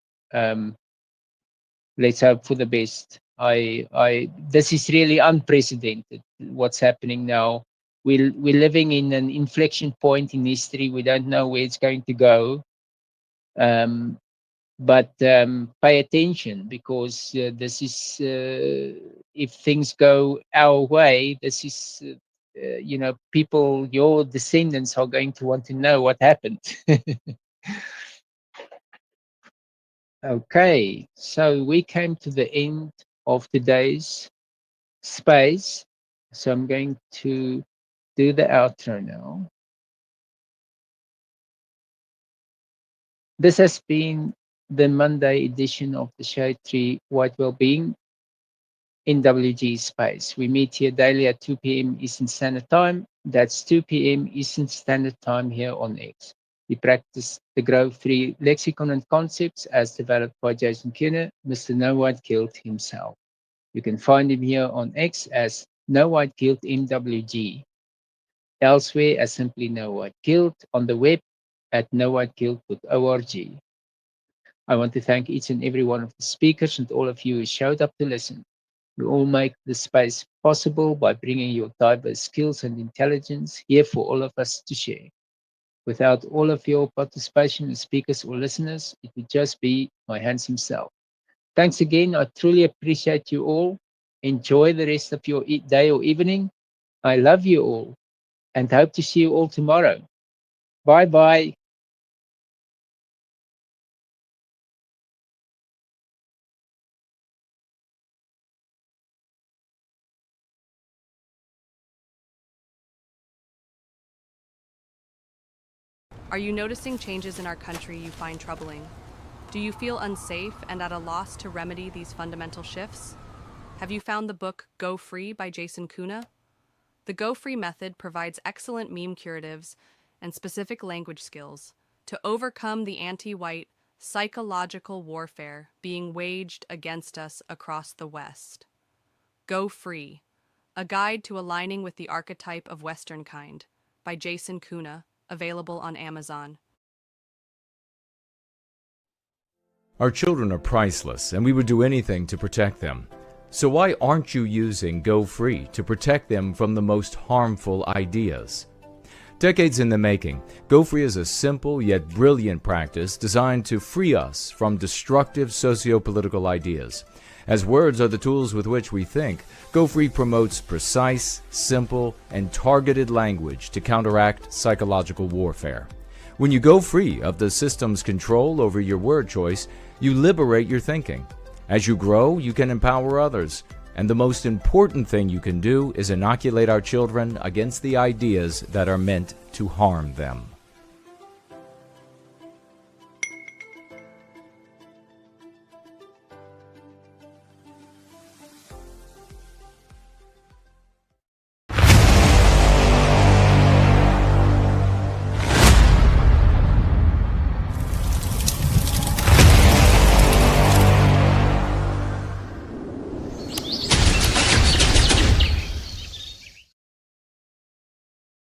Speaker 2: let's hope for the best. This is really unprecedented. What's happening now? We're living in an inflection point in history. We don't know where it's going to go. But pay attention, because this is, if things go our way, this is, people, your descendants are going to want to know what happened. Okay, so we came to the end of today's space. So I'm going to do the outro now. This has been the Monday edition of the Shade Tree White Wellbeing in WG Space. We meet here daily at 2 p.m. Eastern Standard Time. That's 2 p.m. Eastern Standard Time here on X. We practice the Grow-Free lexicon and concepts as developed by Jason Kuhner, Mr. No White Guilt himself. You can find him here on X as No White Guilt MWG. Elsewhere as simply No White Guilt, on the web at nowhiteguilt.org. I want to thank each and every one of the speakers and all of you who showed up to listen. You all make this space possible by bringing your diverse skills and intelligence here for all of us to share. Without all of your participation as speakers or listeners, it would just be my handsome self. Thanks again. I truly appreciate you all. Enjoy the rest of your day or evening. I love you all and hope to see you all tomorrow. Bye-bye.
Speaker 1: Are you noticing changes in our country you find troubling? Do you feel unsafe and at a loss to remedy these fundamental shifts? Have you found the book Go Free by Jason Kuhner? The Go Free method provides excellent meme curatives and specific language skills to overcome the anti-white psychological warfare being waged against us across the West. Go Free, a guide to aligning with the archetype of Western kind by Jason Kuhner, available on Amazon.
Speaker 9: Our children are priceless, and we would do anything to protect them. So why aren't you using Go Free to protect them from the most harmful ideas? Decades in the making, Go Free is a simple yet brilliant practice designed to free us from destructive socio-political ideas. As words are the tools with which we think, Go Free promotes precise, simple, and targeted language to counteract psychological warfare. When you go free of the system's control over your word choice, you liberate your thinking. As you grow, you can empower others. And the most important thing you can do is inoculate our children against the ideas that are meant to harm them.